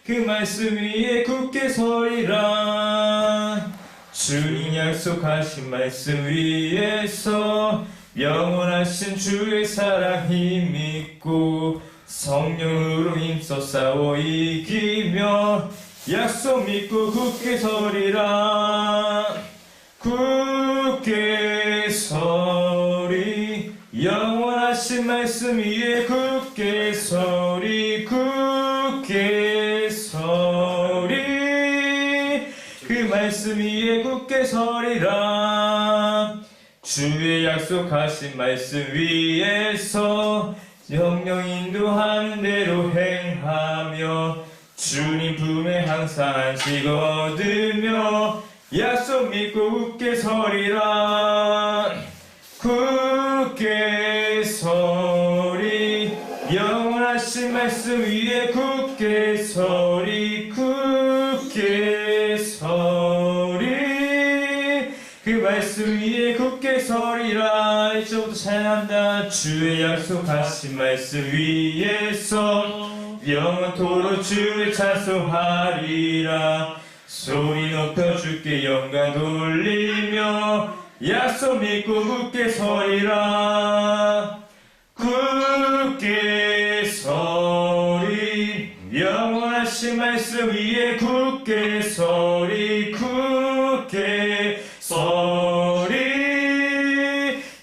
그 말씀 위에 굳게 서리라. 주님 약속하신 말씀 위에서 영원하신 주의 사랑 힘 믿고 성령으로 힘써 싸워 이기며 약속 믿고 굳게 서리라. 굳게 서리 영원하신 말씀 위에 굳게 서리 굳게 서리 그 말씀 위에 굳게 서리라. 주의 약속하신 말씀 위에서 영영 인도하는 대로 행하며 주님 품에 항상 안식 얻으며 약속 믿고 굳게 서리라. 굳게 서리 영원하신 말씀 위에 굳게 서리 굳게 서리 그 말씀 위에 굳게 서리라. 이제부터 찬양한다. 주의 약속하신 말씀 위에서 영원토록 주를 찬송하리라. 소리 높여 주께 영광 돌리며 약속 믿고 굳게 서리라. 굳게 서리 영원하신 말씀 위에 굳게 서리 굳게 서리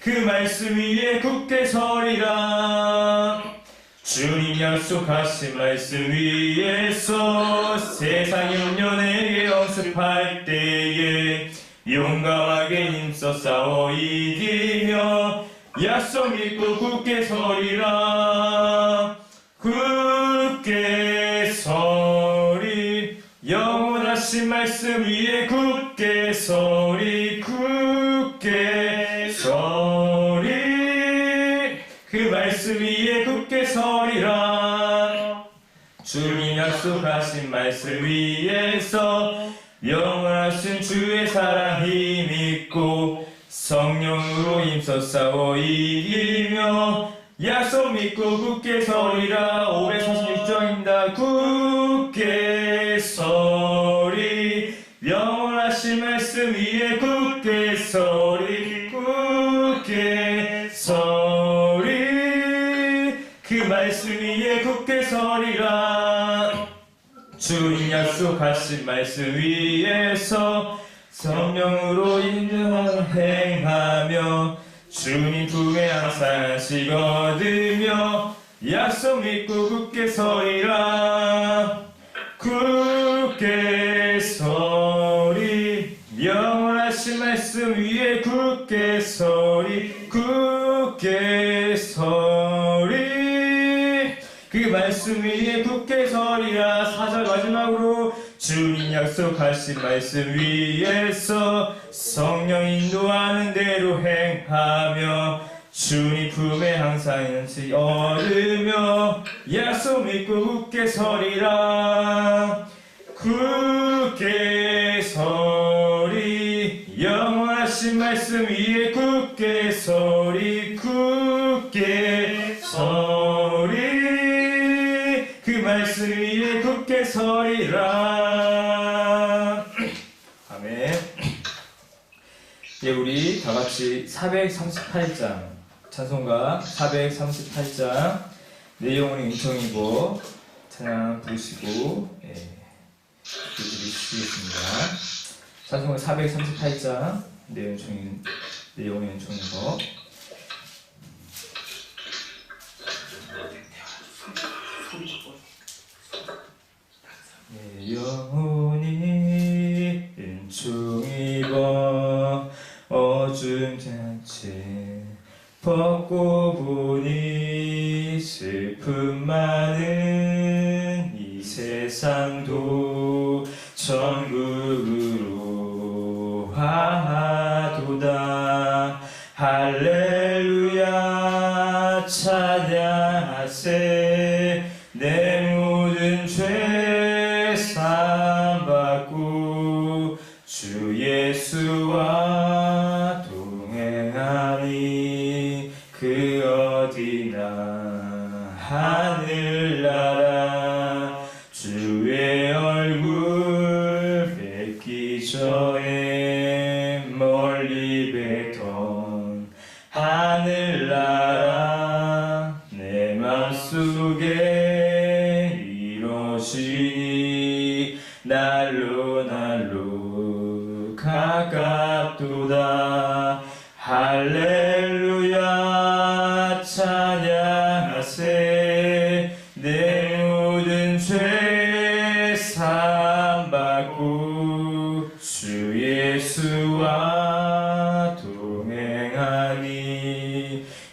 그 말씀 위에 굳게 서리라. 주님 약속하신 말씀 위에서 세상 염려내게 연습할 때에 용감하게 힘써 싸워 이기며 약속 믿고 굳게 서리라. 굳게 서리 영원하신 말씀 위에 굳게 서리 굳게 서리 그 말씀 위에 굳게 서리라. 주님 약속하신 말씀 위에서 영원하신 주의 사랑 힘 믿고 성령으로 힘써 싸워 이기며 약속 믿고 굳게 서리라. 546장입니다. 굳게 서리 영원하신 말씀 위에 굳게 서리 굳게 서리 그 말씀 위에 굳게 서리라. 주님 약속하신 말씀 위에서 성령으로 인도하며 행하며 주님 품에 항상 안식 얻으며 약속 믿고 굳게 서리라. 굳게 서리 영원하신 말씀 위에 굳게 서리 굳게 서리 그 말씀 위에 굳게 서리라. 4절 마지막으로 주님 약속하신 말씀 위에서 성령 인도하는 대로 행하며 주님 품에 항상 안식 얻으며 약속 믿고 굳게 서리라. 굳게 서리 영원하신 말씀 위에 굳게 서리 굳게 서리 그 말씀 위에 굳게 서리라. 아멘. 예, 우리 다 같이 438장 찬송가 438장 내용은 인청이고 찬양 부르시고 드리시겠습니다. 찬송가 438장 내용은 인청이고 영혼이 은총입어 어준 자체 벗고 보니 슬픔 많은 이 세상도 천국으로 하도다. 할렐루야 찬양하세. 내 모든 죄 사함받고 주 예수와 동행하니 그 어디나 하늘나라 주의 오시니 날로 날로 가깝도다. 할렐루야 찬양하세. 내 모든 죄 사함받고 주 예수와 동행하니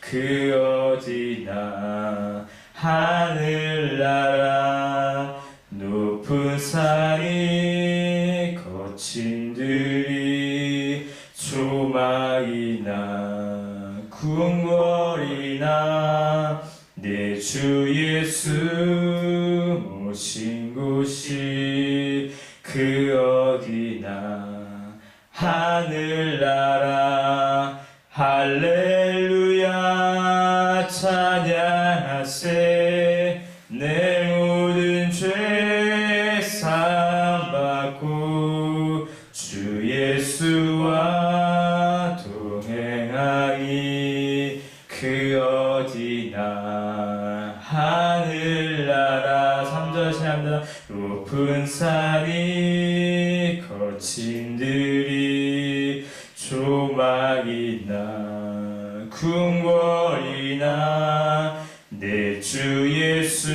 그 어디나 하늘나라 높은 산이 거친 들이 조막이나 궁궐이나 내 주 예수 모신 곳이 그 어디나 하늘나라. 할렐루야 찬양하세. 내 모든 죄 사함받고 주 예수와 동행하니 그 어디나 하늘나라. 3절 시작합니다. 높은 산이 거친 들이 조막이나 궁궐이나 내 주 예수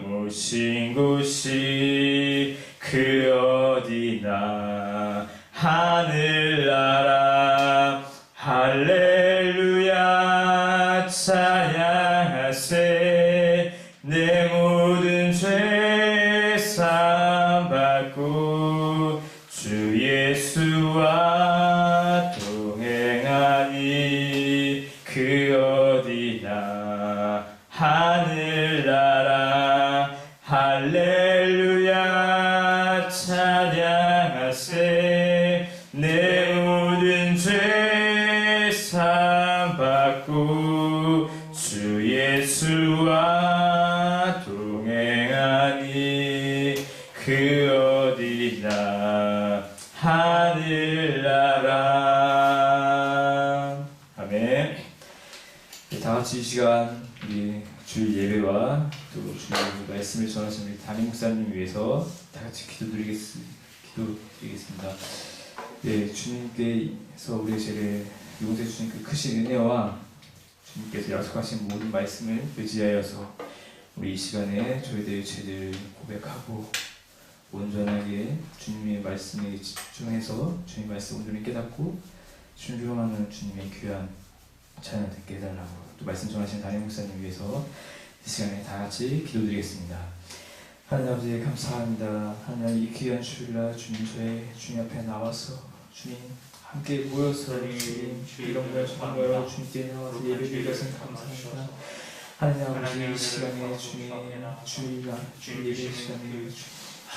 모신 곳이 그 어디나 하늘나라. 할렐루야 찬양하세. 내 모든 죄 사함받고 주 예수와 동행하니 그 어디나 하늘나라. 할렐루야 찬양하세. 내 모든 죄 사함받고 주 예수와 동행하니 그 어디나 하늘나라. 아멘. 다 같이 이 시간 우리 주일 예배와 또 주일 말씀을 전하신 우리 담임 목사님 위해서 다 같이 기도드리겠습니다. 네, 주님께서 우리의 죄를 용서해 주신 그 크신 은혜와 주님께서 약속하신 모든 말씀을 의지하여서 우리 이 시간에 저희들의 죄를 고백하고 온전하게 주님의 말씀에 집중해서 주님의 말씀 온전히 깨닫고 순종하는 주님의 귀한 찬양 듣게 해달라고 또 말씀 전하신 담임 목사님 위해서 이 시간에 다 같이 기도드리겠습니다. 하나님 아버지 감사합니다. 하나님 이 귀한 주일날 주님 저희 주님 앞에 나와서 주님 함께 모여서 주님 이런 정말 주님께 나와서 예배드리는 것은 감사합니다. 하나님 아버지 이 시간에 주님 주일날 예배 시간에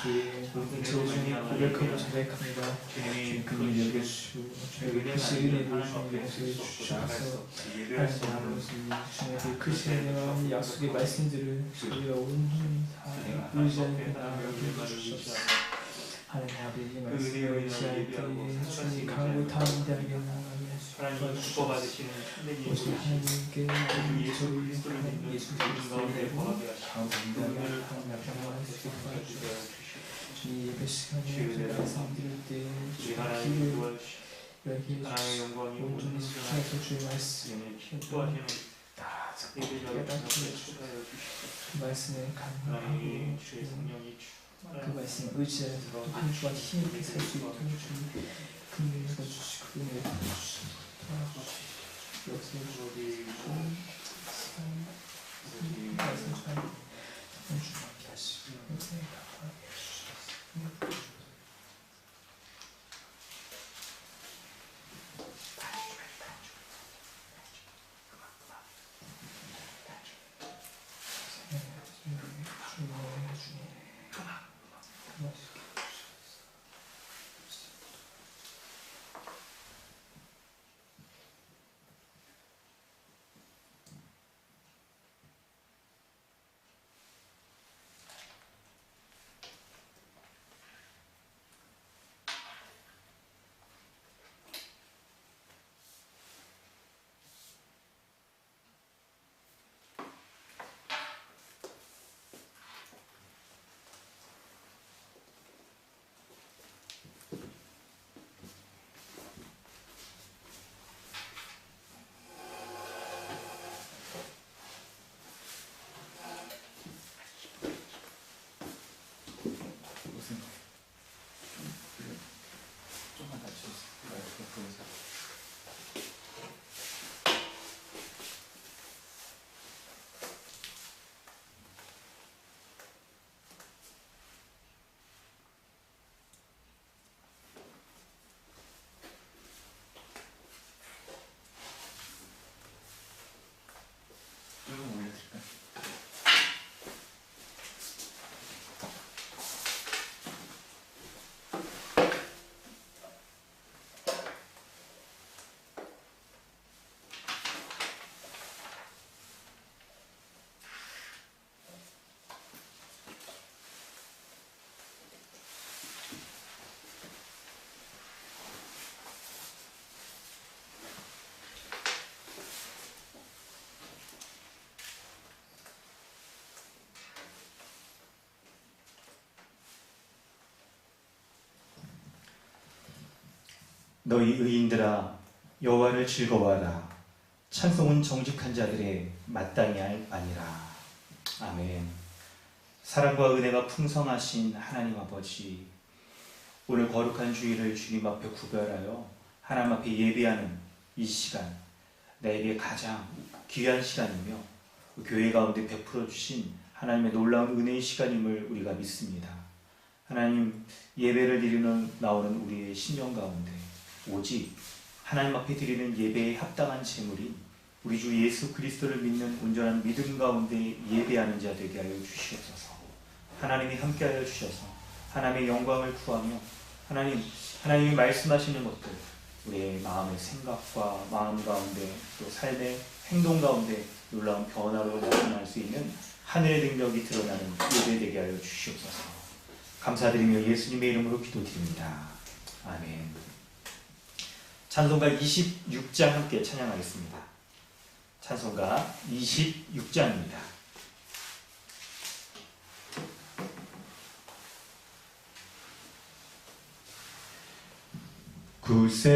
주의 모든 죄를 고백하고 자백합니다. 주님 그분을 여겨주시고 주님의 크신 은혜를 주님 용서해 주셔서 하나님 아버지 주님의 그 크신 은혜와 약속의 말씀들을 저희가 온전히 다 의지하며 나아가게 해주셔서 하나님 아버지 말씀을 의지할 때에 주님 강하고 담대하게 나아가게 도와주셔서 오직 하나님께 저희 하나님 예수 그리스도의 이름으로 강하고 담대하게 하나님 앞에 나아갈 수 있게 도와주셔서 주님 예배 시간에 말씀드릴 때 주의 길을 열게 해주시고 온전히 집중해서 주의 말씀을 다 깨닫게 해주시고 그 말씀에 감동하고 그 말씀을 의지해서 또 한 주간 힘있게 살 수 있도록 주님 긍휼히 여겨주시고 은혜를 주시고 도와주시고 역사해 주시고 말씀 잘 주님께 하시고 은혜에 감사하게 해주시고 너희 의인들아 여호와를 즐거워하라. 찬송은 정직한 자들의 마땅히 할 아니라. 아멘. 사랑과 은혜가 풍성하신 하나님 아버지, 오늘 거룩한 주일을 주님 앞에 구별하여 하나님 앞에 예배하는 이 시간, 나에게 가장 귀한 시간이며 교회 가운데 베풀어 주신 하나님의 놀라운 은혜의 시간임을 우리가 믿습니다. 하나님, 예배를 드리는 나오는 우리의 심령 가운데 오직 하나님 앞에 드리는 예배에 합당한 제물인 우리 주 예수 그리스도를 믿는 온전한 믿음 가운데 예배하는 자 되게 하여 주시옵소서. 하나님이 함께하여 주셔서 하나님의 영광을 구하며 하나님이 말씀하시는 것들 우리의 마음의 생각과 마음 가운데 또 삶의 행동 가운데 놀라운 변화로 나타날 수 있는 하늘의 능력이 드러나는 예배 되게 하여 주시옵소서. 감사드리며 예수님의 이름으로 기도드립니다. 아멘. 찬송가 26장 함께 찬양하겠습니다. 찬송가 26장입니다.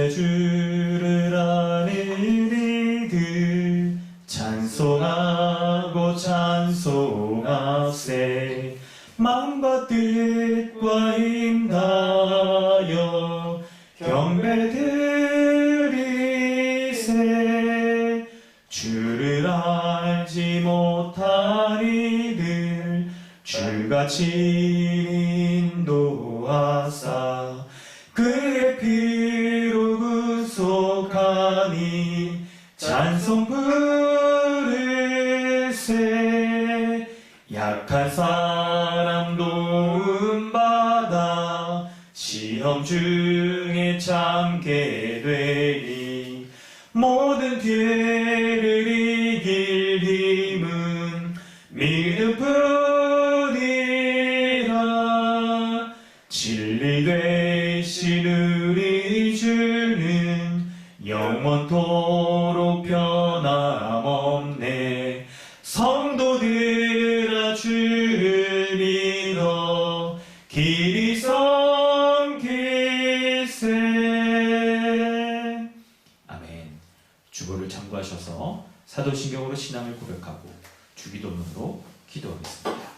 구세주를 아는 이들 찬송하고 찬송하세. 마음과 뜻과 힘다여 경배드리세. 주를 알지 못한 이들 주같이 인도하사 그의 피로 구속하니 찬송 부르세. 약한 사람 도움받아 시험 중에 참게 되니 모든 죄를 이길 힘은 믿음뿐이라. 진리 되신 우리 주는 영원토록 변함없네. 성도들아 주를 믿어 길이 섬기세. 아멘. 주보를 참고하셔서 사도신경으로 신앙을 고백하고 주기도문으로 기도하겠습니다.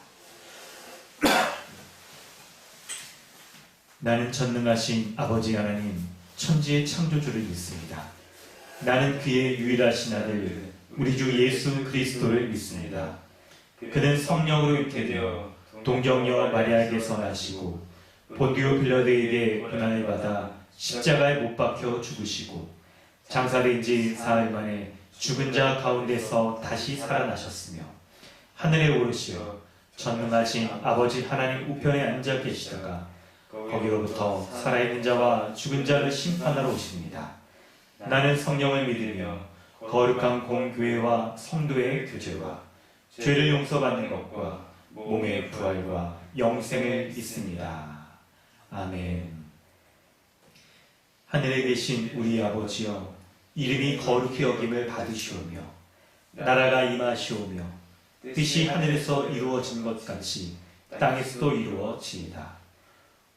나는 전능하신 아버지 하나님 천지의 창조주를 믿습니다. 나는 그의 유일하신 아들 우리 주 예수 그리스도를 믿습니다. 그는 성령으로 잉태되어 동정녀 마리아에게서 나시고 본디오 빌라도에게 고난을 받아 십자가에 못 박혀 죽으시고 장사된 지 사흘 만에 죽은 자 가운데서 다시 살아나셨으며 하늘에 오르시어 전능하신 아버지 하나님 우편에 앉아 계시다가 거기로부터 살아있는 자와 죽은 자를 심판하러 오십니다. 나는 성령을 믿으며 거룩한 공교회와 성도의 교제와 죄를 용서받는 것과 몸의 부활과 영생을 믿습니다. 아멘. 하늘에 계신 우리 아버지여, 이름이 거룩히 여김을 받으시오며 나라가 임하시오며 뜻이 하늘에서 이루어진 것 같이 땅에서도 이루어지이다.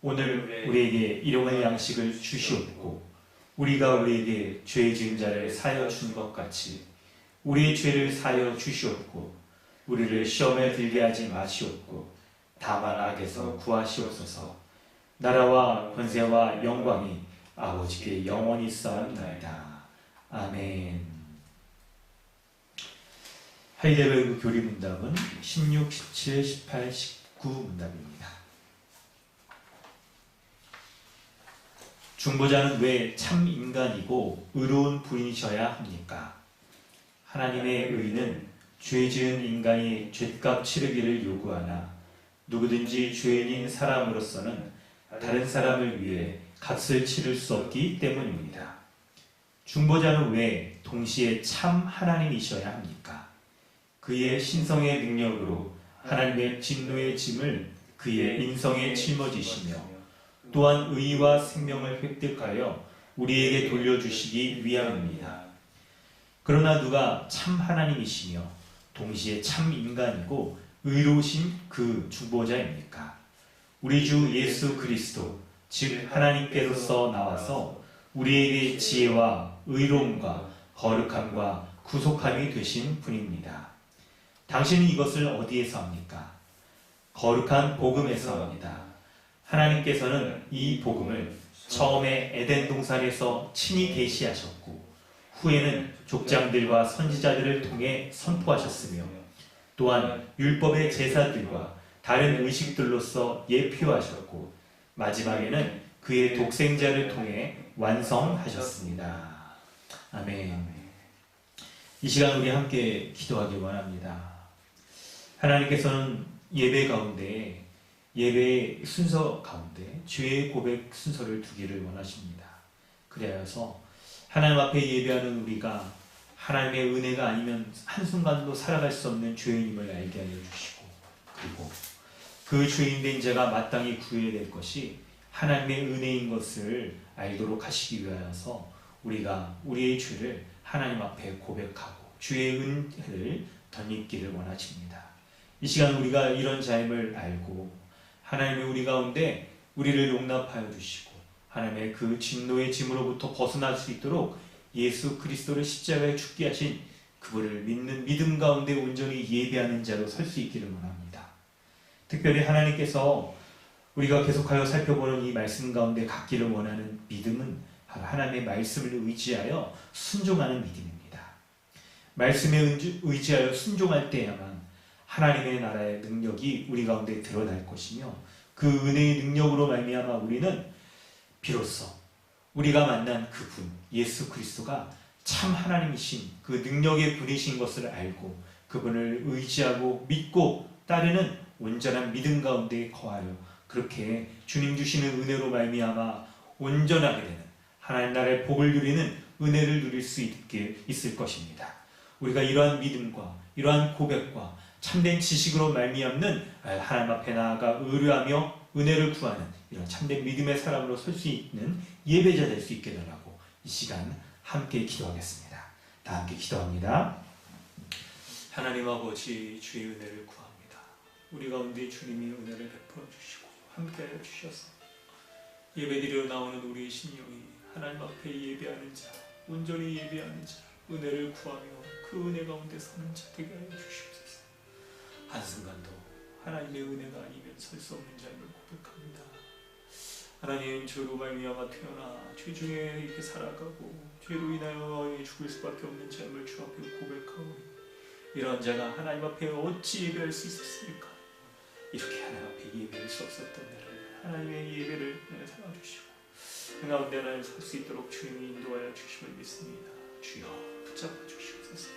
오늘 우리에게 일용할 양식을 주시옵고 우리가 우리에게 죄 지은 자를 사하여 준 것 같이 우리의 죄를 사하여 주시옵고 우리를 시험에 들게 하지 마시옵고 다만 악에서 구하시옵소서. 나라와 권세와 영광이 아버지께 영원히 쌓였나이다. 아멘. 하이데베르그 교리 문답은 16, 17, 18, 19 문답입니다. 중보자는 왜 참 인간이고 의로운 분이셔야 합니까? 하나님의 의는 죄 지은 인간이 죗값 치르기를 요구하나 누구든지 죄인인 사람으로서는 다른 사람을 위해 값을 치를 수 없기 때문입니다. 중보자는 왜 동시에 참 하나님이셔야 합니까? 그의 신성의 능력으로 하나님의 진노의 짐을 그의 인성에 짊어지시며 또한 의와 생명을 획득하여 우리에게 돌려주시기 위함입니다. 그러나 누가 참 하나님이시며 동시에 참 인간이고 의로우신 그 중보자입니까? 우리 주 예수 그리스도 즉 하나님께로서 나와서 우리에게 지혜와 의로움과 거룩함과 구속함이 되신 분입니다. 당신은 이것을 어디에서 합니까? 거룩한 복음에서 합니다. 하나님께서는 이 복음을 처음에 에덴 동산에서 친히 계시하셨고 후에는 족장들과 선지자들을 통해 선포하셨으며 또한 율법의 제사들과 다른 의식들로서 예표하셨고 마지막에는 그의 독생자를 통해 완성하셨습니다. 아멘. 이 시간 우리 함께 기도하기 원합니다. 하나님께서는 예배 가운데, 예배의 순서 가운데 죄의 고백 순서를 두기를 원하십니다. 그래서 하나님 앞에 예배하는 우리가 하나님의 은혜가 아니면 한순간도 살아갈 수 없는 죄인임을 알게 하여 주시고, 그리고 그 죄인된 자가 마땅히 구해야 될 것이 하나님의 은혜인 것을 알도록 하시기 위하여서 우리가 우리의 죄를 하나님 앞에 고백하고 주의 은혜를 덧입기를 원하십니다. 이 시간 우리가 이런 자임을 알고 하나님이 우리 가운데 우리를 용납하여 주시고 하나님의 그 진노의 짐으로부터 벗어날 수 있도록 예수 그리스도를 십자가에 죽게 하신 그분을 믿는 믿음 가운데 온전히 예배하는 자로 설 수 있기를 원합니다. 특별히 하나님께서 우리가 계속하여 살펴보는 이 말씀 가운데 갖기를 원하는 믿음은 바로 하나님의 말씀을 의지하여 순종하는 믿음입니다. 말씀에 의지하여 순종할 때야만 하나님의 나라의 능력이 우리 가운데 드러날 것이며 그 은혜의 능력으로 말미암아 우리는 비로소 우리가 만난 그분 예수 그리스도가 참 하나님이신 그 능력의 분이신 것을 알고 그분을 의지하고 믿고 따르는 온전한 믿음 가운데 거하여 그렇게 주님 주시는 은혜로 말미암아 온전하게 되는 하나님 나라의 복을 누리는 은혜를 누릴 수 있을 것입니다. 우리가 이러한 믿음과 이러한 고백과 참된 지식으로 말미암는 하나님 앞에 나아가 의뢰하며 은혜를 구하는 이런 참된 믿음의 사람으로 설 수 있는 예배자 될 수 있게 달라고 이 시간 함께 기도하겠습니다. 다 함께 기도합니다. 하나님 아버지 주의 은혜를 구합니다. 우리 가운데 주님이 은혜를 베풀어 주시고 함께하여 주셔서 예배드리러 나오는 우리의 심령이 하나님 앞에 예배하는 자, 온전히 예배하는 자, 은혜를 구하며 그 은혜 가운데 서는 자 되게 하여 주시옵소서. 한순간도 하나님의 은혜가 아니면 설 수 없는 자임을 고백합니다. 하나님 죄로 말미암아 태어나 죄 중에 이렇게 살아가고 죄로 인하여 죽을 수밖에 없는 자임을 주 앞에 고백하오니 이러한 자가 하나님 앞에 어찌 예배할 수 있었습니까? 이렇게 하나님 앞에 예배할 수 없었던 나를 하나님의 예배를 삼아주시고 그 가운데 나를 설 수 있도록 주님이 인도하여 주심을 믿습니다. 주여 붙잡아 주시옵소서.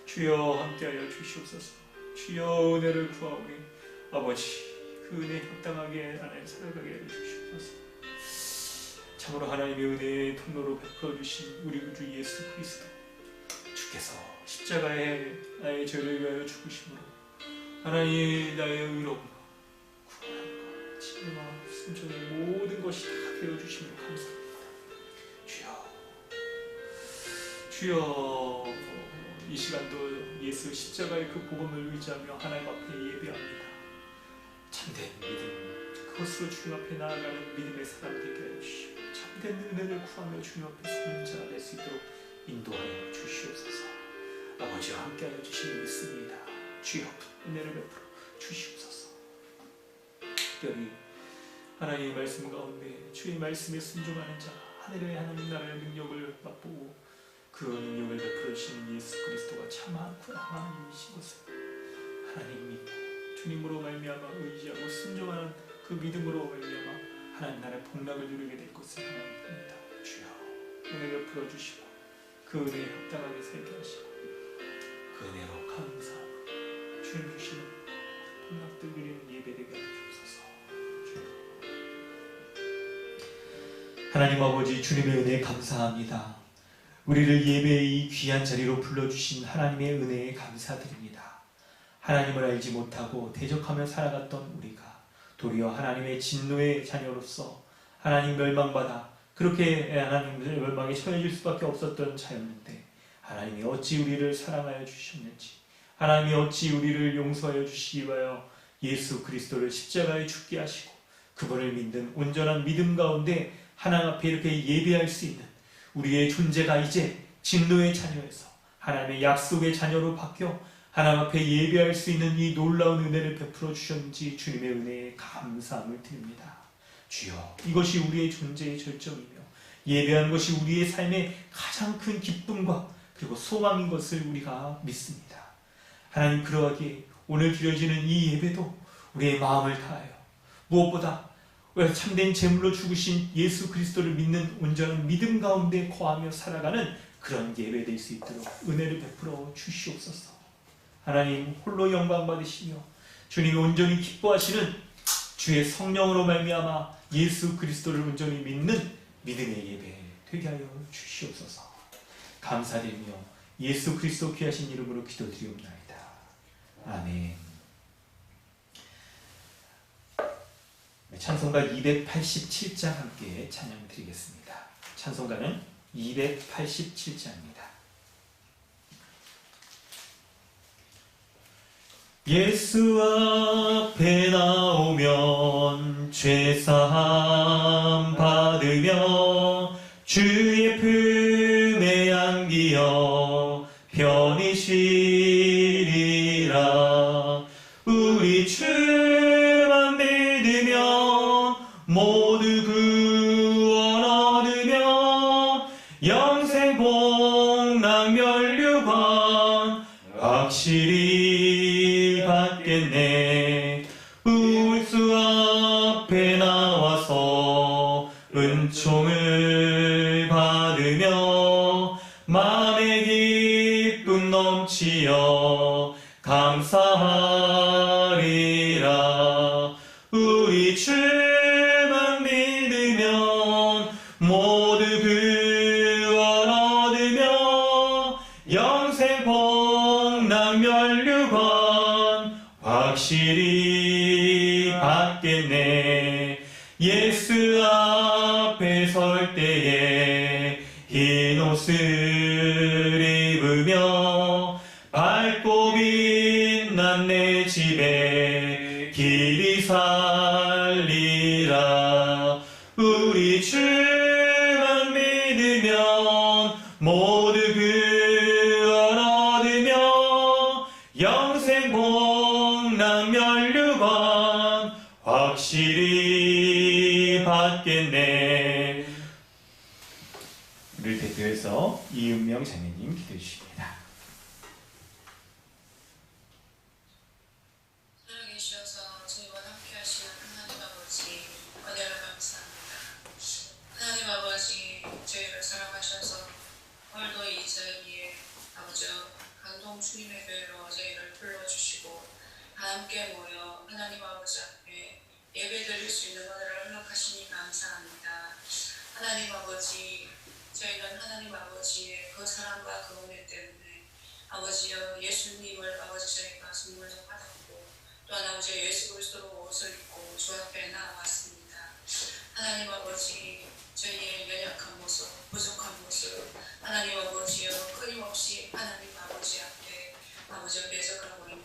주여 함께하여 주시옵소서. 주여 은혜를 구하오니 아버지 그 은혜에 합당하게 나를 살아가게 해 주시옵소서. 참으로 하나님의 은혜의 통로로 베풀어 주신 우리 구주 예수 그리스도 주께서 십자가에 나의 죄를 위하여 죽으심으로 하나님 나의 의로움과 구원함과 지혜와 순종의 모든 것이 다 되어 주심을 감사합니다. 주여 이 시간도 예수 십자가의 그 복음을 의지하며 하나님 앞에 예배합니다. 참된 믿음 그것으로 주님 앞에 나아가는 믿음의 사람 되게 하여 주시고 참된 은혜를 구하며 주님 앞에 서는 자 될 수 있도록 인도하여 주시옵소서. 아버지와 함께하여 주시길 믿습니다. 주여 은혜를 베풀어 주시옵소서. 특별히 하나님의 말씀 가운데 주의 말씀에 순종하는 자 하늘의 하나님 나라의 능력을 맛보고 그 능력을 베풀어 주시는 예수 그리스도가 참 하나님이신 것을 하나님 믿고 주님으로 말미암아 의지하고 순종하는 그 믿음으로 말미암아 하나님 나라의 복락을 누리게 될 것을 하나님입니다. 주여 은혜 베풀어 주시고 그 은혜에 합당하게 살게 하시고 그 은혜로 감사하고 주님 주시는 복락들 누리는 예배되게 하여 주옵소서. 하나님 아버지 주님의 은혜에 감사합니다. 우리를 예배의 이 귀한 자리로 불러주신 하나님의 은혜에 감사드립니다. 하나님을 알지 못하고 대적하며 살아갔던 우리가 도리어 하나님의 진노의 자녀로서 하나님 멸망받아 그렇게 하나님 멸망에 처해질 수밖에 없었던 자였는데 하나님이 어찌 우리를 사랑하여 주셨는지 하나님이 어찌 우리를 용서하여 주시기 위하여 예수 그리스도를 십자가에 죽게 하시고 그분을 믿는 온전한 믿음 가운데 하나님 앞에 이렇게 예배할 수 있는 우리의 존재가 이제 진노의 자녀에서 하나님의 약속의 자녀로 바뀌어 하나님 앞에 예배할 수 있는 이 놀라운 은혜를 베풀어 주셨는지 주님의 은혜에 감사함을 드립니다. 주여, 이것이 우리의 존재의 절정이며 예배하는 것이 우리의 삶의 가장 큰 기쁨과 그리고 소망인 것을 우리가 믿습니다. 하나님, 그러하기에 오늘 드려지는 이 예배도 우리의 마음을 다하여 무엇보다 참된 제물로 죽으신 예수 그리스도를 믿는 온전한 믿음 가운데 거하며 살아가는 그런 예배 될 수 있도록 은혜를 베풀어 주시옵소서. 하나님 홀로 영광 받으시며 주님이 온전히 기뻐하시는 주의 성령으로 말미암아 예수 그리스도를 온전히 믿는 믿음의 예배 되게 하여 주시옵소서. 감사드리며 예수 그리스도 귀하신 이름으로 기도드리옵나이다. 아멘. 찬송가 287장 함께 찬양드리겠습니다. 찬송가는 287장입니다. 예수 앞에 나오면 죄사함 받으며 주의 품에 안기어 편히 쉬리라. 우리 주만 믿으면 모두 구원 얻으며 영생 복락 면류관 확실히 받겠네. 우수 앞에 나와서 은총을 받으며 마음의 기쁨 넘치어 감사하리라. 우리 주만 믿으면 모두 구원 얻으며 영생 복락 면류관 확실히 받겠네. 예수 앞에 설 때에 흰 옷을 입으며 밝고 빛난 내 집에 길이 살리라. 우리 주만 믿으면 모두 구원 얻으며 영생 복락 면류관 확실히 받겠네. 우리를 대표해서 이은명 자매님 기도해 주십니다. 살아계셔서 저희와 함께 하시는 하나님 아버지 은혜를 감사합니다. 하나님 아버지, 저희를 사랑하셔서 오늘도 이 자리에 아버지 강동 주님의 교회로 저희를 불러주시고 함께 모여 하나님 아버지 앞에 예배드릴 수 있는 은혜를 허락하시니 감사합니다. 하나님 아버지, 저희는 하나님 아버지의 그 사랑과 그 은혜 때문에 아버지여 예수님을 아버지 저희가 선물로 받았고 또한 아버지 예수 그리스도로 옷을 입고 주 앞에 나아왔습니다. 하나님 아버지, 저희의 연약한 모습, 부족한 모습 하나님 아버지여 끊임없이 하나님 아버지 앞에 아버지여 배석하고 있는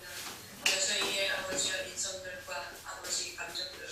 저희의 아버지여 인성들과 아버지 감정들을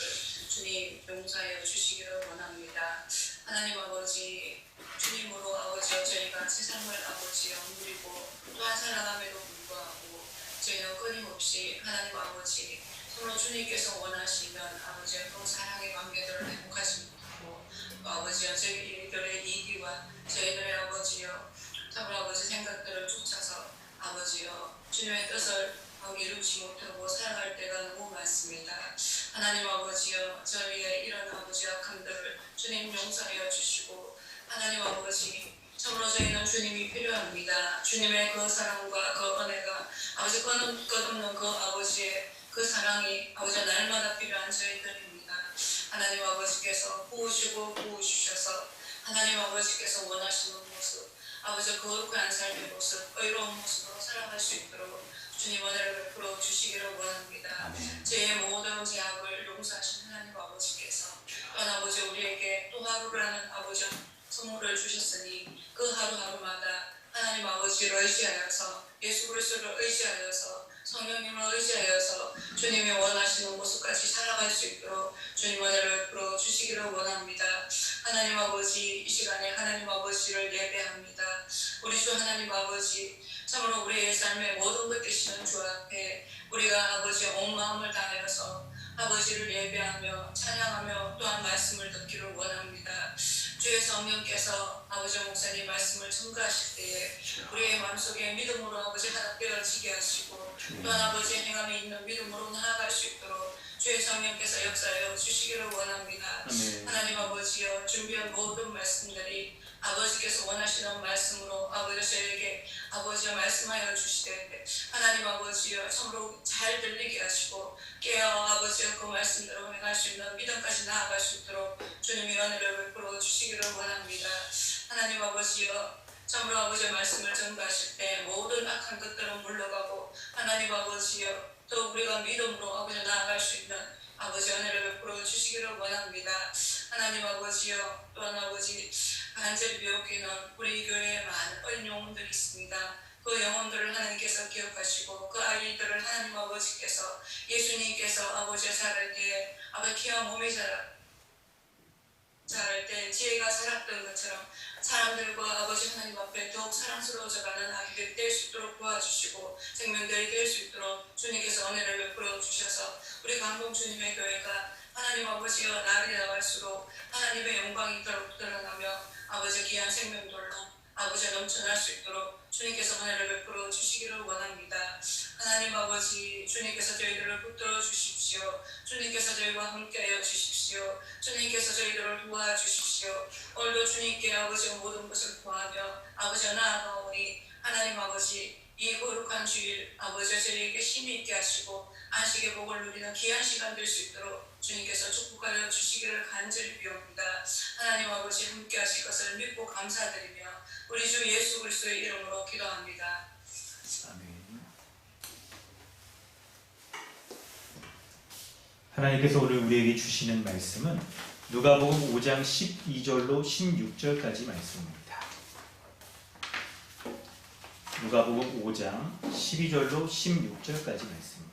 주님 용서하여 주시기를 원합니다. 하나님 아버지, 주님으로 아버지여 저희가 세상을 아버지여 누리고 또한 살아감에도 불구하고 저희는 끊임없이 하나님 아버지 서로 주님께서 원하시면 아버지여 그 사랑의 관계들을 회복하지 못하고 또 아버지여 저희들의 이기와 저희들의 아버지여 서로 아버지 생각들을 쫓아서 아버지여 주님의 뜻을 이루지 못하고 살아갈 때가 너무 많습니다. 하나님 아버지여 저희의 이런 아버지 악함들을 주님 용서하여 주시고 하나님 아버지 참으로 저희는 주님이 필요합니다. 주님의 그 사랑과 그 은혜가 아버지 끝없는 그 아버지의 그 사랑이 아버지 날마다 필요한 저희들입니다. 하나님 아버지께서 부으시고 하나님 아버지께서 원하시는 모습 아버지 거룩한 삶의 모습 의로운 모습으로 살아갈 수 있도록 주님 은혜를 베풀어 주시기를 원합니다. 제 모든 죄악을 용서하신 하나님 아버지께서 또한 아버지 우리에게 또 하루라는 아버지 선물을 주셨으니 그 하루하루마다 하나님 아버지를 의지하여서 예수 그리스도를 의지하여서 성령님을 의지하여서 주님이 원하시는 모습까지 살아갈 수 있도록 주님 은혜를 베풀어 주시기를 원합니다. 하나님 아버지, 이 시간에 하나님 아버지를 예배합니다. 우리 주 하나님 아버지, 참으로 우리의 삶의 모든 것 되시는 주 앞에 우리가 아버지의 온 마음을 다하여서 아버지를 예배하며 찬양하며 또한 말씀을 듣기를 원합니다. 주의 성령께서 아버지 목사님 말씀을 증거하실 때에 우리의 마음속에 믿음으로 아버지 하나 되어지게 하시고 또한 아버지의 행함에 있는 믿음으로 나아갈 수 있도록 주의 성령께서 역사하여 주시기를 원합니다. 아멘. 하나님 아버지여, 준비한 모든 말씀들이 아버지께서 원하시는 말씀으로 아버지 저에게 아버지여 말씀하여 주시되 하나님 아버지여 참으로 잘 들리게 하시고 깨어 아버지여 그 말씀대로 행할 수 있는 믿음까지 나아갈 수 있도록 주님의 은혜를 베풀어 주시기를 원합니다. 하나님 아버지여, 참으로 아버지의 말씀을 전가하실 때 모든 악한 것들은 물러가고 하나님 아버지여 또 우리가 믿음으로 아버지 나아갈 수 있는 아버지 은혜를 베풀어 주시기를 원합니다. 하나님 아버지여, 또한 아버지 간절히 비옥기는 우리 교회에 많은 어린 영혼들이 있습니다. 그 영혼들을 하나님께서 기억하시고 그 아이들을 하나님 아버지께서 예수님께서 아버지의 자랄 때에 아버지 귀한 몸이 자랄 때 지혜가 살았던 것처럼 사람들과 아버지 하나님 앞에 더욱 사랑스러워져가는 아기들이 될 수 있도록 도와주시고 생명들이 될 수 있도록 주님께서 은혜를 베풀어 주셔서 우리 강동 주님의 교회가 하나님 아버지와 날이 나갈수록 하나님의 영광이 더욱 드러나며 아버지 귀한 생명들로 아버지 넘쳐날 수 있도록 주님께서 은혜를 베풀어 주시기를 원합니다. 하나님 아버지, 주님께서 저희들을 붙들어 주십시오. 주님께서 저희와 함께하여 주십시오. 주님께서 저희들을 도와주십시오. 오늘도 주님께 아버지 모든 것을 구하며 아버지 나아가오니 하나님 아버지, 이 거룩한 주일 아버지 저희에게 힘이 있게 하시고 안식의 복을 누리는 귀한 시간 될 수 있도록 주님께서 축복하여 주시기를 간절히 비옵니다. 하나님 아버지 함께 하실 것을 믿고 감사드리며 우리 주 예수 그리스도의 이름으로 기도합니다. 아멘. 하나님께서 오늘 우리에게 주시는 말씀은 누가복음 5장 12절로 16절까지 말씀입니다. 누가복음 5장 12절로 16절까지 말씀입니다.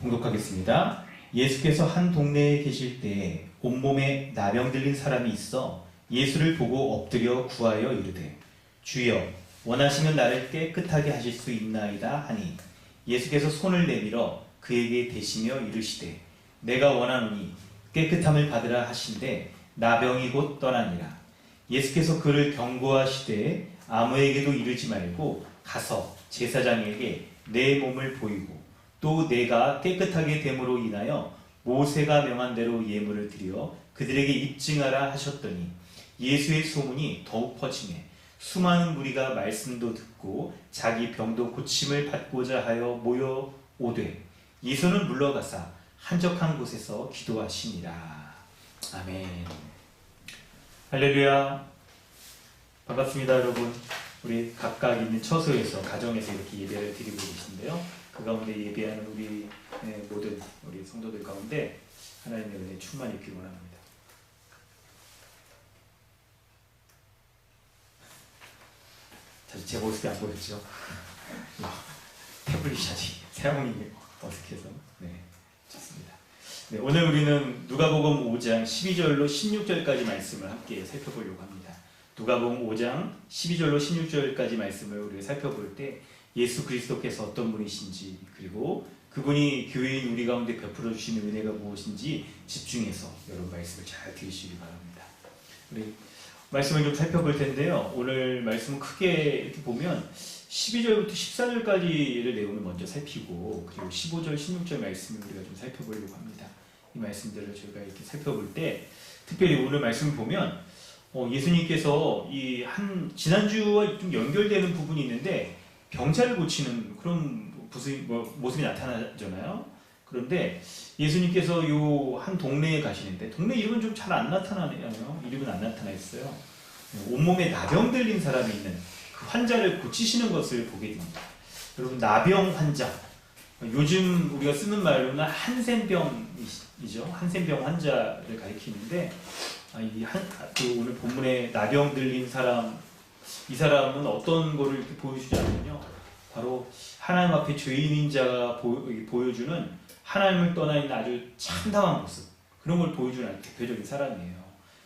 봉독하겠습니다. 예수께서 한 동네에 계실 때에 온몸에 나병 들린 사람이 있어 예수를 보고 엎드려 구하여 이르되 주여 원하시면 나를 깨끗하게 하실 수 있나이다 하니 예수께서 손을 내밀어 그에게 대시며 이르시되 내가 원하노니 깨끗함을 받으라 하신데 나병이 곧 떠나니라. 예수께서 그를 경고하시되 아무에게도 이르지 말고 가서 제사장에게 내 몸을 보이고 또 내가 깨끗하게 됨으로 인하여 모세가 명한 대로 예물을 드려 그들에게 입증하라 하셨더니 예수의 소문이 더욱 퍼지매 수많은 무리가 말씀도 듣고 자기 병도 고침을 받고자 하여 모여 오되 예수는 물러가사 한적한 곳에서 기도하시니라. 아멘. 할렐루야. 반갑습니다 여러분. 우리 각각 있는 처소에서 가정에서 이렇게 예배를 드리고 계신데요. 그 가운데 예배하는 우리 모든 우리 성도들 가운데 하나님의 은혜 충만히 있기를 원합니다. 사실 제 모습이 안 보였죠? 태블릿이 사용이 어색해서 좋습니다. 오늘 우리는 누가복음 5장 12절로 16절까지 말씀을 함께 살펴보려고 합니다. 누가복음 5장 12절로 16절까지 말씀을 우리가 살펴볼 때 예수 그리스도께서 어떤 분이신지 그리고 그분이 교회인 우리 가운데 베풀어 주시는 은혜가 무엇인지 집중해서 여러분 말씀을 잘 들으시기 바랍니다. 우리 말씀을 좀 살펴볼 텐데요. 오늘 말씀은 크게 이렇게 보면 12절부터 14절까지를 내용을 먼저 살피고 그리고 15절, 16절 말씀을 우리가 좀 살펴보려고 합니다. 이 말씀들을 저희가 이렇게 살펴볼 때 특별히 오늘 말씀을 보면 예수님께서 이 지난주와 좀 연결되는 부분이 있는데 병자를 고치는 그런 모습이 나타나잖아요. 그런데 예수님께서 요 한 동네에 가시는데, 동네 이름은 좀 잘 안 나타나네요. 이름은 안 나타나 있어요. 온몸에 나병 들린 사람이 있는 그 환자를 고치시는 것을 보게 됩니다. 여러분, 나병 환자, 요즘 우리가 쓰는 말로는 한센병이죠. 한센병 환자를 가리키는데, 오늘 본문에 나병 들린 사람, 이 사람은 어떤 거를 이렇게 보여주지 않느냐, 바로 하나님 앞에 죄인인 자가 보여주는 하나님을 떠나 있는 아주 참담한 모습, 그런 걸 보여주는 대표적인 사람이에요.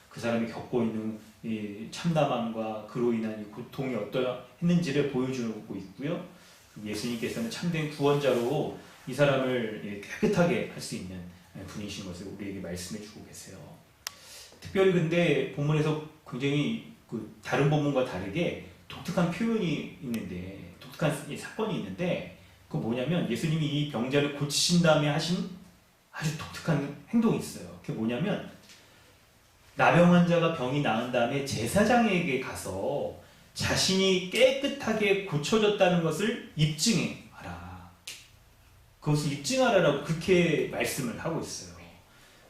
그 사람이 겪고 있는 이 참담함과 그로 인한 이 고통이 어떠했는지를 보여주고 있고요. 예수님께서는 참된 구원자로 이 사람을 깨끗하게 할 수 있는 분이신 것을 우리에게 말씀해 주고 계세요. 특별히 근데 본문에서 굉장히 다른 본문과 다르게 독특한 표현이 있는데, 독특한 사건이 있는데, 그 뭐냐면 예수님이 이 병자를 고치신 다음에 하신 아주 독특한 행동이 있어요. 그게 뭐냐면, 나병 환자가 병이 나은 다음에 제사장에게 가서 자신이 깨끗하게 고쳐졌다는 것을 입증하라. 그것을 입증하라라고 그렇게 말씀을 하고 있어요.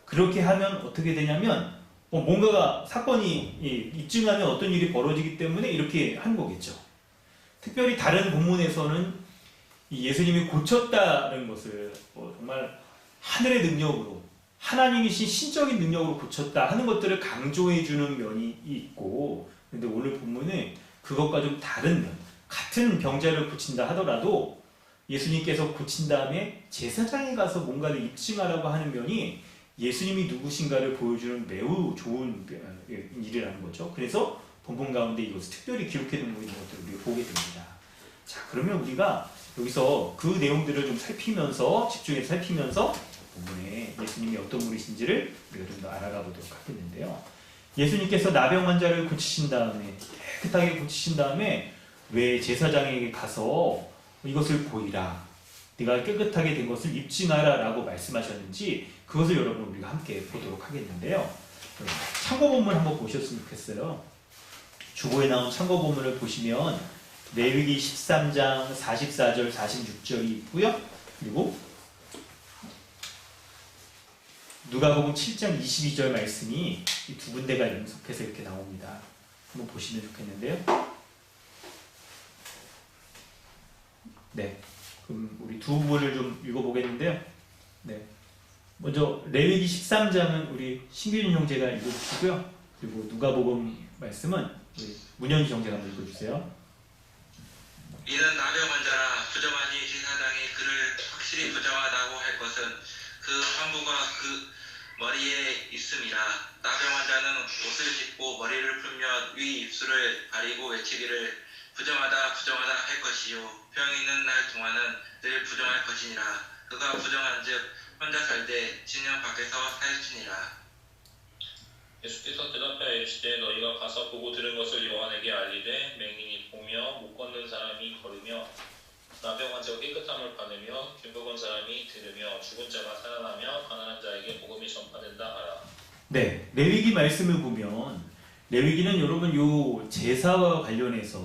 그렇게 하면 어떻게 되냐면, 뭔가가 사건이 입증하면 어떤 일이 벌어지기 때문에 이렇게 한 거겠죠. 특별히 다른 본문에서는 이 예수님이 고쳤다는 것을 정말 하늘의 능력으로, 하나님이신 신적인 능력으로 고쳤다 하는 것들을 강조해 주는 면이 있고, 그런데 오늘 본문은 그것과 좀 다른 면, 같은 병자를 고친다 하더라도 예수님께서 고친 다음에 제사장에 가서 뭔가를 입증하라고 하는 면이 예수님이 누구신가를 보여주는 매우 좋은 일이라는 거죠. 그래서 본문 가운데 이것을 특별히 기록해 놓은 것들을 우리가 보게 됩니다. 자, 그러면 우리가 여기서 그 내용들을 좀 살피면서, 집중해서 살피면서 본문에 예수님이 어떤 분이신지를 우리가 좀 더 알아가 보도록 하겠는데요. 예수님께서 나병 환자를 고치신 다음에, 깨끗하게 고치신 다음에 왜 제사장에게 가서 이것을 보이라, 네가 깨끗하게 된 것을 입증하라 라고 말씀하셨는지, 그것을 여러분 우리가 함께 보도록 하겠는데요. 참고 본문 한번 보셨으면 좋겠어요. 주보에 나온 참고 본문을 보시면 레위기 13장 44절 46절이 있고요. 그리고 누가복음 7장 22절 말씀이 이 두 군데가 연속해서 이렇게 나옵니다. 한번 보시면 좋겠는데요. 네, 그럼 우리 두 부분을 좀 읽어보겠는데요. 네, 먼저 레위기 13장은 우리 신규준 형제가 읽어주시고요. 그리고 누가복음 말씀은 우리 문현지 형제가 한번 읽어주세요. 이는 나병 환자라 부정하니 제사장이 그를 확실히 부정하다고 할 것은 그 환부가 그 머리에 있음이라. 나병 환자는 옷을 찢고 머리를 풀며 위 입술을 가리고 외치기를 부정하다 부정하다 할 것이요 병 있는 날 동안은 늘 부정할 것이니라. 그가 부정한즉 혼자 살되 진영 밖에서 살지니라. 예수께서 대답하여 이르시되 너희가 가서 보고 들은 것을 요한에게 알리되 맹인이 보며 못 걷는 사람이 걸으며 나병 환자가 깨끗함을 받으며 귀 먹은 사람이 들으며 죽은 자가 살아나며 가난한 자에게 복음이 전파된다 하라. 네, 레위기 말씀을 보면 레위기는 여러분 요 제사와 관련해서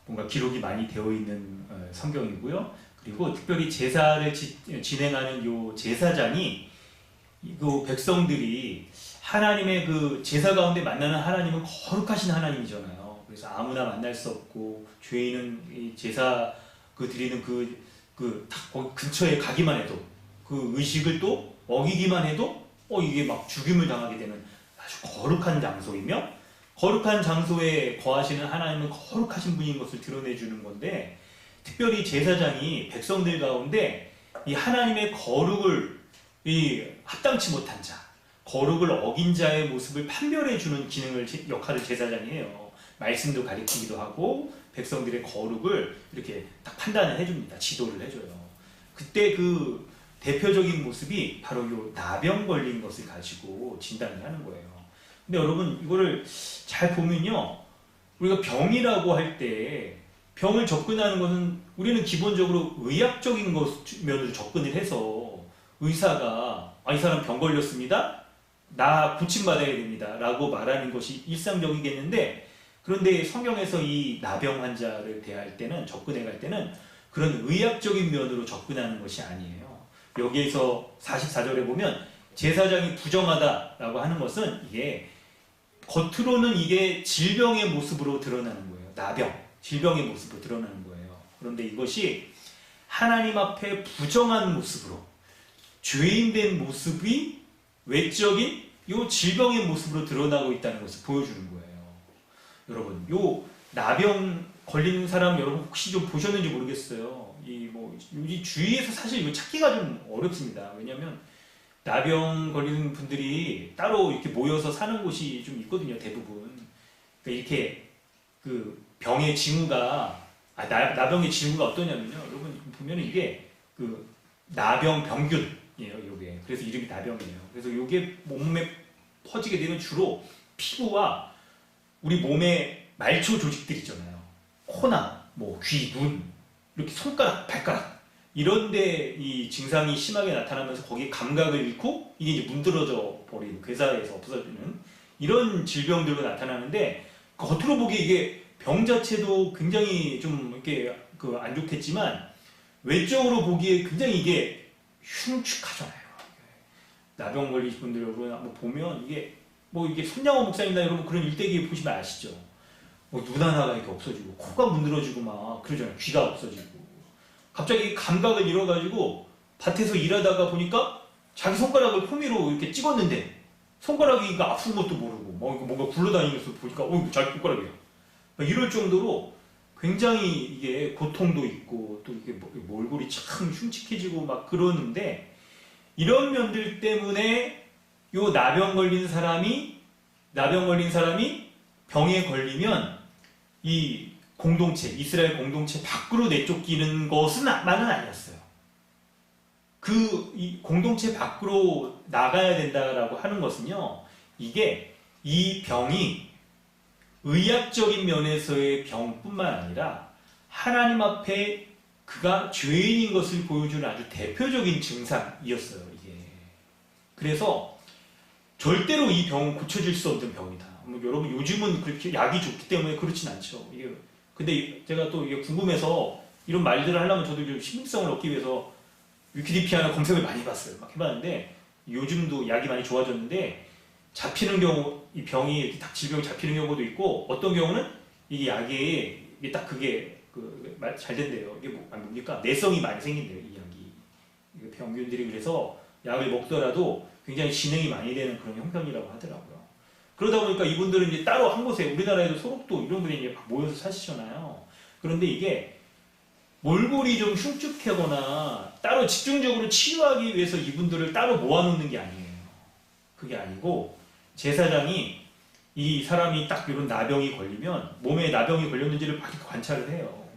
뭔가 기록이 많이 되어 있는 성경이고요. 그리고 특별히 제사를 진행하는 요 제사장이 그 백성들이 하나님의 그 제사 가운데 만나는 하나님은 거룩하신 하나님이잖아요. 그래서 아무나 만날 수 없고 죄인은 이 제사 드리는 거기 근처에 가기만 해도 그 의식을 또 어기기만 해도 이게 막 죽임을 당하게 되는 아주 거룩한 장소이며, 거룩한 장소에 거하시는 하나님은 거룩하신 분인 것을 드러내주는 건데, 특별히 제사장이 백성들 가운데 이 하나님의 거룩을 합당치 못한 자, 거룩을 어긴 자의 모습을 판별해주는 역할을 제사장이 해요. 말씀도 가리키기도 하고 백성들의 거룩을 이렇게 딱 판단을 해줍니다. 지도를 해줘요. 그때 그 대표적인 모습이 바로 요 나병 걸린 것을 가지고 진단을 하는 거예요. 근데 여러분 이거를 잘 보면요, 우리가 병이라고 할 때 병을 접근하는 것은 우리는 기본적으로 의학적인 면으로 접근을 해서 의사가 이 사람 병 걸렸습니다, 나 고침받아야 됩니다 라고 말하는 것이 일상적이겠는데, 그런데 성경에서 이 나병 환자를 대할 때는, 접근해 갈 때는 그런 의학적인 면으로 접근하는 것이 아니에요. 여기에서 44절에 보면 제사장이 부정하다라고 하는 것은 이게 겉으로는 이게 질병의 모습으로 드러나는 거예요. 나병, 질병의 모습으로 드러나는 거예요. 그런데 이것이 하나님 앞에 부정한 모습으로 죄인된 모습이 외적인 요 질병의 모습으로 드러나고 있다는 것을 보여주는 거예요. 여러분, 요 나병 걸린 사람 여러분 혹시 좀 보셨는지 모르겠어요. 이 주위에서 사실 이거 찾기가 좀 어렵습니다. 왜냐하면 나병 걸리는 분들이 따로 이렇게 모여서 사는 곳이 좀 있거든요. 대부분. 그러니까 이렇게 그 병의 징후가 나병의 징후가 어떠냐면요. 여러분 보면 이게 그 나병 병균이에요. 요게. 그래서 이름이 나병이에요. 그래서 요게 몸에 퍼지게 되면 주로 피부와 우리 몸의 말초 조직들 있잖아요. 코나 뭐 귀, 눈, 이렇게 손가락, 발가락 이런데 이 증상이 심하게 나타나면서 거기에 감각을 잃고 이게 이제 문드러져 버리는 괴사에서 없어지는 이런 질병들로 나타나는데 겉으로 보기에 이게 병 자체도 굉장히 좀 이렇게 안 좋겠지만 외적으로 보기에 굉장히 이게 흉측하잖아요. 나병 걸리신 분들 여러분 한번 보면 이게 이게 손양호 목사님이나 여러분 그런 일대기 보시면 아시죠? 눈 하나가 이렇게 없어지고 코가 문드러지고 막 그러잖아요. 귀가 없어지고 갑자기 감각을 잃어가지고 밭에서 일하다가 보니까 자기 손가락을 호미로 이렇게 찍었는데 손가락이 아픈 것도 모르고 뭔가 굴러다니면서 보니까 자기 손가락이야. 이럴 정도로 굉장히 이게 고통도 있고 또 이게 몰골이 참 흉측해지고 막 그러는데 이런 면들 때문에 요 나병 걸린 사람이 병에 걸리면 이 공동체, 이스라엘 공동체 밖으로 내쫓기는 것만은 아니었어요. 이 공동체 밖으로 나가야 된다라고 하는 것은요, 이게 이 병이 의학적인 면에서의 병뿐만 아니라 하나님 앞에 그가 죄인인 것을 보여주는 아주 대표적인 증상이었어요, 이게. 그래서 절대로 이 병은 고쳐질 수 없는 병이다. 여러분 요즘은 그렇게 약이 좋기 때문에 그렇진 않죠. 근데 제가 또 이게 궁금해서 이런 말들을 하려면 저도 좀 신빙성을 얻기 위해서 위키디피아나 검색을 많이 해봤어요. 막 해봤는데 요즘도 약이 많이 좋아졌는데 잡히는 경우 이 병이 이렇게 딱 질병이 잡히는 경우도 있고 어떤 경우는 이게 약이 이게 딱 그게 잘 된대요. 이게 뭡니까? 내성이 많이 생긴대요. 이 약이 병균들이 그래서 약을 먹더라도 굉장히 진행이 많이 되는 그런 형편이라고 하더라고요. 그러다 보니까 이분들은 이제 따로 한 곳에 우리나라에도 소록도 이런 분이 이제 모여서 사시잖아요. 그런데 이게 몰골이 좀 흉측하거나 따로 집중적으로 치유하기 위해서 이분들을 따로 모아놓는 게 아니에요. 그게 아니고 제사장이 이 사람이 딱 이런 나병이 걸리면 몸에 나병이 걸렸는지를 막 관찰을 해요.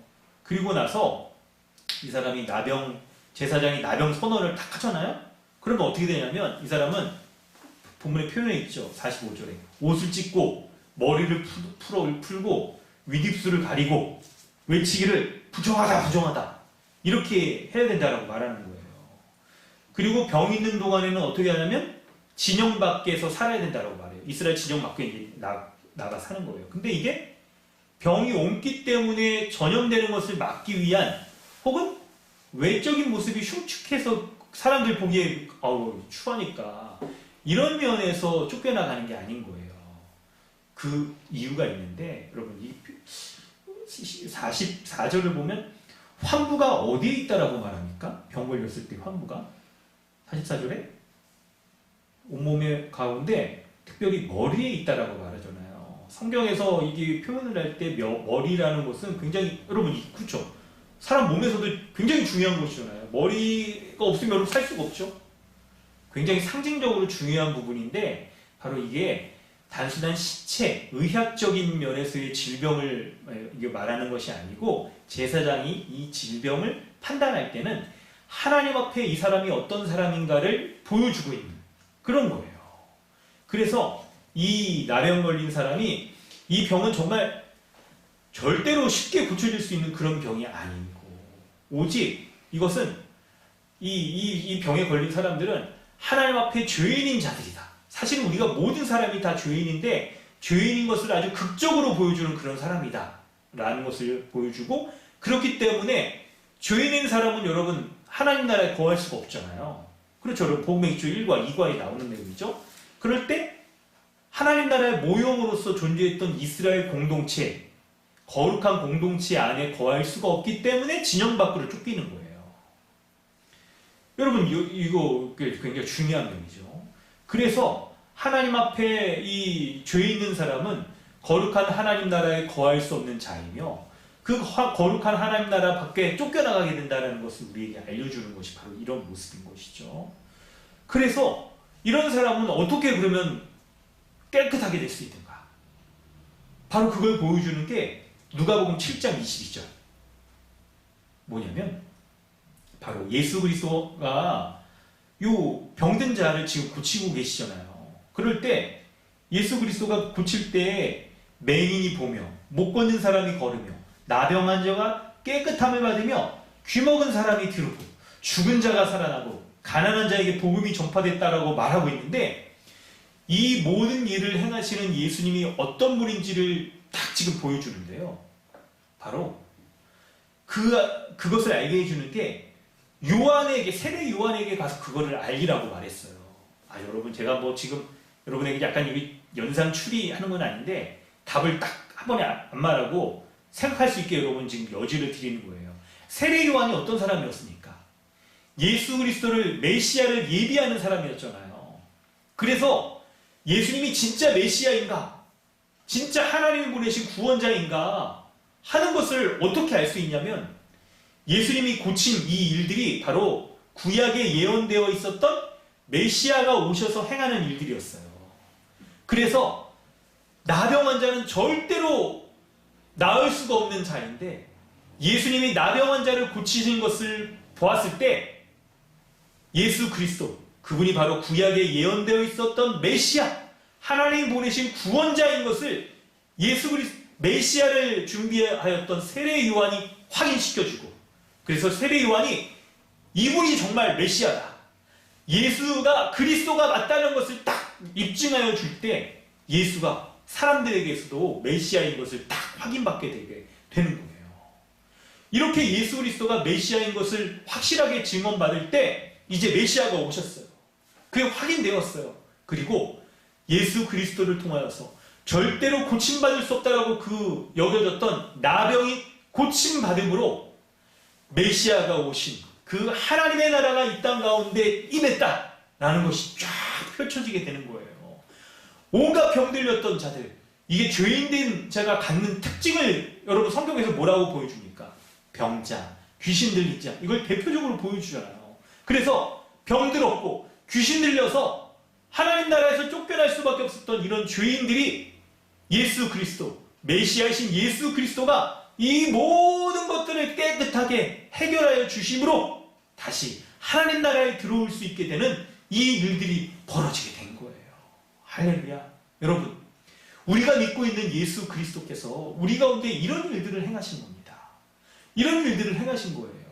그리고 나서 이 사람이 제사장이 나병 선언을 딱 하잖아요. 그러면 어떻게 되냐면 이 사람은 본문에 표현해 있죠. 45절에 옷을 찢고 머리를 풀고 윗입술을 가리고 외치기를 부정하다 이렇게 해야 된다라고 말하는 거예요. 그리고 병 있는 동안에는 어떻게 하냐면 진영 밖에서 살아야 된다라고 말해요. 이스라엘 진영 밖에 이제 나가 사는 거예요. 근데 이게 병이 옮기 때문에 전염되는 것을 막기 위한 혹은 외적인 모습이 흉측해서 사람들 보기에 추하니까 이런 면에서 쫓겨나가는 게 아닌 거예요. 그 이유가 있는데 여러분 이 44절을 보면 환부가 어디에 있다라고 말합니까? 병 걸렸을 때 환부가 44절에 온몸의 가운데 특별히 머리에 있다라고 말하잖아요. 성경에서 이게 표현을 할 때 머리라는 것은 굉장히 여러분 그렇죠. 사람 몸에서도 굉장히 중요한 것이잖아요. 머리가 없으면 여러분 살 수가 없죠. 굉장히 상징적으로 중요한 부분인데 바로 이게 단순한 시체, 의학적인 면에서의 질병을 말하는 것이 아니고 제사장이 이 질병을 판단할 때는 하나님 앞에 이 사람이 어떤 사람인가를 보여주고 있는 그런 거예요. 그래서 이 나병 걸린 사람이 이 병은 정말 절대로 쉽게 고쳐질 수 있는 그런 병이 아니고 오직 이것은 이 병에 걸린 사람들은 하나님 앞에 죄인인 자들이다. 사실은 우리가 모든 사람이 다 죄인인데 죄인인 것을 아주 극적으로 보여주는 그런 사람이다 라는 것을 보여주고 그렇기 때문에 죄인인 사람은 여러분 하나님 나라에 거할 수가 없잖아요. 그렇죠. 여러분, 복음의 1과 2과에 나오는 내용이죠. 그럴 때 하나님 나라의 모형으로서 존재했던 이스라엘 공동체, 거룩한 공동체 안에 거할 수가 없기 때문에 진영 밖으로 쫓기는 거예요. 여러분, 이거 굉장히 중요한 면이죠. 그래서 하나님 앞에 이 죄 있는 사람은 거룩한 하나님 나라에 거할 수 없는 자이며, 그 거룩한 하나님 나라 밖에 쫓겨나가게 된다는 것을 우리에게 알려주는 것이 바로 이런 모습인 것이죠. 그래서 이런 사람은 어떻게 그러면 깨끗하게 될 수 있는가? 바로 그걸 보여주는 게 누가복음 7장 22절. 뭐냐면 바로 예수 그리스도가 요 병든 자를 지금 고치고 계시잖아요. 그럴 때 예수 그리스도가 고칠 때 맹인이 보며, 못 걷는 사람이 걸으며, 나병한 자가 깨끗함을 받으며, 귀먹은 사람이 들고, 죽은 자가 살아나고, 가난한 자에게 복음이 전파됐다라고 말하고 있는데, 이 모든 일을 행하시는 예수님이 어떤 분인지를 딱 지금 보여주는데요. 바로 그것을 알게 해주는 게 요한에게, 세례 요한에게 가서 그거를 알리라고 말했어요. 아, 여러분, 제가 뭐 지금 여러분에게 약간 여기 연상 추리하는 건 아닌데 답을 딱 한 번에 안 말하고 생각할 수 있게 여러분 지금 여지를 드리는 거예요. 세례 요한이 어떤 사람이었습니까? 예수 그리스도를, 메시아를 예비하는 사람이었잖아요. 그래서 예수님이 진짜 메시아인가, 진짜 하나님이 보내신 구원자인가 하는 것을 어떻게 알 수 있냐면, 예수님이 고친 이 일들이 바로 구약에 예언되어 있었던 메시아가 오셔서 행하는 일들이었어요. 그래서 나병 환자는 절대로 나을 수가 없는 자인데, 예수님이 나병 환자를 고치신 것을 보았을 때 예수 그리스도, 그분이 바로 구약에 예언되어 있었던 메시아, 하나님이 보내신 구원자인 것을 예수 그리스도, 메시아를 준비하였던 세례 요한이 확인시켜주고, 그래서 세례 요한이 이분이 정말 메시아다, 예수가 그리스도가 맞다는 것을 딱 입증하여 줄 때 예수가 사람들에게서도 메시아인 것을 딱 확인받게 되게 되는 거예요. 이렇게 예수 그리스도가 메시아인 것을 확실하게 증언받을 때 이제 메시아가 오셨어요. 그게 확인되었어요. 그리고 예수 그리스도를 통하여서 절대로 고침받을 수 없다라고 그 여겨졌던 나병이 고침받음으로 메시아가 오신 그 하나님의 나라가 이 땅 가운데 임했다라는 것이 쫙 펼쳐지게 되는 거예요. 온갖 병들렸던 자들, 이게 죄인된 자가 갖는 특징을 여러분 성경에서 뭐라고 보여줍니까? 병자, 귀신 들린 자, 이걸 대표적으로 보여주잖아요. 그래서 병들었고 귀신 들려서 하나님 나라에서 쫓겨날 수밖에 없었던 이런 죄인들이 예수 그리스도, 메시아이신 예수 그리스도가 이 모든 것들을 깨끗하게 해결하여 주심으로 다시 하나님 나라에 들어올 수 있게 되는 이 일들이 벌어지게 된 거예요. 할렐루야. 여러분, 우리가 믿고 있는 예수 그리스도께서 우리 가운데 이런 일들을 행하신 겁니다. 이런 일들을 행하신 거예요.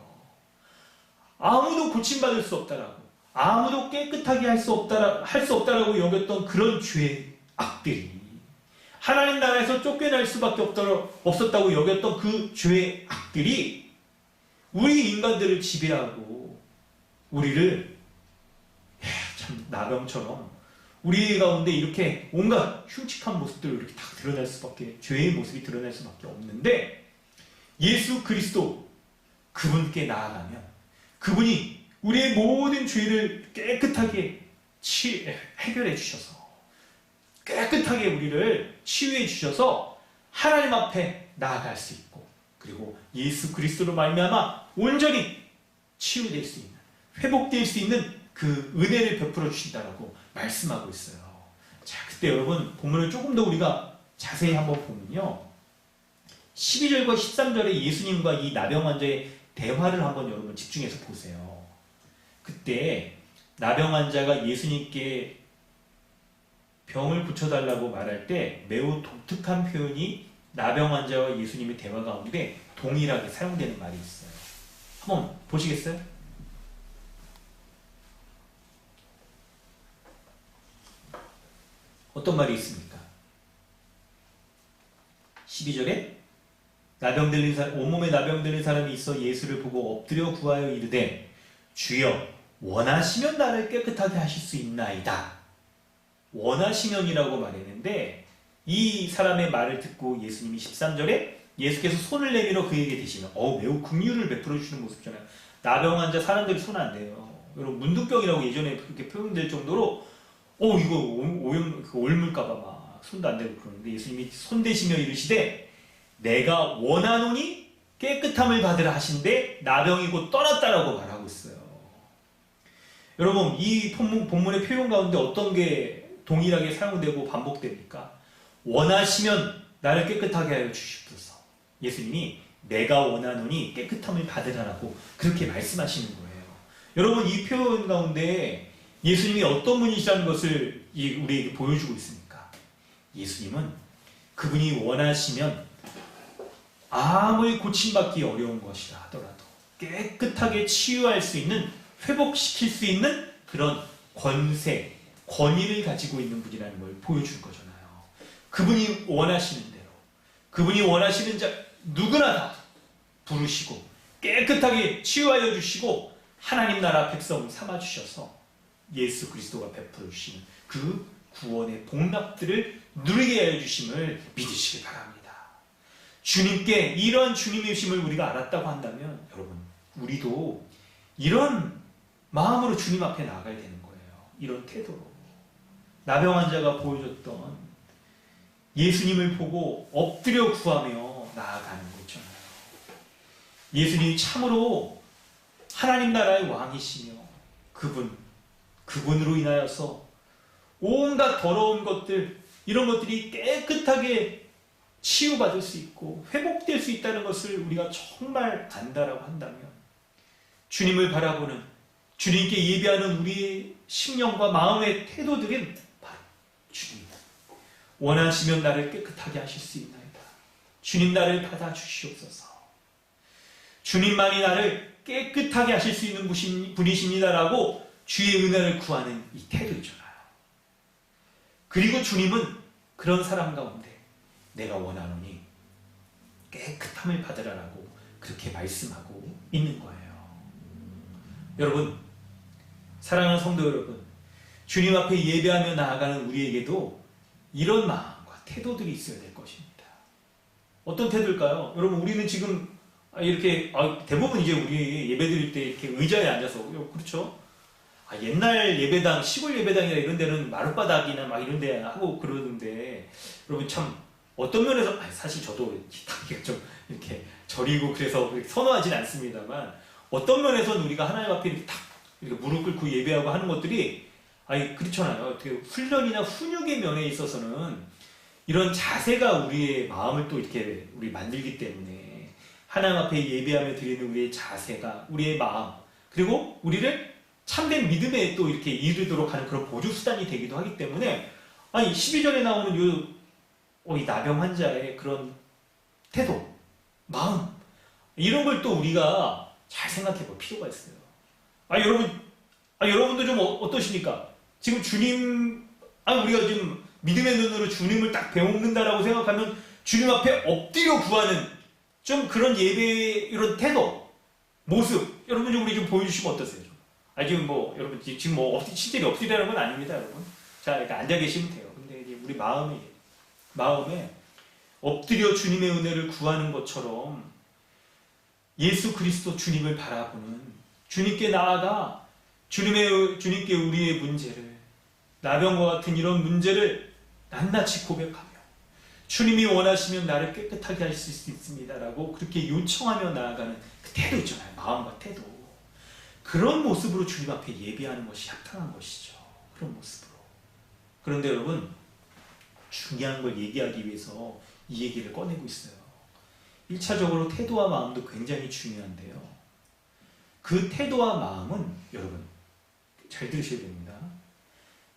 아무도 고침받을 수 없다라고, 아무도 깨끗하게 할 수 없다라고 여겼던 그런 죄 악들이, 하나님 나라에서 쫓겨날 수밖에 없었다고 여겼던 그 죄의 악들이 우리 인간들을 지배하고 우리를 참 나병처럼 우리 가운데 이렇게 온갖 흉측한 모습들을 이렇게 다 드러낼 수밖에, 죄의 모습이 드러날 수밖에 없는데, 예수 그리스도 그분께 나아가면 그분이 우리의 모든 죄를 깨끗하게 해결해 주셔서, 깨끗하게 우리를 치유해 주셔서 하나님 앞에 나아갈 수 있고, 그리고 예수 그리스도로 말미암아 온전히 치유될 수 있는, 회복될 수 있는 그 은혜를 베풀어 주신다라고 말씀하고 있어요. 자, 그때 여러분 본문을 조금 더 우리가 자세히 한번 보면요, 12절과 13절에 예수님과 이 나병 환자의 대화를 한번 여러분 집중해서 보세요. 그때 나병 환자가 예수님께 병을 고쳐달라고 말할 때 매우 독특한 표현이 나병 환자와 예수님의 대화 가운데 동일하게 사용되는 말이 있어요. 한번 보시겠어요? 어떤 말이 있습니까? 12절에 온몸에 나병 들린 사람이 있어 예수를 보고 엎드려 구하여 이르되 주여 원하시면 나를 깨끗하게 하실 수 있나이다. 원하시면이라고 말했는데 이 사람의 말을 듣고 예수님이 13절에 예수께서 손을 내밀어 그에게 대시며 매우 긍휼을 베풀어 주시는 모습이잖아요. 나병 환자 사람들이 손 안 대요. 여러분 문둥병이라고 예전에 그렇게 표현될 정도로 이거 옮을까봐 막 손도 안 대고 그러는데 예수님이 손 대시며 이르시되 내가 원하노니 깨끗함을 받으라 하신데 나병이 곧 떠났다라고 말하고 있어요. 여러분 이 본문의 표현 가운데 어떤 게 동일하게 사용되고 반복됩니까? 원하시면 나를 깨끗하게 하여 주시옵소서. 예수님이 내가 원하노니 깨끗함을 받으라라고 그렇게 말씀하시는 거예요. 여러분 이 표현 가운데 예수님이 어떤 분이시라는 것을 우리에게 보여주고 있습니까? 예수님은 그분이 원하시면 아무리 고침받기 어려운 것이라 하더라도 깨끗하게 치유할 수 있는, 회복시킬 수 있는 그런 권세, 권위를 가지고 있는 분이라는 걸 보여줄 거잖아요. 그분이 원하시는 대로, 그분이 원하시는 자 누구나 다 부르시고 깨끗하게 치유하여 주시고 하나님 나라 백성 삼아주셔서 예수 그리스도가 베풀어 주시는 그 구원의 복락들을 누리게 하여 주심을 믿으시기 바랍니다. 주님께 이러한 주님이심을 우리가 알았다고 한다면 여러분 우리도 이런 마음으로 주님 앞에 나아가야 되는 거예요. 이런 태도로 나병 환자가 보여줬던 예수님을 보고 엎드려 구하며 나아가는 거 있잖아요. 예수님이 참으로 하나님 나라의 왕이시며 그분으로 인하여서 온갖 더러운 것들, 이런 것들이 깨끗하게 치유받을 수 있고 회복될 수 있다는 것을 우리가 정말 안다라고 한다면 주님을 바라보는, 주님께 예배하는 우리의 심령과 마음의 태도들은 바로 주님 원하시면 나를 깨끗하게 하실 수 있나이다. 주님 나를 받아주시옵소서. 주님만이 나를 깨끗하게 하실 수 있는 분이십니다라고 주의 은혜를 구하는 이 태도 있잖아요. 그리고 주님은 그런 사람 가운데 내가 원하노니 깨끗함을 받으라라고 그렇게 말씀하고 있는 거예요. 여러분, 사랑하는 성도 여러분, 주님 앞에 예배하며 나아가는 우리에게도 이런 마음과 태도들이 있어야 될 것입니다. 어떤 태도일까요? 여러분, 우리는 지금 이렇게 대부분 이제 우리 예배 드릴 때 이렇게 의자에 앉아서 그렇죠? 옛날 예배당, 시골 예배당이나 이런 데는 마룻바닥이나 막 이런 데 하고 그러는데 여러분 참 어떤 면에서 사실 저도 좀 이렇게 저리고 그래서 선호하진 않습니다만 어떤 면에서는 우리가 하나님 앞에 이렇게 탁 이렇게 무릎 꿇고 예배하고 하는 것들이 그렇잖아요. 어떻게 훈련이나 훈육의 면에 있어서는 이런 자세가 우리의 마음을 또 이렇게 우리 만들기 때문에 하나님 앞에 예배하며 드리는 우리의 자세가 우리의 마음 그리고 우리를 참된 믿음에 또 이렇게 이르도록 하는 그런 보조수단이 되기도 하기 때문에 12절에 나오는 이 나병 환자의 그런 태도, 마음 이런 걸 또 우리가 잘 생각해 볼 필요가 있어요. 여러분도 좀 어떠십니까? 지금 주님, 우리가 지금 믿음의 눈으로 주님을 딱 배우는다라고 생각하면 주님 앞에 엎드려 구하는 좀 그런 예배의 이런 태도, 모습 여러분 좀 우리 좀 보여주시면 어떠세요? 여러분 지금 실제로 엎드리라는 건 아닙니다, 여러분. 자, 이렇게 앉아 계시면 돼요. 근데 이제 우리 마음에 엎드려 주님의 은혜를 구하는 것처럼 예수 그리스도 주님을 바라보는 주님께 나아가 주님께 우리의 문제를 나병과 같은 이런 문제를 낱낱이 고백하며 주님이 원하시면 나를 깨끗하게 하실 수 있습니다라고 그렇게 요청하며 나아가는 그 태도 있잖아요. 마음과 태도. 그런 모습으로 주님 앞에 예배하는 것이 합당한 것이죠. 그런 모습으로. 그런데 여러분 중요한 걸 얘기하기 위해서 이 얘기를 꺼내고 있어요. 1차적으로 태도와 마음도 굉장히 중요한데요. 그 태도와 마음은 여러분 잘 들으셔야 됩니다.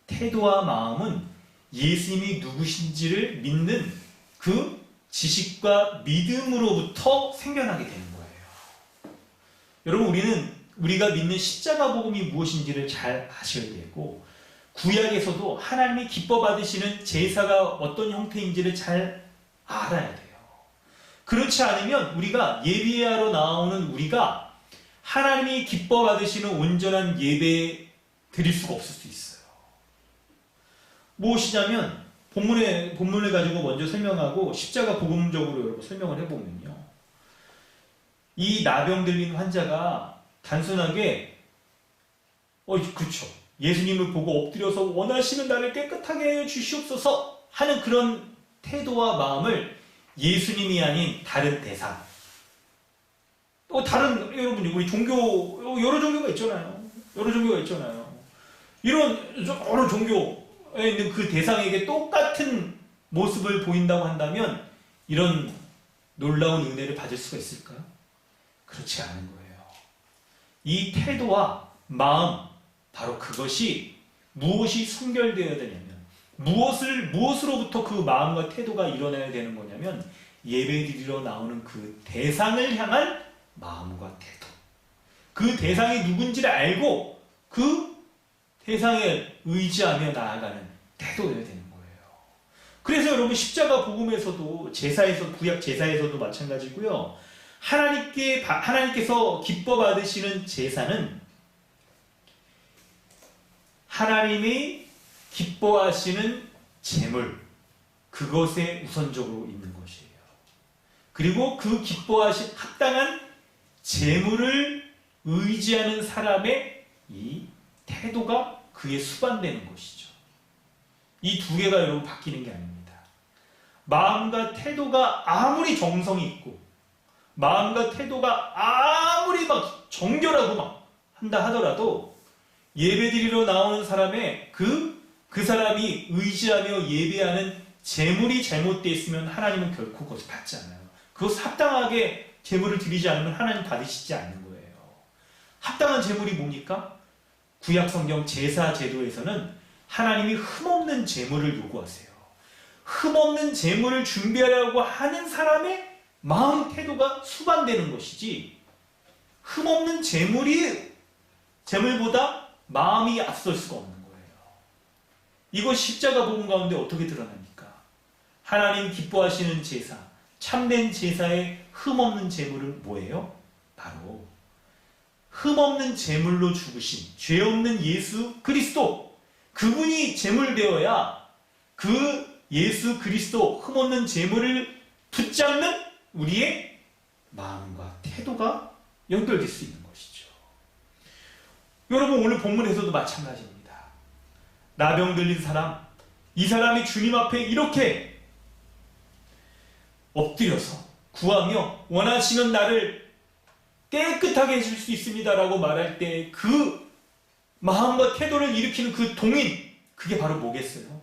태도와 마음은 예수님이 누구신지를 믿는 그 지식과 믿음으로부터 생겨나게 되는 거예요. 여러분 우리가 믿는 십자가 복음이 무엇인지를 잘 아셔야 되고 구약에서도 하나님이 기뻐 받으시는 제사가 어떤 형태인지를 잘 알아야 돼요. 그렇지 않으면 우리가 예배하러 나오는 우리가 하나님이 기뻐 받으시는 온전한 예배 드릴 수가 없을 수 있어요. 무엇이냐면 본문을 가지고 먼저 설명하고 십자가 복음적으로 여러분 설명을 해보면요. 이 나병 들린 환자가 단순하게 그렇죠. 예수님을 보고 엎드려서 원하시는 나를 깨끗하게 해 주시옵소서 하는 그런 태도와 마음을 예수님이 아닌 다른 대상, 다른 여러분 우리 종교 여러 종교가 있잖아요. 여러 종교가 있잖아요. 이런 여러 종교에 있는 그 대상에게 똑같은 모습을 보인다고 한다면 이런 놀라운 은혜를 받을 수가 있을까요? 그렇지 않은 거예요. 이 태도와 마음, 바로 그것이 무엇이 선결되어야 되냐면 무엇으로부터 그 마음과 태도가 일어나야 되는 거냐면 예배드리러 나오는 그 대상을 향한 마음과 태도, 그 대상이 누군지를 알고 그 대상에 의지하며 나아가는 태도여야 되는 거예요. 그래서 여러분 십자가 복음에서도 제사에서 구약 제사에서도 마찬가지고요. 하나님께서 기뻐 받으시는 제사는 하나님이 기뻐하시는 제물, 그것에 우선적으로 있는 것이에요. 그리고 그 기뻐하신 합당한 제물을 의지하는 사람의 이 태도가 그에 수반되는 것이죠. 이 두 개가 여러분 바뀌는 게 아닙니다. 마음과 태도가 아무리 정성이 있고 마음과 태도가 아무리 막 정결하고 막 한다 하더라도 예배드리러 나오는 사람의 그 사람이 의지하며 예배하는 제물이 잘못되어 있으면 하나님은 결코 그것을 받지 않아요. 그것을 합당하게 제물을 드리지 않으면 하나님 받으시지 않는 거예요. 합당한 제물이 뭡니까? 구약 성경 제사 제도에서는 하나님이 흠없는 제물을 요구하세요. 흠없는 제물을 준비하려고 하는 사람의 마음 태도가 수반되는 것이지 흠없는 제물보다 마음이 앞설 수가 없는 거예요. 이것이 십자가 복음 가운데 어떻게 드러납니까? 하나님 기뻐하시는 제사, 참된 제사의 흠없는 제물은 뭐예요? 바로 흠없는 제물로 죽으신 죄 없는 예수 그리스도, 그분이 제물되어야 그 예수 그리스도 흠없는 제물을 붙잡는 우리의 마음과 태도가 연결될 수 있는 것이죠. 여러분 오늘 본문에서도 마찬가지입니다. 나병 들린 사람, 이 사람이 주님 앞에 이렇게 엎드려서 구하며 원하시는 나를 깨끗하게 해줄 수 있습니다라고 말할 때 그 마음과 태도를 일으키는 그 동인, 그게 바로 뭐겠어요?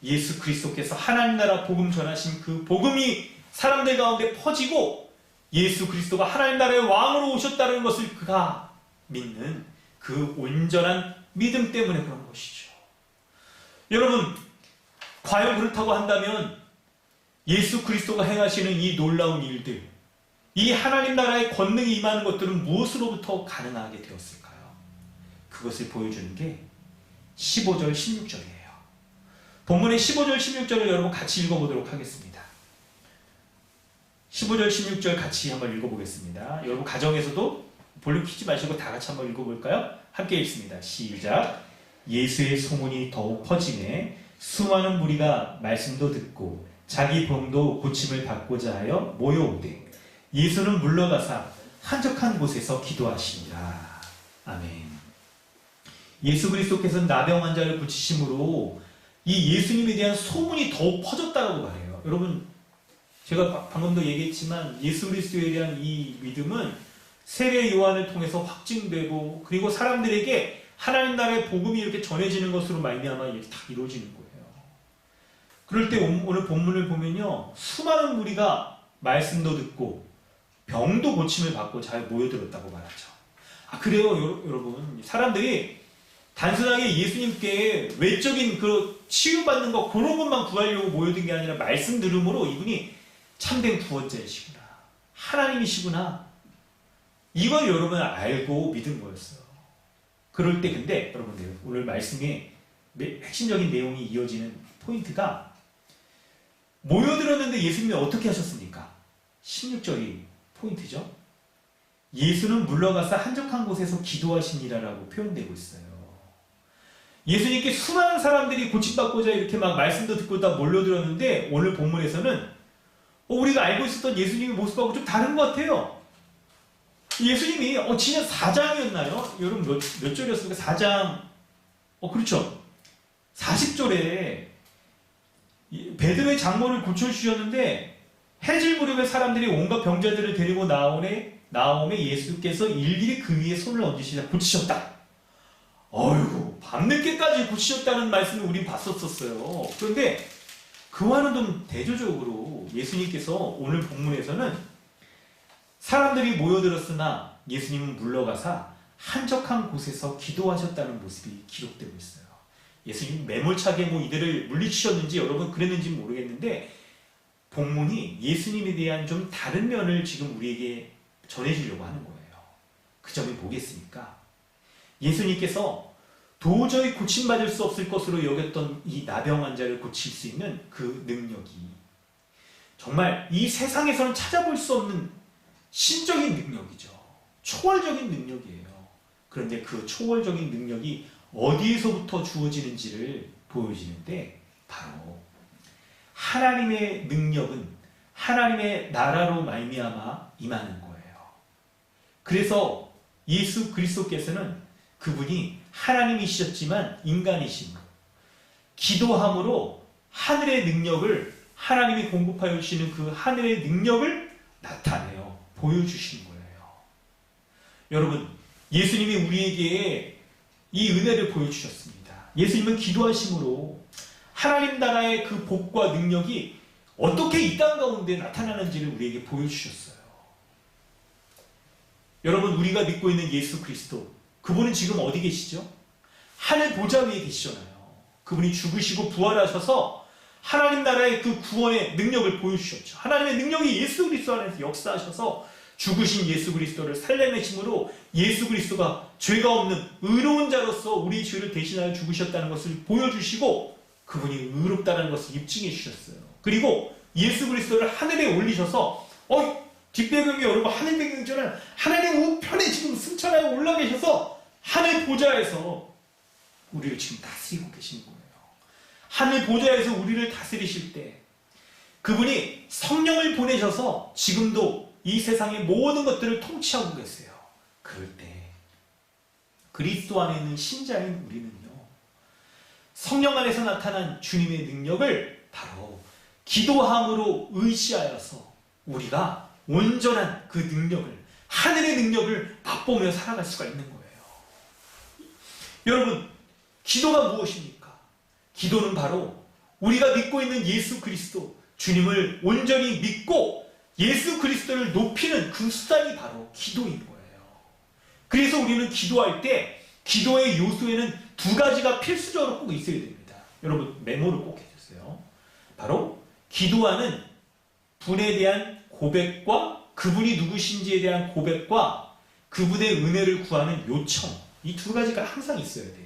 예수 그리스도께서 하나님 나라 복음 전하신 그 복음이 사람들 가운데 퍼지고 예수 그리스도가 하나님 나라의 왕으로 오셨다는 것을 그가 믿는 그 온전한 믿음 때문에 그런 것이죠. 여러분, 과연 그렇다고 한다면 예수 그리스도가 행하시는 이 놀라운 일들, 이 하나님 나라의 권능이 임하는 것들은 무엇으로부터 가능하게 되었을까요? 그것을 보여주는 게 15절, 16절이에요. 본문의 15절, 16절을 여러분 같이 읽어보도록 하겠습니다. 15절, 16절 같이 한번 읽어보겠습니다. 여러분 가정에서도 볼륨 키지 마시고 다 같이 한번 읽어볼까요? 함께 읽습니다. 시작! 예수의 소문이 더욱 퍼지매 수많은 무리가 말씀도 듣고 자기 병도 고침을 받고자 하여 모여오되 예수는 물러가사 한적한 곳에서 기도하시니라. 아멘. 예수 그리스도께서는 나병 환자를 고치심으로 이 예수님에 대한 소문이 더욱 퍼졌다고 말해요. 여러분, 제가 방금도 얘기했지만 예수 그리스도에 대한 이 믿음은 세례 요한을 통해서 확증되고 그리고 사람들에게 하나님 나라의 복음이 이렇게 전해지는 것으로 말미암아 이렇게 다 이루어지는 거예요. 그럴 때 오늘 본문을 보면요, 수많은 무리가 말씀도 듣고 병도 고침을 받고 잘 모여들었다고 말하죠. 그래요, 여러분. 사람들이 단순하게 예수님께 외적인 그 치유받는 거 그런 것만 구하려고 모여든 게 아니라 말씀 들음으로 이분이 참된 구원자이시구나, 하나님이시구나, 이걸 여러분 알고 믿은 거였어요. 그럴 때 근데 여러분들 오늘 말씀에 핵심적인 내용이 이어지는 포인트가 모여들었는데 예수님이 어떻게 하셨습니까? 16절이 포인트죠. 예수는 물러가서 한적한 곳에서 기도하시니라라고 표현되고 있어요. 예수님께 수많은 사람들이 고침받고자 이렇게 막 말씀도 듣고 다 몰려들었는데 오늘 본문에서는 우리가 알고 있었던 예수님의 모습하고 좀 다른 것 같아요. 예수님이 진짜 4장이었나요? 여러분 몇 절이었습니까? 4장 그렇죠. 40절에 베드로의 장모를 고쳐주셨는데 해질 무렵에 사람들이 온갖 병자들을 데리고 나오매 예수께서 일일이 그 위에 손을 얹으시다 고치셨다. 어이구, 밤늦게까지 고치셨다는 말씀을 우린 봤었어요. 그런데 그와는 좀 대조적으로 예수님께서 오늘 본문에서는 사람들이 모여들었으나 예수님은 물러가사 한적한 곳에서 기도하셨다는 모습이 기록되고 있어요. 예수님 매몰차게 이들을 물리치셨는지 여러분 그랬는지 모르겠는데 본문이 예수님에 대한 좀 다른 면을 지금 우리에게 전해주려고 하는 거예요. 그 점이 뭐겠습니까? 예수님께서 도저히 고침받을 수 없을 것으로 여겼던 이 나병 환자를 고칠 수 있는 그 능력이 정말 이 세상에서는 찾아볼 수 없는 신적인 능력이죠. 초월적인 능력이에요. 그런데 그 초월적인 능력이 어디에서부터 주어지는지를 보여지는데 바로 하나님의 능력은 하나님의 나라로 말미암아 임하는 거예요. 그래서 예수 그리스도께서는 그분이 하나님이셨지만 인간이심으로 기도함으로 하늘의 능력을 하나님이 공급하여 주시는 그 하늘의 능력을 나타내요. 보여주시는 거예요. 여러분, 예수님이 우리에게 이 은혜를 보여주셨습니다. 예수님은 기도하심으로 하나님 나라의 그 복과 능력이 어떻게 이 땅 가운데 나타나는지를 우리에게 보여주셨어요. 여러분, 우리가 믿고 있는 예수 그리스도, 그분은 지금 어디 계시죠? 하늘 보좌 위에 계시잖아요. 그분이 죽으시고 부활하셔서 하나님 나라의 그 구원의 능력을 보여주셨죠. 하나님의 능력이 예수 그리스도 안에서 역사하셔서 죽으신 예수 그리스도를 살려내심으로 예수 그리스도가 죄가 없는 의로운 자로서 우리 죄를 대신하여 죽으셨다는 것을 보여주시고 그분이 의롭다는 것을 입증해 주셨어요. 그리고 예수 그리스도를 하늘에 올리셔서 뒷배경이 여러분 하늘 배경이잖아요. 하나님 우편에 지금 승천하여 올라 계셔서 하늘 보좌에서 우리를 지금 다스리고 계신 거예요. 하늘 보좌에서 우리를 다스리실 때 그분이 성령을 보내셔서 지금도 이 세상의 모든 것들을 통치하고 계세요. 그럴 때 그리스도 안에 있는 신자인 우리는요, 성령 안에서 나타난 주님의 능력을 바로 기도함으로 의지하여서 우리가 온전한 그 능력을, 하늘의 능력을 맛보며 살아갈 수가 있는 거예요. 여러분, 기도가 무엇입니까? 기도는 바로 우리가 믿고 있는 예수 그리스도, 주님을 온전히 믿고 예수 그리스도를 높이는 그 수단이 바로 기도인 거예요. 그래서 우리는 기도할 때 기도의 요소에는 두 가지가 필수적으로 꼭 있어야 됩니다. 여러분 메모를 꼭 해주세요. 바로 기도하는 분에 대한 고백과 그분이 누구신지에 대한 고백과 그분의 은혜를 구하는 요청, 이 두 가지가 항상 있어야 돼요.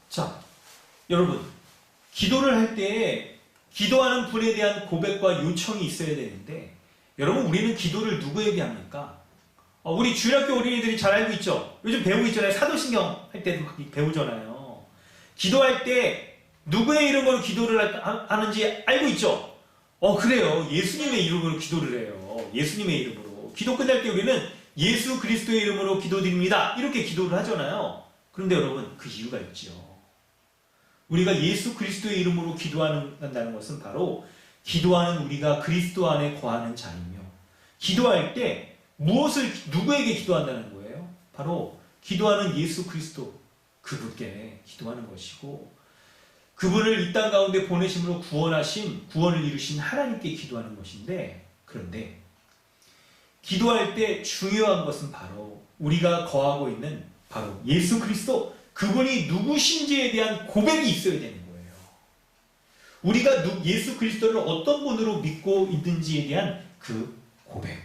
자, 여러분, 기도를 할 때 기도하는 분에 대한 고백과 요청이 있어야 되는데, 여러분, 우리는 기도를 누구에게 합니까? 우리 주일학교 어린이들이 잘 알고 있죠? 요즘 배우고 있잖아요. 사도신경 할 때도 막 배우잖아요. 기도할 때 누구의 이름으로 기도를 하는지 알고 있죠? 그래요. 예수님의 이름으로 기도를 해요. 예수님의 이름으로. 기도 끝날 때 우리는 예수 그리스도의 이름으로 기도드립니다. 이렇게 기도를 하잖아요. 그런데 여러분, 그 이유가 있죠. 우리가 예수 그리스도의 이름으로 기도한다는 것은 바로 기도하는 우리가 그리스도 안에 거하는 자이며, 기도할 때 누구에게 기도한다는 거예요? 바로 기도하는 예수 그리스도, 그분께 기도하는 것이고, 그분을 이 땅 가운데 보내심으로 구원을 이루신 하나님께 기도하는 것인데, 그런데 기도할 때 중요한 것은 바로 우리가 거하고 있는 바로 예수 그리스도, 그분이 누구신지에 대한 고백이 있어야 되는 거예요. 우리가 예수 그리스도를 어떤 분으로 믿고 있는지에 대한 그 고백,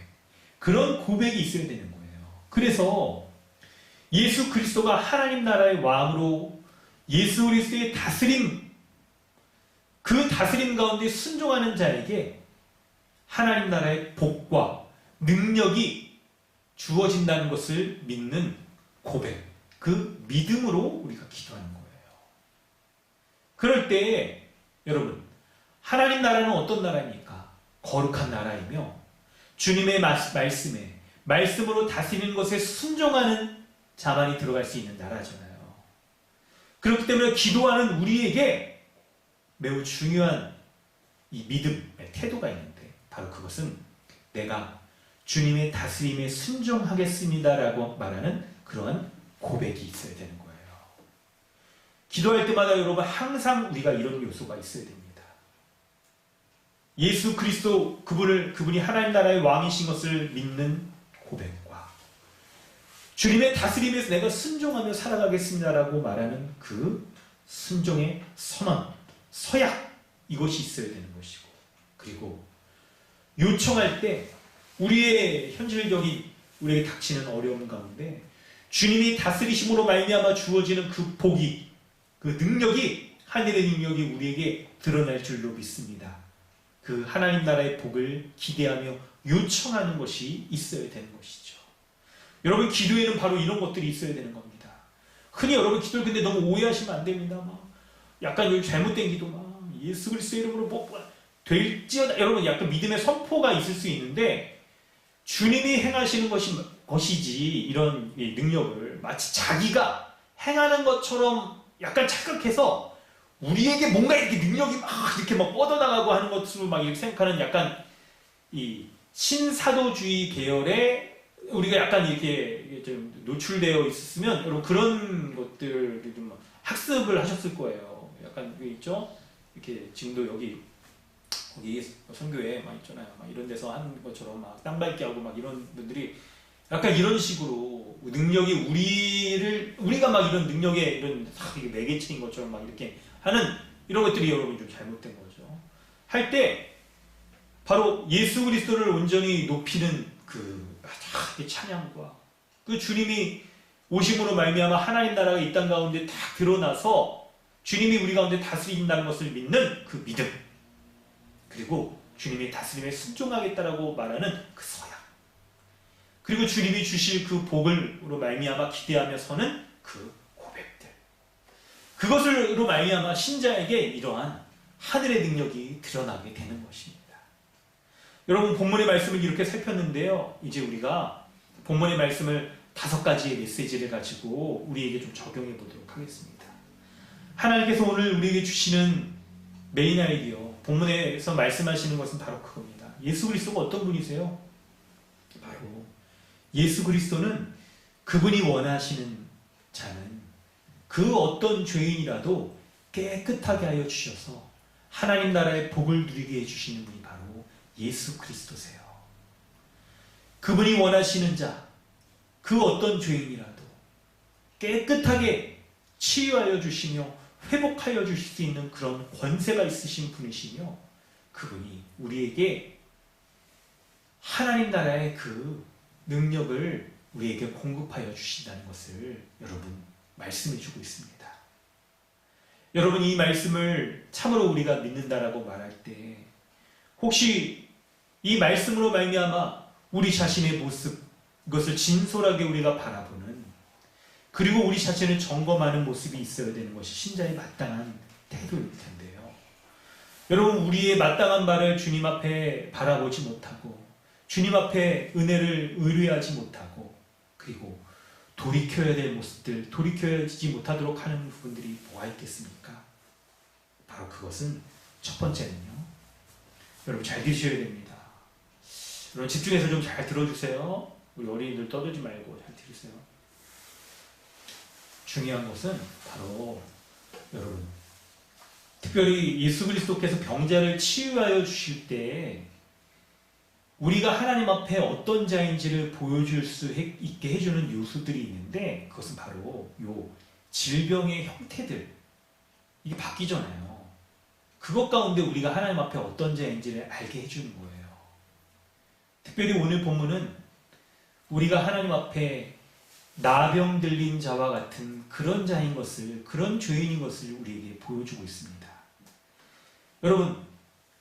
그런 고백이 있어야 되는 거예요. 그래서 예수 그리스도가 하나님 나라의 왕으로 예수 그리스도의 다스림, 그 다스림 가운데 순종하는 자에게 하나님 나라의 복과 능력이 주어진다는 것을 믿는 고백, 그 믿음으로 우리가 기도하는 거예요. 그럴 때에 여러분, 하나님 나라는 어떤 나라입니까? 거룩한 나라이며 주님의 말씀으로 다스리는 것에 순종하는 자만이 들어갈 수 있는 나라잖아요. 그렇기 때문에 기도하는 우리에게 매우 중요한 이 믿음의 태도가 있는데, 바로 그것은 내가 주님의 다스림에 순종하겠습니다라고 말하는 그러한 고백이 있어야 되는 거예요. 기도할 때마다 여러분 항상 우리가 이런 요소가 있어야 됩니다. 예수 그리스도 그분이 하나님 나라의 왕이신 것을 믿는 고백과 주님의 다스림에서 내가 순종하며 살아가겠습니다라고 말하는 그 순종의 선언, 서약, 이것이 있어야 되는 것이고, 그리고 요청할 때 우리의 현실적인 우리에게 닥치는 어려움 가운데 주님이 다스리심으로 말미암아 주어지는 그 복이, 그 능력이, 하늘의 능력이 우리에게 드러날 줄로 믿습니다. 그 하나님 나라의 복을 기대하며 요청하는 것이 있어야 되는 것이죠. 여러분, 기도에는 바로 이런 것들이 있어야 되는 겁니다. 흔히 여러분 기도를 근데 너무 오해하시면 안 됩니다. 약간 여기 잘못된 기도, 예수 그리스도 이름으로 될지어다, 여러분 약간 믿음의 선포가 있을 수 있는데, 주님이 행하시는 것이지 이런 능력을 마치 자기가 행하는 것처럼 약간 착각해서 우리에게 뭔가 이렇게 능력이 이렇게 뻗어나가고 하는 것으로 이렇게 생각하는 약간 이 신사도주의 계열의, 우리가 약간 이렇게 좀 노출되어 있었으면 여러분 그런 것들을 좀 학습을 하셨을 거예요. 약간 있죠? 이렇게 지금도 여기 선교회 있잖아요. 이런 데서 하는 것처럼 땅 밟기 하고 이런 분들이 약간 이런 식으로 능력이 우리가 이런 능력에 이런 매개체인 것처럼 이렇게 하는 이런 것들이 여러분 좀 잘못된 거죠. 할 때 바로 예수 그리스도를 온전히 높이는 그 찬양과 그 주님이 오심으로 말미암아 하나님 나라가 이 땅 가운데 딱 드러나서 주님이 우리 가운데 다스린다는 것을 믿는 그 믿음, 그리고 주님의 다스림에 순종하겠다라고 말하는 그 서약, 그리고 주님이 주실 그 복으로 말미암아 기대하며 서는 그 고백들, 그것으로 말미암아 신자에게 이러한 하늘의 능력이 드러나게 되는 것입니다. 여러분, 본문의 말씀을 이렇게 살폈는데요, 이제 우리가 본문의 말씀을 5가지의 메시지를 가지고 우리에게 좀 적용해 보도록 하겠습니다. 하나님께서 오늘 우리에게 주시는 메인 아이디어, 본문에서 말씀하시는 것은 바로 그겁니다. 예수 그리스도가 어떤 분이세요? 바로 예수 그리스도는 그분이 원하시는 자는 그 어떤 죄인이라도 깨끗하게 하여 주셔서 하나님 나라의 복을 누리게 해주시는 분이 바로 예수 그리스도세요. 그분이 원하시는 자, 그 어떤 죄인이라도 깨끗하게 치유하여 주시며 회복하여 주실 수 있는 그런 권세가 있으신 분이시며, 그분이 우리에게 하나님 나라의 그 능력을 우리에게 공급하여 주신다는 것을 여러분 말씀해 주고 있습니다. 여러분, 이 말씀을 참으로 우리가 믿는다라고 말할 때 혹시 이 말씀으로 말미암아 우리 자신의 모습, 이것을 진솔하게 우리가 바라보는, 그리고 우리 자신을 점검하는 모습이 있어야 되는 것이 신자의 마땅한 태도일 텐데요. 여러분, 우리의 마땅한 바를 주님 앞에 바라보지 못하고 주님 앞에 은혜를 의뢰하지 못하고, 그리고 돌이켜야 될 모습들, 돌이켜야지 못하도록 하는 부분들이 뭐가 있겠습니까? 바로 그것은 첫 번째는요, 여러분 잘 들으셔야 됩니다. 여러분 집중해서 좀 잘 들어주세요. 우리 어린이들 떠들지 말고 잘 들으세요. 중요한 것은 바로 여러분, 특별히 예수 그리스도께서 병자를 치유하여 주실 때 우리가 하나님 앞에 어떤 자인지를 보여줄 수 있게 해주는 요소들이 있는데, 그것은 바로 요 질병의 형태들, 이게 바뀌잖아요. 그것 가운데 우리가 하나님 앞에 어떤 자인지를 알게 해주는 거예요. 특별히 오늘 본문은 우리가 하나님 앞에 나병 들린 자와 같은 그런 자인 것을, 그런 죄인인 것을 우리에게 보여주고 있습니다. 여러분,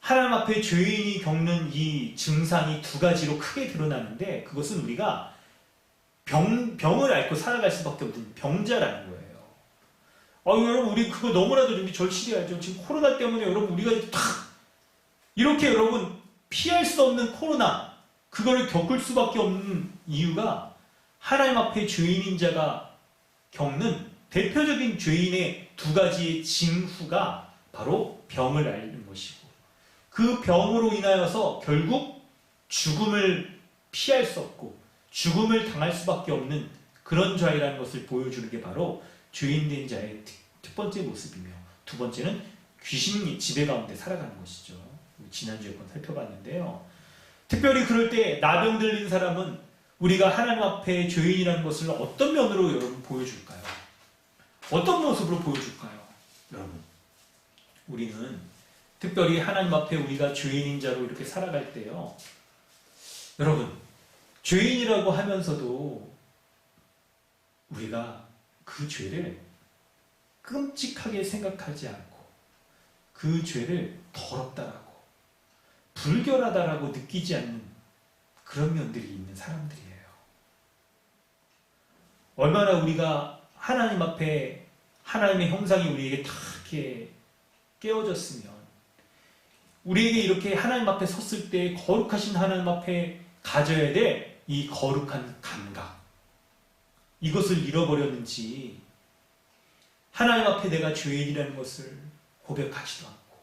하나님 앞에 죄인이 겪는 이 증상이 두 가지로 크게 드러나는데, 그것은 우리가 병을 앓고 살아갈 수밖에 없는 병자라는 거예요. 여러분, 우리 그거 너무나도 좀 절실해야죠. 지금 코로나 때문에 여러분, 우리가 탁 이렇게 여러분 피할 수 없는 코로나, 그거를 겪을 수밖에 없는 이유가 하나님 앞에 죄인인 자가 겪는 대표적인 죄인의 두 가지의 징후가 바로 병을 앓는 것이고, 그 병으로 인하여서 결국 죽음을 피할 수 없고 죽음을 당할 수밖에 없는 그런 자이라는 것을 보여주는 게 바로 죄인된 자의 첫 번째 모습이며, 두 번째는 귀신 지배 가운데 살아가는 것이죠. 지난주에 한번 살펴봤는데요. 특별히 그럴 때 나병 들린 사람은 우리가 하나님 앞에 죄인이라는 것을 어떤 면으로 여러분 보여줄까요? 어떤 모습으로 보여줄까요? 여러분, 우리는 특별히 하나님 앞에 우리가 죄인인 자로 이렇게 살아갈 때요, 여러분, 죄인이라고 하면서도 우리가 그 죄를 끔찍하게 생각하지 않고 그 죄를 더럽다라고 불결하다라고 느끼지 않는 그런 면들이 있는 사람들이에요. 얼마나 우리가 하나님 앞에 하나님의 형상이 우리에게 다 이렇게 깨어졌으면, 우리에게 이렇게 하나님 앞에 섰을 때 거룩하신 하나님 앞에 가져야 될 이 거룩한 감각, 이것을 잃어버렸는지 하나님 앞에 내가 죄인이라는 것을 고백하지도 않고,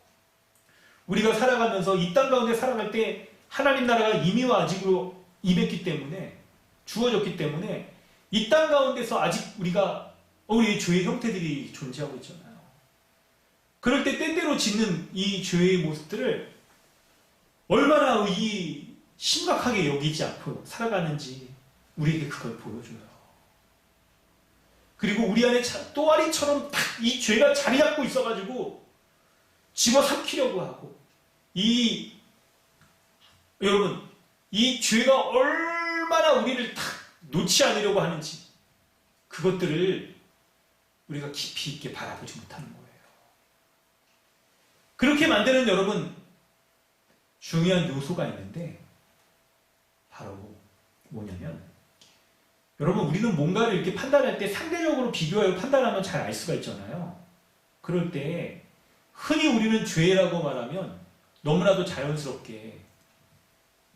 우리가 살아가면서 이 땅 가운데 살아갈 때 하나님 나라가 이미와 아직으로 임했기 때문에, 주어졌기 때문에 이 땅 가운데서 아직 우리가 우리의 죄의 형태들이 존재하고 있잖아요. 그럴 때 때때로 짓는 이 죄의 모습들을 얼마나 이 심각하게 여기지 않고 살아가는지 우리에게 그걸 보여줘요. 그리고 우리 안에 또아리처럼 딱 이 죄가 자리 잡고 있어가지고 집어삼키려고 하고, 여러분, 이 죄가 얼마나 우리를 딱 놓지 않으려고 하는지, 그것들을 우리가 깊이 있게 바라보지 못하는 거예요. 그렇게 만드는 여러분 중요한 요소가 있는데, 바로 뭐냐면, 여러분, 우리는 뭔가를 이렇게 판단할 때 상대적으로 비교하여 판단하면 잘 알 수가 있잖아요. 그럴 때 흔히 우리는 죄라고 말하면 너무나도 자연스럽게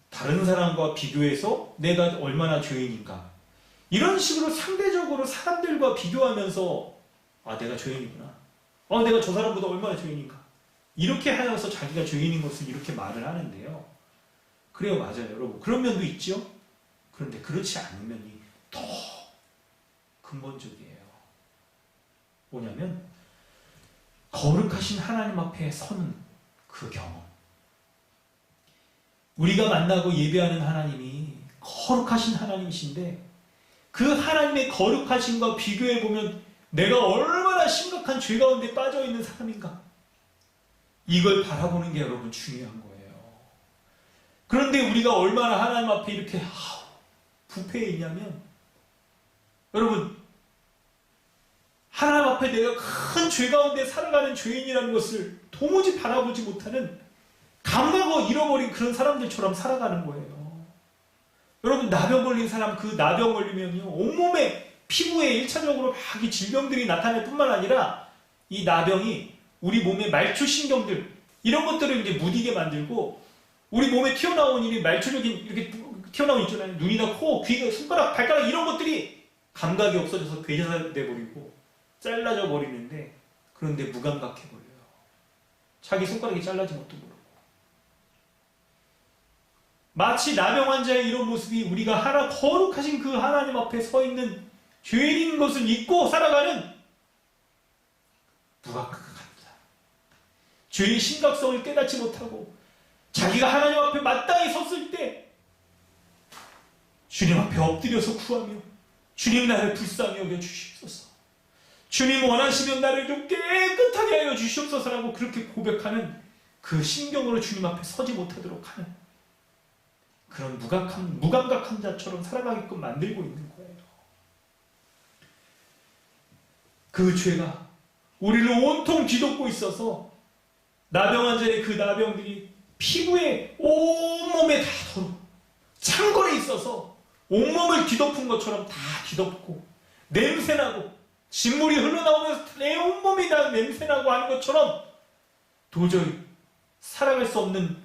다른 사람과 비교해서 내가 얼마나 죄인인가, 이런 식으로 상대적으로 사람들과 비교하면서 내가 죄인이구나, 내가 저 사람보다 얼마나 죄인인가, 이렇게 하여서 자기가 죄인인 것을 이렇게 말을 하는데요. 그래요, 맞아요, 여러분. 그런 면도 있죠. 그런데 그렇지 않은 면이 더 근본적이에요. 뭐냐면 거룩하신 하나님 앞에 서는 그 경험. 우리가 만나고 예배하는 하나님이 거룩하신 하나님이신데, 그 하나님의 거룩하심과 비교해보면 내가 얼마나 심각한 죄 가운데 빠져있는 사람인가, 이걸 바라보는 게 여러분 중요한 거예요. 그런데 우리가 얼마나 하나님 앞에 이렇게 부패해 있냐면, 여러분, 하나님 앞에 내가 큰 죄 가운데 살아가는 죄인이라는 것을 도무지 바라보지 못하는 감각을 잃어버린 그런 사람들처럼 살아가는 거예요. 여러분, 나병 걸린 사람, 그 나병 걸리면요, 온몸에 피부에 1차적으로 막 이 질병들이 나타날 뿐만 아니라 이 나병이 우리 몸의 말초신경들, 이런 것들을 이제 무디게 만들고, 우리 몸에 튀어나온 이 말초적인 이렇게 튀어나온 있잖아요. 눈이나 코, 귀, 손가락, 발가락, 이런 것들이 감각이 없어져서 괴사돼 버리고 잘라져 버리는데, 그런데 무감각해 버려요. 자기 손가락이 잘라진 것도 모르고. 마치 나병 환자의 이런 모습이 우리가 거룩하신 그 하나님 앞에 서 있는 죄인인 것을 잊고 살아가는 무감각한 자, 죄의 심각성을 깨닫지 못하고 자기가 하나님 앞에 마땅히 섰을 때 주님 앞에 엎드려서 구하며, 주님 나를 불쌍히 여겨 주시옵소서, 주님 원하시면 나를 좀 깨끗하게 하여 주시옵소서라고 그렇게 고백하는 그 심경으로 주님 앞에 서지 못하도록 하는 그런 무감각한 자처럼 살아가게끔 만들고 있는 거예요. 그 죄가 우리를 온통 뒤덮고 있어서 나병 환자의 그 나병들이 피부에 온몸에 다 창걸에 있어서 온몸을 뒤덮은 것처럼 다 뒤덮고 냄새나고 진물이 흘러나오면서 내 온몸이 다 냄새나고 하는 것처럼 도저히 살아갈 수 없는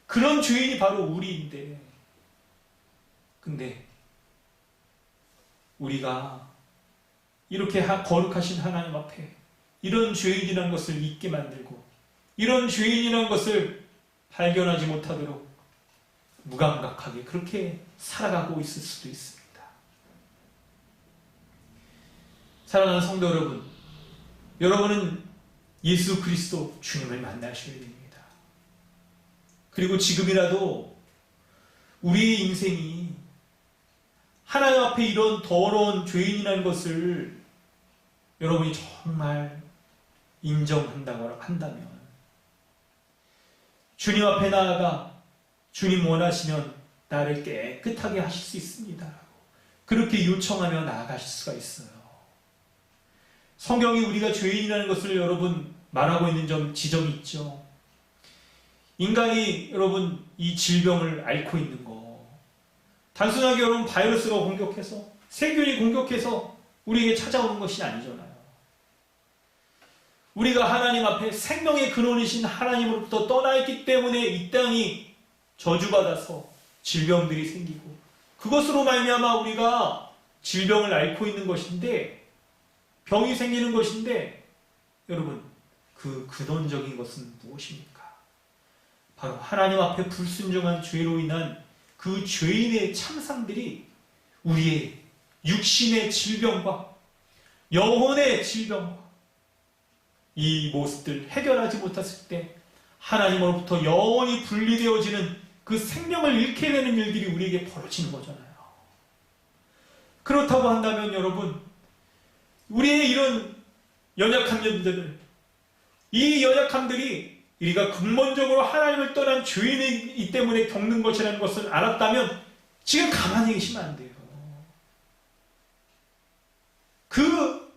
그런 죄인이 바로 우리인데, 근데 우리가 이렇게 거룩하신 하나님 앞에 이런 죄인이라는 것을 잊게 만들고 이런 죄인이라는 것을 발견하지 못하도록 무감각하게 그렇게 살아가고 있을 수도 있습니다. 사랑하는 성도 여러분, 여러분은 예수 그리스도 주님을 만나셔야 됩니다. 그리고 지금이라도 우리의 인생이 하나님 앞에 이런 더러운 죄인이라는 것을 여러분이 정말 인정한다고 한다면 주님 앞에 나아가 주님 원하시면 나를 깨끗하게 하실 수 있습니다 라고 그렇게 요청하며 나아가실 수가 있어요. 성경이 우리가 죄인이라는 것을 여러분 말하고 있는 지점이 있죠. 인간이 여러분 이 질병을 앓고 있는 거 단순하게 여러분 바이러스가 공격해서 세균이 공격해서 우리에게 찾아오는 것이 아니잖아요. 우리가 하나님 앞에 생명의 근원이신 하나님으로부터 떠나있기 때문에 이 땅이 저주받아서 질병들이 생기고 그것으로 말미암아 우리가 질병을 앓고 있는 것인데, 병이 생기는 것인데, 여러분 그 근원적인 것은 무엇입니까? 바로 하나님 앞에 불순종한 죄로 인한 그 죄인의 참상들이 우리의 육신의 질병과 영혼의 질병과 이 모습들 해결하지 못했을 때 하나님으로부터 영원히 분리되어지는 그 생명을 잃게 되는 일들이 우리에게 벌어지는 거잖아요. 그렇다고 한다면 여러분, 우리의 이런 연약한 점들을, 이 연약함들이 우리가 근본적으로 하나님을 떠난 죄인이기 때문에 겪는 것이라는 것을 알았다면 지금 가만히 계시면 안 돼요. 그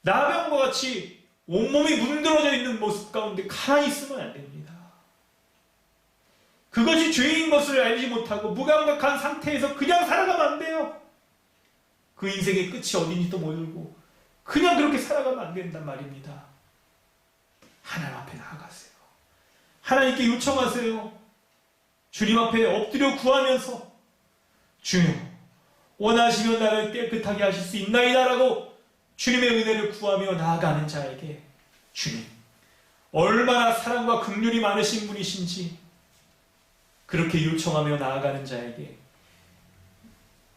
나병과 같이 온몸이 문드러져 있는 모습 가운데 가만히 있으면 안 됩니다. 그것이 죄인 것을 알지 못하고 무감각한 상태에서 그냥 살아가면 안 돼요. 그 인생의 끝이 어딘지도 모르고 그냥 그렇게 살아가면 안 된단 말입니다. 하나님 앞에 나아가세요. 하나님께 요청하세요. 주님 앞에 엎드려 구하면서 주여 원하시면 나를 깨끗하게 하실 수 있나이다 라고 주님의 은혜를 구하며 나아가는 자에게 주님 얼마나 사랑과 긍휼이 많으신 분이신지 그렇게 요청하며 나아가는 자에게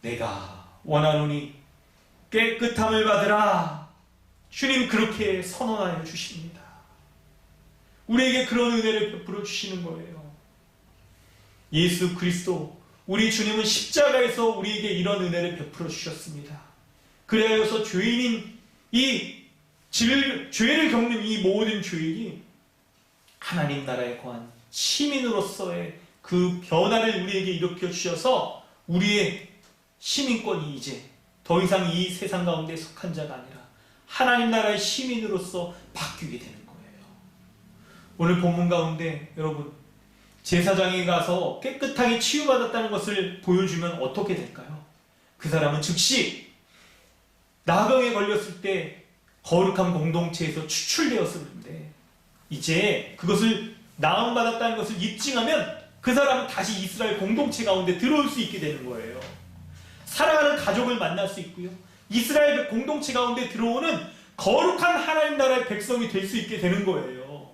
내가 원하노니 깨끗함을 받으라 주님 그렇게 선언하여 주십니다. 우리에게 그런 은혜를 베풀어 주시는 거예요. 예수 그리스도 우리 주님은 십자가에서 우리에게 이런 은혜를 베풀어 주셨습니다. 그래서 죄인인 죄를 겪는 이 모든 죄인이 하나님 나라에 거한 시민으로서의 그 변화를 우리에게 일으켜 주셔서 우리의 시민권이 이제 더 이상 이 세상 가운데 속한 자가 아니라 하나님 나라의 시민으로서 바뀌게 되는 거예요. 오늘 본문 가운데 여러분 제사장에 가서 깨끗하게 치유받았다는 것을 보여주면 어떻게 될까요? 그 사람은 즉시 나병에 걸렸을 때 거룩한 공동체에서 추출되었었는데 이제 그것을 나음받았다는 것을 입증하면 그 사람은 다시 이스라엘 공동체 가운데 들어올 수 있게 되는 거예요. 사랑하는 가족을 만날 수 있고요. 이스라엘 공동체 가운데 들어오는 거룩한 하나님 나라의 백성이 될 수 있게 되는 거예요.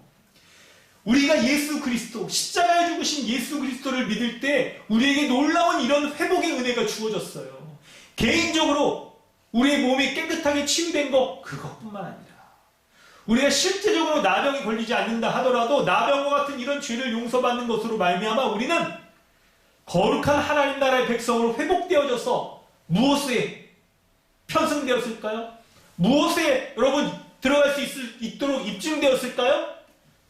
우리가 예수 그리스도, 십자가에 죽으신 예수 그리스도를 믿을 때 우리에게 놀라운 이런 회복의 은혜가 주어졌어요. 개인적으로 우리의 몸이 깨끗하게 치유된 것 그것뿐만 아니라 우리가 실제적으로 나병에 걸리지 않는다 하더라도 나병과 같은 이런 죄를 용서받는 것으로 말미암아 우리는 거룩한 하나님 나라의 백성으로 회복되어져서 무엇에 편승되었을까요? 무엇에 여러분 들어갈 수 있도록 입증되었을까요?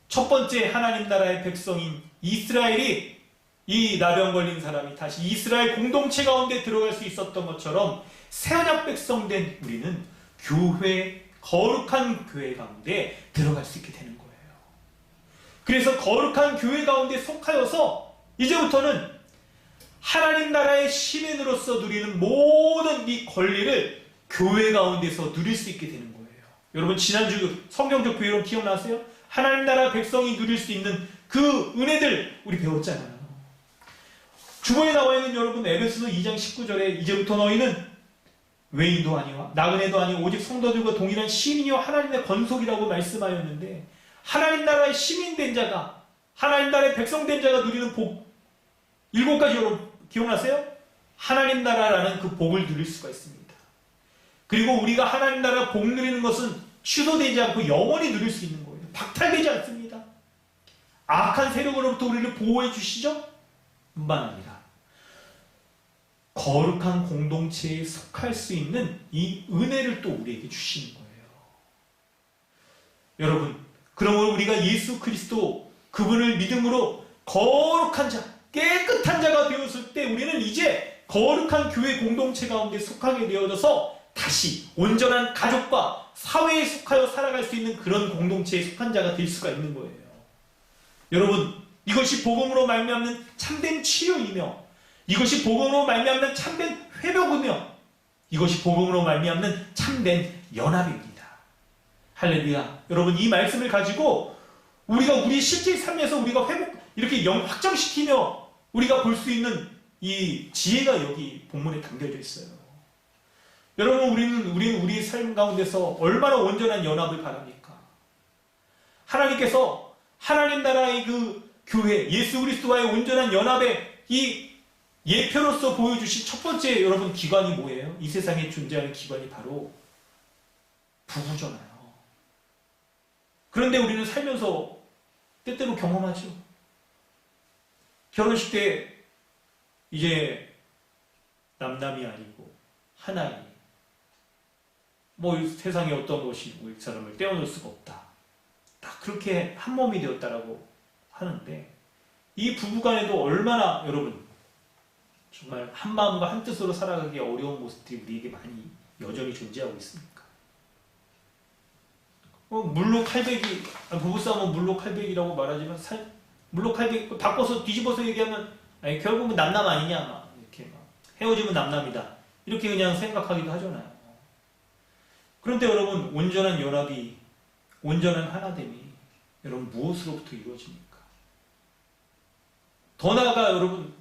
첫 번째 하나님 나라의 백성인 이스라엘이 이 나병 걸린 사람이 다시 이스라엘 공동체 가운데 들어갈 수 있었던 것처럼 새 언약 백성 된 우리는 교회 거룩한 교회 가운데 들어갈 수 있게 되는 거예요. 그래서 거룩한 교회 가운데 속하여서 이제부터는 하나님 나라의 시민으로서 누리는 모든 이 권리를 교회 가운데서 누릴 수 있게 되는 거예요. 여러분 지난주 성경적 교회론 기억나세요? 하나님 나라 백성이 누릴 수 있는 그 은혜들 우리 배웠잖아요. 주보에 나와 있는 여러분 에베소서 2장 19절에 이제부터 너희는 외인도 아니와 나그네도 아니고 오직 성도들과 동일한 시민이요 하나님의 권속이라고 말씀하였는데, 하나님 나라의 시민된 자가, 하나님 나라의 백성된 자가 누리는 복 7가지 여러분 기억나세요? 하나님 나라라는 그 복을 누릴 수가 있습니다. 그리고 우리가 하나님 나라 복 누리는 것은 취소되지 않고 영원히 누릴 수 있는 거예요. 박탈되지 않습니다. 악한 세력으로부터 우리를 보호해 주시죠? 뿐만 아니라 거룩한 공동체에 속할 수 있는 이 은혜를 또 우리에게 주시는 거예요. 여러분, 그러므로 우리가 예수 그리스도 그분을 믿음으로 거룩한 자, 깨끗한 자가 되었을 때 우리는 이제 거룩한 교회 공동체 가운데 속하게 되어져서 다시 온전한 가족과 사회에 속하여 살아갈 수 있는 그런 공동체에 속한 자가 될 수가 있는 거예요. 여러분, 이것이 복음으로 말미암는 참된 치유이며, 이것이 복음으로 말미암는 참된 회복이며, 이것이 복음으로 말미암는 참된 연합입니다. 할렐루야. 여러분, 이 말씀을 가지고 우리가 우리 실제 삶에서 우리가 회복 이렇게 확정시키며 우리가 볼 수 있는 이 지혜가 여기 본문에 담겨져 있어요. 여러분, 우리는 우리의 삶 가운데서 얼마나 온전한 연합을 바랍니까? 하나님께서 하나님 나라의 그 교회, 예수 그리스도와의 온전한 연합의 이 예표로서 보여주신 첫 번째 여러분 기관이 뭐예요? 이 세상에 존재하는 기관이 바로 부부잖아요. 그런데 우리는 살면서 때때로 경험하죠. 결혼식 때 이제 남남이 아니고 하나이, 뭐 세상에 어떤 것이 이 사람을 떼어놓을 수가 없다. 딱 그렇게 한 몸이 되었다라고 하는데, 이 부부간에도 얼마나 여러분 정말 한 마음과 한 뜻으로 살아가기 어려운 모습들이 우리에게 많이 여전히 존재하고 있습니까? 물로 칼배기, 부부싸움은 물로 칼배기라고 말하지만 물로 칼배기 바꿔서 뒤집어서 얘기하면 아니, 결국은 남남 아니냐, 막 이렇게 막 헤어지면 남남이다 이렇게 그냥 생각하기도 하잖아요. 그런데 여러분, 온전한 연합이, 온전한 하나됨이 여러분 무엇으로부터 이루어집니까? 더 나아가 여러분,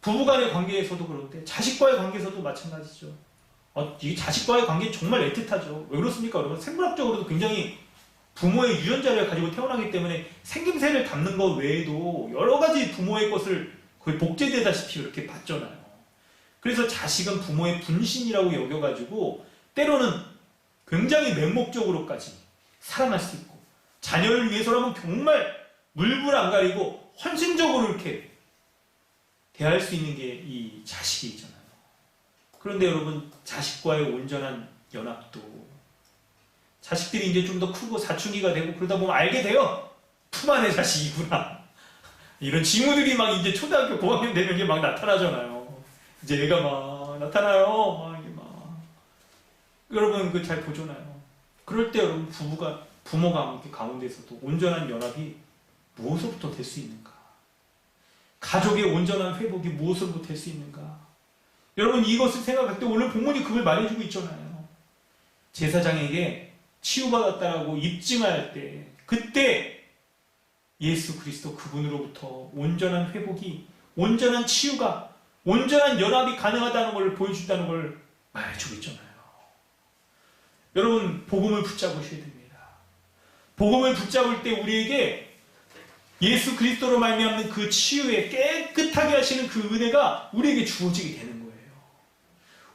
부부간의 관계에서도 그런데 자식과의 관계에서도 마찬가지죠. 이 자식과의 관계 정말 애틋하죠. 왜 그렇습니까? 여러분, 생물학적으로도 굉장히 부모의 유전자를 가지고 태어나기 때문에 생김새를 담는 것 외에도 여러 가지 부모의 것을 거의 복제되다시피 이렇게 봤잖아요. 그래서 자식은 부모의 분신이라고 여겨가지고 때로는 굉장히 맹목적으로까지 사랑할 수 있고, 자녀를 위해서라면 정말 물불 안 가리고 헌신적으로 이렇게 대할 수 있는 게 이 자식이 있잖아요. 그런데 여러분, 자식과의 온전한 연합도, 자식들이 이제 좀 더 크고 사춘기가 되고 그러다 보면 알게 돼요. 품 안의 자식이구나. 이런 징후들이 막 이제 초등학교 고학년 되면 이게 막 나타나잖아요. 이제 애가 막 나타나요. 막 이게 막. 여러분, 그 잘 보잖아요. 그럴 때 여러분, 부모가 이렇게 가운데서도 온전한 연합이 무엇으로부터 될 수 있는가? 가족의 온전한 회복이 무엇으로부터 될 수 있는가? 여러분, 이것을 생각할 때 오늘 본문이 그걸 말해주고 있잖아요. 제사장에게 치유받았다라고 입증할 때, 그때 예수 그리스도 그분으로부터 온전한 회복이, 온전한 치유가, 온전한 연합이 가능하다는 걸 보여준다는 걸 말해주고 있잖아요. 여러분, 복음을 붙잡으셔야 됩니다. 복음을 붙잡을 때 우리에게 예수 그리스도로 말미암는 그 치유에 깨끗하게 하시는 그 은혜가 우리에게 주어지게 되는 거예요.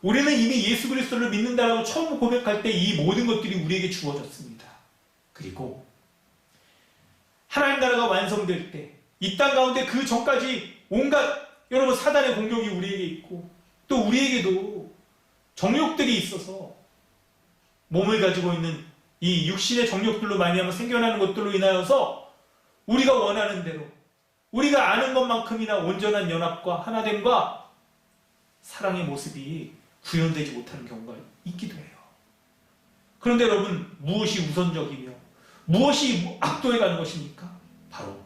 우리는 이미 예수 그리스도를 믿는다라고 처음 고백할 때 이 모든 것들이 우리에게 주어졌습니다. 그리고 하나님 나라가 완성될 때 이 땅 가운데 그 전까지 온갖 여러분 사단의 공격이 우리에게 있고, 또 우리에게도 정욕들이 있어서 몸을 가지고 있는 이 육신의 정욕들로 말미암아 생겨나는 것들로 인하여서 우리가 원하는 대로, 우리가 아는 것만큼이나 온전한 연합과 하나됨과 사랑의 모습이 구현되지 못하는 경우가 있기도 해요. 그런데 여러분, 무엇이 우선적이며 무엇이 압도해 가는 것입니까? 바로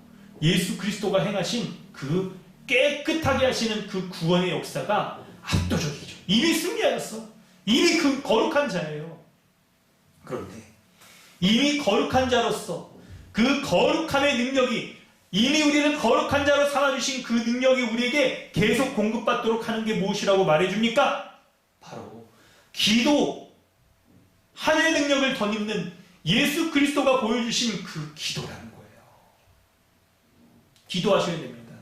예수 그리스도가 행하신 그 깨끗하게 하시는 그 구원의 역사가 압도적이죠. 이미 승리하였어. 이미 그 거룩한 자예요. 그런데 이미 거룩한 자로서 그 거룩함의 능력이, 이미 우리를 거룩한 자로 삼아주신 그 능력이 우리에게 계속 공급받도록 하는 게 무엇이라고 말해줍니까? 바로 기도, 하늘의 능력을 덧입는 예수 그리스도가 보여주신 그 기도라는 거예요. 기도하셔야 됩니다.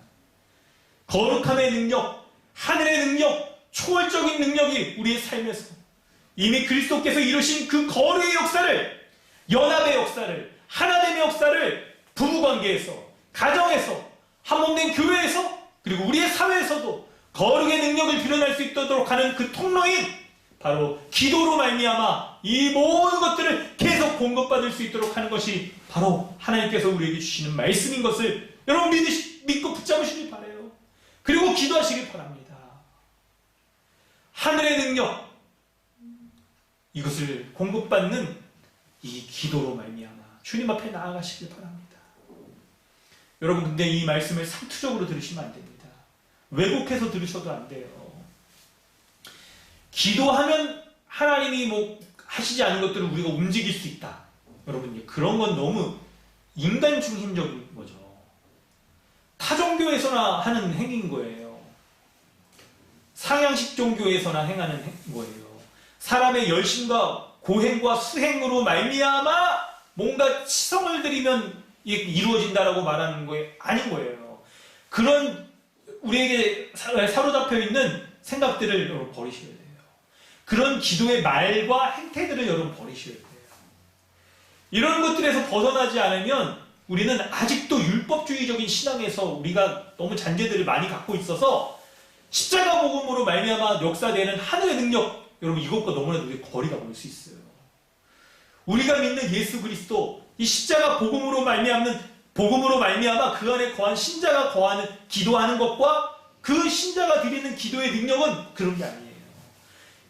거룩함의 능력, 하늘의 능력, 초월적인 능력이 우리의 삶에서 이미 그리스도께서 이루신 그 거룩의 역사를, 연합의 역사를, 하나됨의 역사를 부부관계에서, 가정에서, 한몸된 교회에서, 그리고 우리의 사회에서도 거룩의 능력을 드러낼 수 있도록 하는 그 통로인 바로 기도로 말미암아 이 모든 것들을 계속 공급받을 수 있도록 하는 것이 바로 하나님께서 우리에게 주시는 말씀인 것을 여러분 믿고 붙잡으시길 바라요. 그리고 기도하시길 바랍니다. 하늘의 능력, 이것을 공급받는 이 기도로 말미암아 주님 앞에 나아가시길 바랍니다. 여러분, 근데 이 말씀을 상투적으로 들으시면 안 됩니다. 왜곡해서 들으셔도 안 돼요. 기도하면 하나님이 뭐 하시지 않은 것들을 우리가 움직일 수 있다. 여러분, 그런 건 너무 인간 중심적인 거죠. 타종교에서나 하는 행위인 거예요. 상향식 종교에서나 행하는 거예요. 사람의 열심과 고행과 수행으로 말미암아 뭔가 치성을 드리면 이루어진다라고 말하는 게 아닌 거예요. 그런 우리에게 사로잡혀 있는 생각들을 여러분 버리셔야 돼요. 그런 기도의 말과 행태들을 여러분 버리셔야 돼요. 이런 것들에서 벗어나지 않으면 우리는 아직도 율법주의적인 신앙에서 우리가 너무 잔재들을 많이 갖고 있어서 십자가 복음으로 말미암아 역사되는 하늘의 능력, 여러분 이것과 너무나도 우리 거리가 멀 수 있어요. 우리가 믿는 예수 그리스도, 이 십자가 복음으로 말미암아 그 안에 거한 신자가 거하는 기도하는 것과 그 신자가 드리는 기도의 능력은 그런 게 아니에요.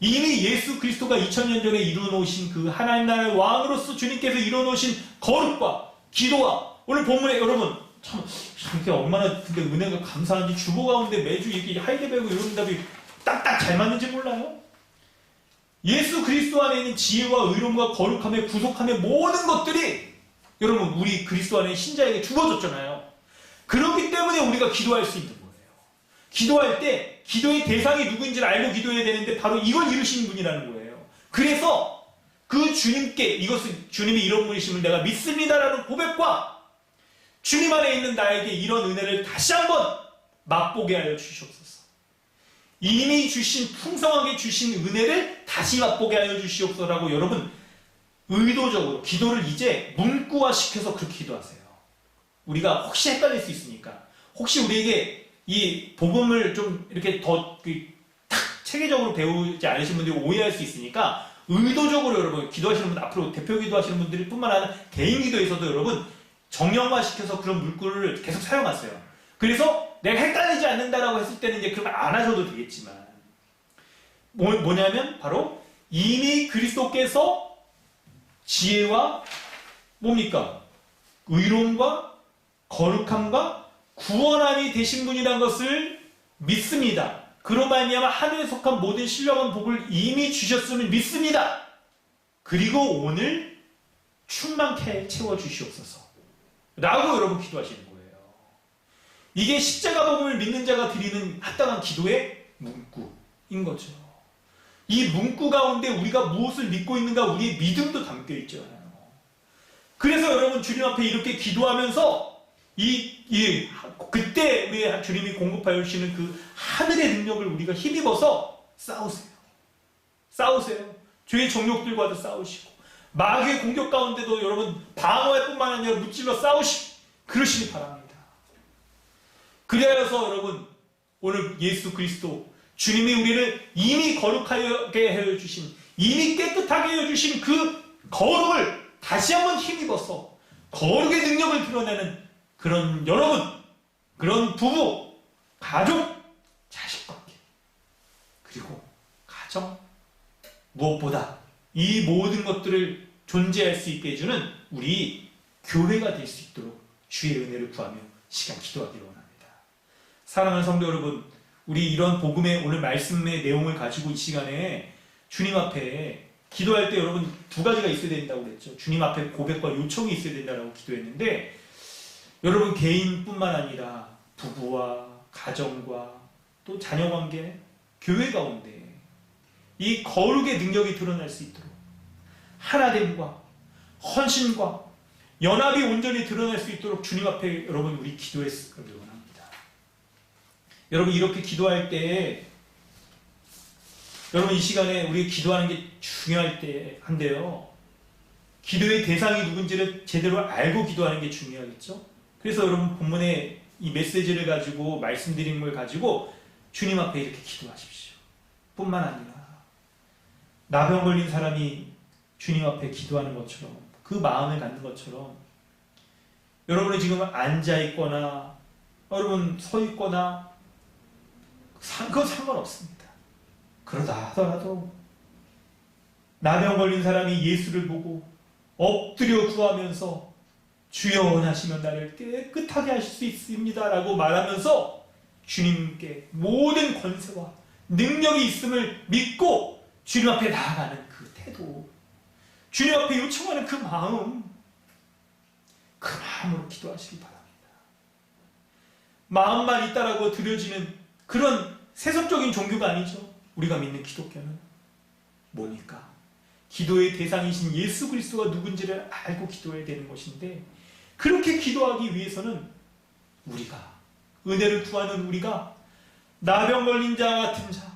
이미 예수 그리스도가 2000년 전에 이루어놓으신 그 하나님 나라의 왕으로서 주님께서 이루어놓으신 거룩과 기도와, 오늘 본문에 여러분 참 이게 얼마나 근데 은혜가 감사한지, 주보 가운데 매주 이렇게 하이데베르그 이런 답이 딱딱 잘 맞는지 몰라요? 예수 그리스도 안에 있는 지혜와 의로움과 거룩함의 구속함의 모든 것들이 여러분 우리 그리스도 안에 신자에게 주어졌잖아요. 그렇기 때문에 우리가 기도할 수 있는 거예요. 기도할 때 기도의 대상이 누구인지를 알고 기도해야 되는데 바로 이걸 이루신 분이라는 거예요. 그래서 그 주님께, 이것은 주님이 이런 분이심을 내가 믿습니다라는 고백과 주님 안에 있는 나에게 이런 은혜를 다시 한번 맛보게 하여 주시옵소서. 이미 주신, 풍성하게 주신 은혜를 다시 맛보게 하여 주시옵소서라고 여러분 의도적으로 기도를 이제 문구화시켜서 그렇게 기도하세요. 우리가 혹시 헷갈릴 수 있으니까, 혹시 우리에게 이 복음을 좀 이렇게 더 탁 체계적으로 배우지 않으신 분들이 오해할 수 있으니까 의도적으로 여러분 기도하시는 분들, 앞으로 대표 기도하시는 분들이 뿐만 아니라 개인 기도에서도 여러분 정형화시켜서 그런 물구를 계속 사용하세요. 그래서 내가 헷갈리지 않는다라고 했을 때는 이제 그런 거 안 하셔도 되겠지만, 뭐냐면 바로 이미 그리스도께서 지혜와 뭡니까? 의로움과 거룩함과 구원함이 되신 분이란 것을 믿습니다. 그로 말미암아 하늘에 속한 모든 신령한 복을 이미 주셨음을 믿습니다. 그리고 오늘 충만케 채워주시옵소서 라고 여러분 기도하시는 거예요. 이게 십자가 복음을 믿는 자가 드리는 합당한 기도의 문구인 거죠. 이 문구 가운데 우리가 무엇을 믿고 있는가, 우리의 믿음도 담겨 있잖아요. 그래서 여러분 주님 앞에 이렇게 기도하면서 그때 우리 주님이 공급하여 주시는 그 하늘의 능력을 우리가 힘입어서 싸우세요. 죄의 정욕들과도 싸우시고, 마귀의 공격 가운데도 여러분 방어할 뿐만 아니라 무찔러 싸우시고 그러시기 바랍니다. 그래서 여러분 오늘 예수 그리스도 주님이 우리를 이미 거룩하게 해주신, 이미 깨끗하게 해주신 그 거룩을 다시 한번 힘입어서 거룩의 능력을 드러내는 그런 여러분, 그런 부부, 가족, 자식관계, 그리고 가정, 무엇보다 이 모든 것들을 존재할 수 있게 해주는 우리 교회가 될 수 있도록 주의 은혜를 구하며 시간 기도하기를 원합니다. 사랑하는 성도 여러분, 우리 이런 복음의 오늘 말씀의 내용을 가지고 이 시간에 주님 앞에 기도할 때 여러분 두 가지가 있어야 된다고 그랬죠. 주님 앞에 고백과 요청이 있어야 된다고 기도했는데, 여러분 개인뿐만 아니라 부부와 가정과 또 자녀관계, 교회 가운데 이 거룩의 능력이 드러날 수 있도록 하나됨과 헌신과 연합이 온전히 드러날 수 있도록 주님 앞에 여러분 우리 기도했으길 원합니다. 여러분 이렇게 기도할 때, 여러분 이 시간에 우리 기도하는 게 중요할 때 한데요, 기도의 대상이 누군지를 제대로 알고 기도하는 게 중요하겠죠. 그래서 여러분 본문에 이 메시지를 가지고 말씀드린 걸 가지고 주님 앞에 이렇게 기도하십시오. 뿐만 아니라 나병 걸린 사람이 주님 앞에 기도하는 것처럼, 그 마음을 갖는 것처럼, 여러분이 지금 앉아있거나 여러분 서있거나 그건 상관없습니다. 그러다 하더라도 나병 걸린 사람이 예수를 보고 엎드려 구하면서 주여 원하시면 나를 깨끗하게 하실 수 있습니다 라고 말하면서 주님께 모든 권세와 능력이 있음을 믿고 주님 앞에 나아가는 그 태도, 주님 앞에 요청하는 그 마음으로 기도하시기 바랍니다. 마음만 있다라고 드려지는 그런 세속적인 종교가 아니죠. 우리가 믿는 기독교는 뭐니까? 기도의 대상이신 예수 그리스도가 누군지를 알고 기도해야 되는 것인데, 그렇게 기도하기 위해서는 우리가, 은혜를 구하는 우리가 나병 걸린 자와 같은 자,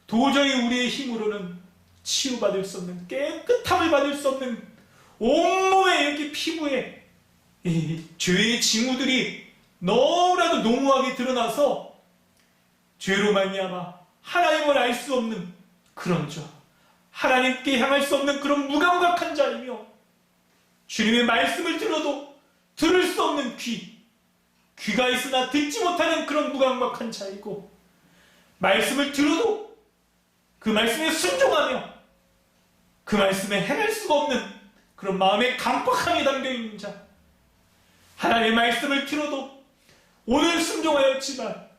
도저히 우리의 힘으로는 치유받을 수 없는, 깨끗함을 받을 수 없는 온몸에 이렇게 피부에 이 죄의 징후들이 너무나도 농후하게 드러나서 죄로 말미암아 하나님을 알 수 없는 그런 자, 하나님께 향할 수 없는 그런 무감각한 자이며, 주님의 말씀을 들어도 들을 수 없는 귀가 있으나 듣지 못하는 그런 무감각한 자이고, 말씀을 들어도 그 말씀에 순종하며 그 말씀에 행할 수가 없는 그런 마음의 강박함이 담겨있는 자, 하나님의 말씀을 들어도 오늘 순종하였지만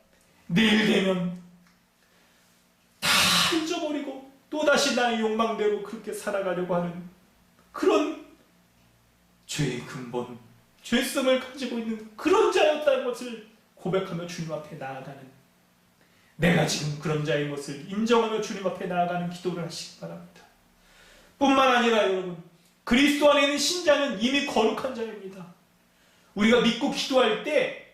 내일 되면 다 잊어버리고 또다시 나의 욕망대로 그렇게 살아가려고 하는 그런 죄의 근본, 죄성을 가지고 있는 그런 자였다는 것을 고백하며 주님 앞에 나아가는, 내가 지금 그런 자인 것을 인정하며 주님 앞에 나아가는 기도를 하시기 바랍니다. 뿐만 아니라 여러분, 그리스도 안에 있는 신자는 이미 거룩한 자입니다. 우리가 믿고 기도할 때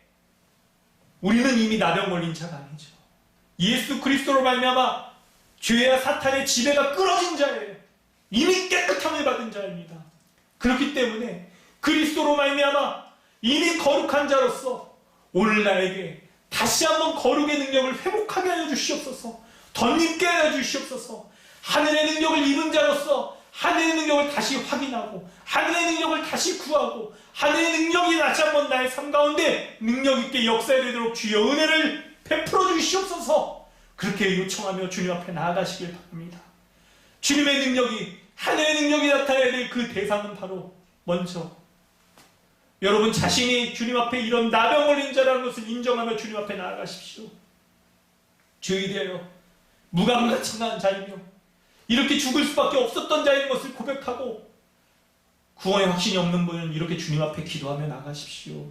우리는 이미 나병 걸린 자가 아니죠. 예수 그리스도로 말미암아 죄와 사탄의 지배가 끊어진 자예요. 이미 깨끗함을 받은 자입니다. 그렇기 때문에 그리스도로 말미암아 이미 거룩한 자로서 오늘 나에게 다시 한번 거룩의 능력을 회복하게 하여 주시옵소서. 덧입게 하여 주시옵소서. 하늘의 능력을 입은 자로서 하늘의 능력을 다시 확인하고 하늘의 능력을 다시 구하고 하늘의 능력이 다시 한번 나의 삶 가운데 능력 있게 역사되도록 주여 은혜를 베풀어 주시옵소서. 그렇게 요청하며 주님 앞에 나아가시길 바랍니다. 주님의 능력이, 하늘의 능력이 나타나야 될 그 대상은 바로 먼저 여러분 자신이 주님 앞에 이런 나병 걸린 자라는 것을 인정하며 주님 앞에 나아가십시오. 죄에 대하여 무감각한 자이며 이렇게 죽을 수밖에 없었던 자인 것을 고백하고, 구원의 확신이 없는 분은 이렇게 주님 앞에 기도하며 나가십시오.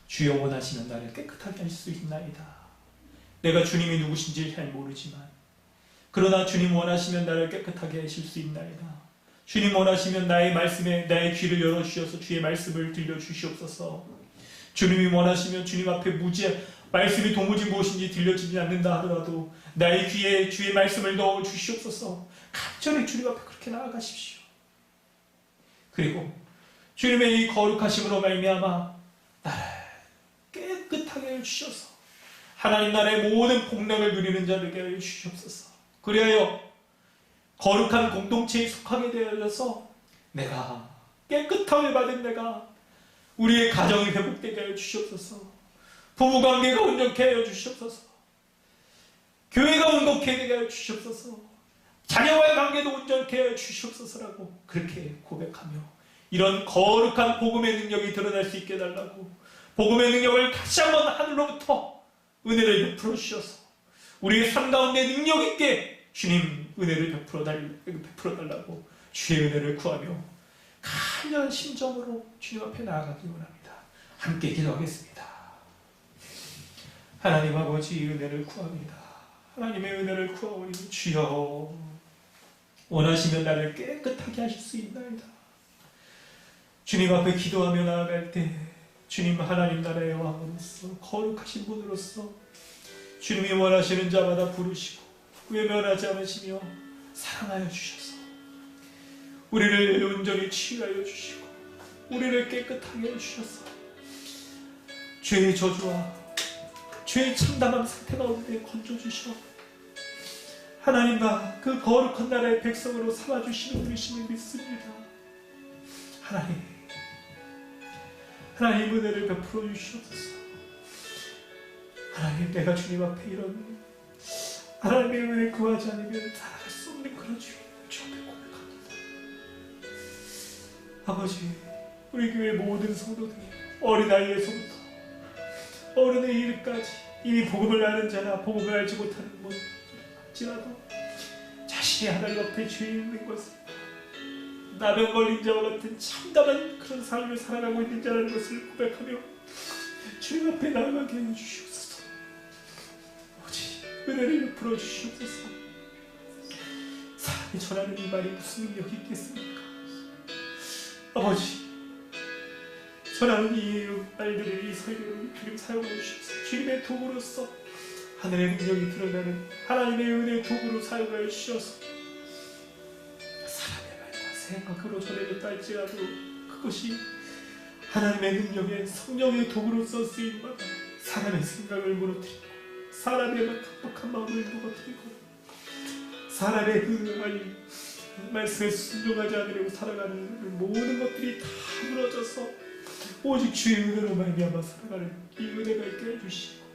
주여 원하시면 나를 깨끗하게 할 수 있나이다. 내가 주님이 누구신지 잘 모르지만 그러나 주님 원하시면 나를 깨끗하게 하실 수 있나이다. 주님 원하시면 나의 말씀에 나의 귀를 열어주셔서 주의 말씀을 들려주시옵소서. 주님이 원하시면 주님 앞에 말씀이 도무지 무엇인지 들려지지 않는다 하더라도 나의 귀에 주의 말씀을 넣어주시옵소서. 간절히 주님 앞에 그렇게 나아가십시오. 그리고 주님의 이 거룩하심으로 말미암아 나를 깨끗하게 해주셔서 하나님 나라의 모든 복락을 누리는 자들에게 하여 주시옵소서. 그리하여 거룩한 공동체에 속하게 되어서 내가 깨끗함을 받은 내가 우리의 가정이 회복되게 하여 주시옵소서. 부부관계가 온전케 하여 주시옵소서. 교회가 온전케 되게 하여 주시옵소서. 자녀와의 관계도 온전케 하여 주시옵소서라고 그렇게 고백하며 이런 거룩한 복음의 능력이 드러날 수 있게 해달라고 복음의 능력을 다시 한번 하늘로부터 은혜를 베풀어 주셔서 우리의 삶 가운데 능력 있게 주님 은혜를 베풀어 달라고 주의 은혜를 구하며 간절한 심정으로 주님 앞에 나아가기 원합니다. 함께 기도하겠습니다. 하나님 아버지 은혜를 구합니다. 하나님의 은혜를 구하오니 주여 원하시면 나를 깨끗하게 하실 수 있나이다. 주님 앞에 기도하며 나아갈 때 주님 하나님 나라의 왕으로서 거룩하신 분으로서 주님이 원하시는 자마다 부르시고 외면하지 않으시며 사랑하여 주셔서 우리를 온전히 치유하여 주시고 우리를 깨끗하게 해주셔서 죄의 저주와 죄의 참담한 상태 가운데 건져주셔 하나님과 그 거룩한 나라의 백성으로 삼아주시는 분이심을 믿습니다. 하나님 은혜를 베풀어 주시옵소서. 하나님 내가 주님 앞에 이런 하나님의 은혜를 구하지 않으면 살아갈 수 없는 그런 주님 앞에 고백합니다. 아버지 우리 교회 모든 성도들이 어린아이에서부터 어른의 일까지 이미 복음을 아는 자나 복음을 알지 못하는 분일지라도 자신이 하나님 앞에 죄 있는 것을 나병 걸린 자와 같은 참담한 그런 삶을 살아가고 있는 자라는 것을 고백하며 주님 앞에 나아가게 해주시옵소서. 아버지 은혜를 베풀어 주시옵소서. 사람이 전하는 이 말이 무슨 능력이 있겠습니까? 아버지 전하는 이 말들을 이 설교를 주님 사용해 주시옵소서. 주님의 도구로서 하늘의 능력이 드러나는 하나님의 은혜의 도구로 사용하여 주셔서 사람의 말과 생각으로 전해졌다 할지라도 그것이 하나님의 능력의 성령의 도구로서 쓰임받아 사람의 생각을 무너뜨리고 사람의 각박한 마음을 무너뜨리고 사람의 그 말씀에 순종하지 않으려고 살아가는 모든 것들이 다 무너져서 오직 주의 은혜로 말미암아 살아가는 이 은혜가 있게 해주시고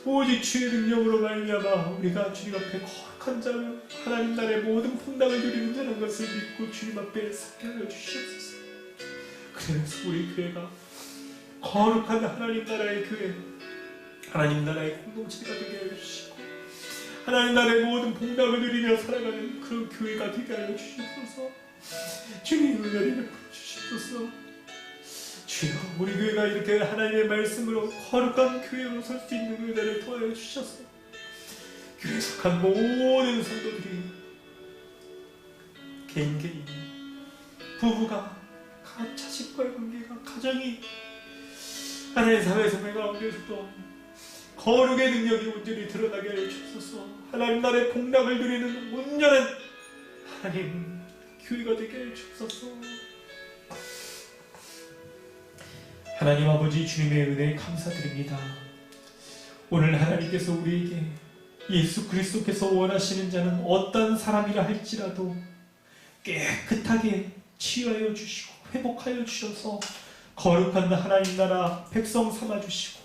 오직 주의 능력으로 말미암아 우리가 주님 앞에 거룩한 자며 하나님 나라의 모든 풍랑을 누리는 자라는 것을 믿고 주님 앞에 서게 하여 주시옵소서. 그래서 우리 교회가 거룩한 하나님 나라의 교회 하나님 나라의 공동체가 되게 하여 주시고 하나님 나라의 모든 풍랑을 누리며 살아가는 그런 교회가 되게 하여 주시옵소서. 주님 은혜를 베풀어 주시옵소서. 주여 우리 교회가 이렇게 하나님의 말씀으로 거룩한 교회로 설 수 있는 은혜를 더하여 주셔서 교회에 속한 모든 성도들이 개인 부부가 자식과의 관계가 가정이 하나님의 사회생활 가운데서도 거룩의 능력이 온전히 드러나게 하여 주셔서 하나님 나라의 복락을 누리는 온전한 하나님 교회가 되게 하여 주셔서 하나님 아버지 주님의 은혜에 감사드립니다. 오늘 하나님께서 우리에게 예수 그리스도께서 원하시는 자는 어떤 사람이라 할지라도 깨끗하게 치유하여 주시고 회복하여 주셔서 거룩한 하나님 나라 백성 삼아주시고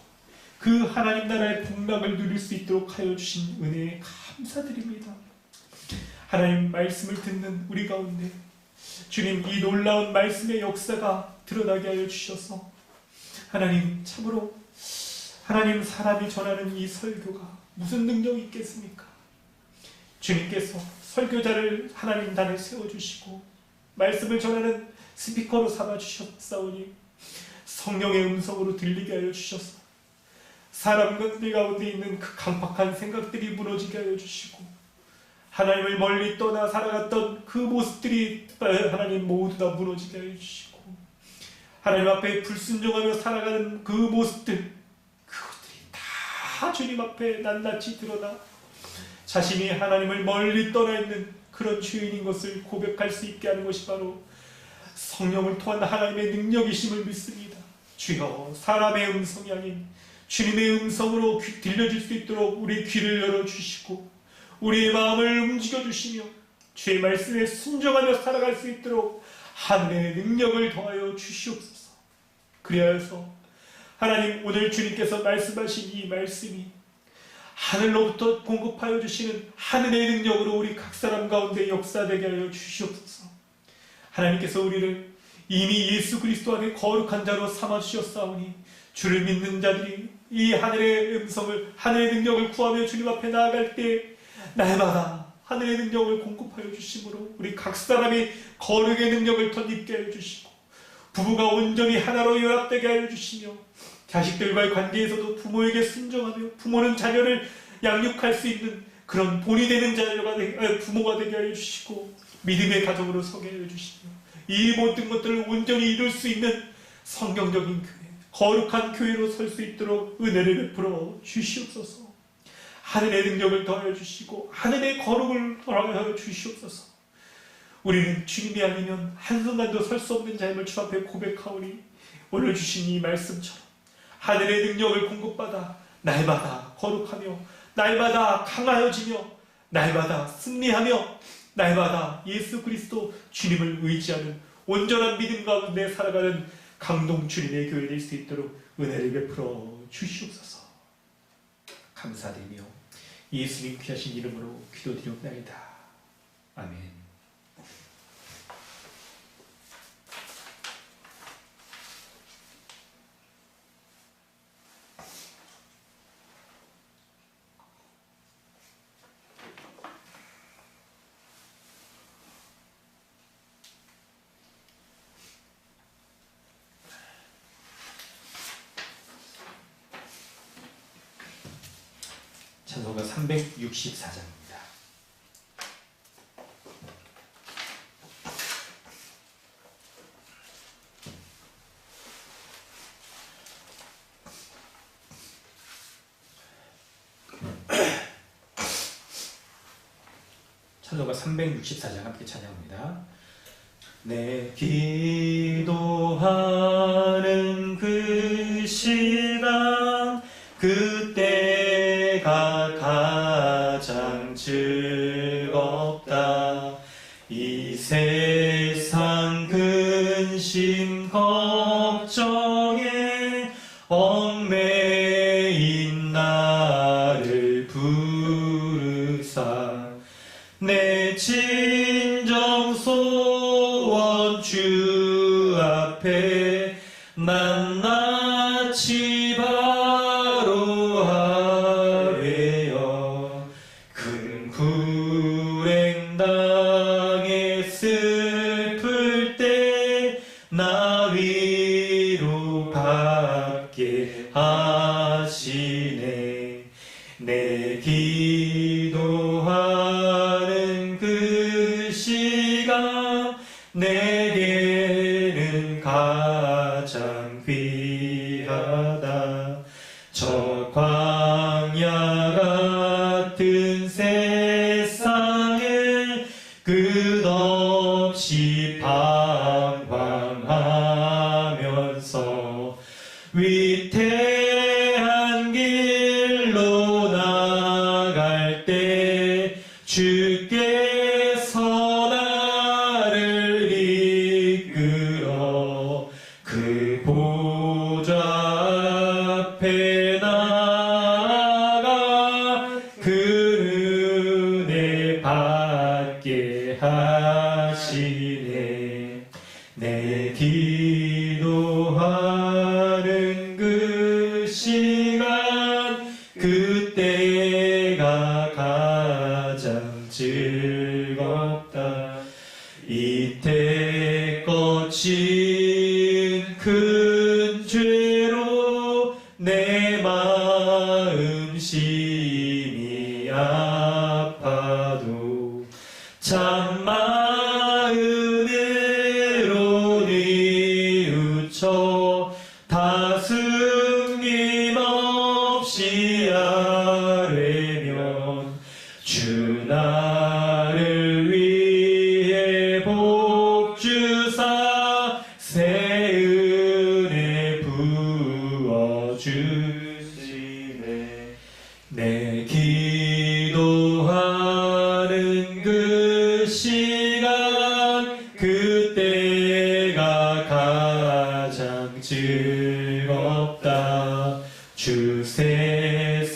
그 하나님 나라의 복락을 누릴 수 있도록 하여 주신 은혜에 감사드립니다. 하나님 말씀을 듣는 우리 가운데 주님 이 놀라운 말씀의 역사가 드러나게 하여 주셔서 하나님 참으로 하나님 사람이 전하는 이 설교가 무슨 능력이 있겠습니까? 주님께서 설교자를 하나님 단에 세워주시고 말씀을 전하는 스피커로 삼아주셨사오니 성령의 음성으로 들리게 하여 주셔서 사람들 가운데 있는 그 강팍한 생각들이 무너지게 하여 주시고 하나님을 멀리 떠나 살아갔던 그 모습들이 하나님 모두 다 무너지게 하여 주시고 하나님 앞에 불순종하며 살아가는 그 모습들 그것들이 다 주님 앞에 낱낱이 드러나 자신이 하나님을 멀리 떠나 있는 그런 죄인인 것을 고백할 수 있게 하는 것이 바로 성령을 통한 하나님의 능력이심을 믿습니다. 주여 사람의 음성이 아닌 주님의 음성으로 들려줄 수 있도록 우리 귀를 열어주시고 우리의 마음을 움직여주시며 주의 말씀에 순종하며 살아갈 수 있도록 하늘의 능력을 더하여 주시옵소서. 그리하여서 하나님 오늘 주님께서 말씀하신 이 말씀이 하늘로부터 공급하여 주시는 하늘의 능력으로 우리 각 사람 가운데 역사되게 하여 주시옵소서. 하나님께서 우리를 이미 예수 그리스도 안에 거룩한 자로 삼아주셨사오니 주를 믿는 자들이 이 하늘의 음성을, 하늘의 능력을 구하며 주님 앞에 나아갈 때 날마다 하늘의 능력을 공급하여 주심으로 우리 각 사람이 거룩의 능력을 덧입게 하여 주시고 부부가 온전히 하나로 연합되게 하여 주시며 자식들과의 관계에서도 부모에게 순종하며 부모는 자녀를 양육할 수 있는 그런 본이 되는 부모가 되게 하여 주시고 믿음의 가정으로 서게 하여 주시며 이 모든 것들을 온전히 이룰 수 있는 성경적인 교회, 거룩한 교회로 설 수 있도록 은혜를 베풀어 주시옵소서. 하늘의 능력을 더하여 주시고 하늘의 거룩을 더하여 주시옵소서. 우리는 주님이 아니면 한순간도 설 수 없는 자임을 주 앞에 고백하오니 오늘 주신 이 말씀처럼 하늘의 능력을 공급받아 날마다 거룩하며 날마다 강하여지며 날마다 승리하며 날마다 예수 그리스도 주님을 의지하는 온전한 믿음 가운데 살아가는 강동 주님의 교회 될 수 있도록 은혜를 베풀어 주시옵소서. 감사드리며 예수님 귀하신 이름으로 기도드리옵나이다. 아멘. 찬송가 364장입니다. 찬송가 364장 함께 찬양합니다. 내 기도하는 그 시간 그때가 가장 즐겁다. 이 세상 근심 걱정에 얽매인 나를 부르사 내 진정 소원 주 앞에 낱낱이 바로 하래요. 큰 불행 당해 슬플 때 나 위로 받게 하시네. 내 기도하는 그 시간 내게는 가장 귀하다. 저 광야 같은 세상에 끝없이 방황하면서 위태한 길로 나갈 때 주께서 나를 이끌어 그 보좌 앞에 나아가 그 은혜 받게 하시네. 내 기도하는 그 시간 그때가 가장 즐겁다. 이때 거친 큰 죄로 내 마음 심히 아파도 참마 은혜로 뉘우쳐 다스림 없이 아뢰면 주 나를 위해 복 주사 새 은혜 부어 주시네. 내 기도하는 그 시간 그때가 가장 즐겁다. 주 세상에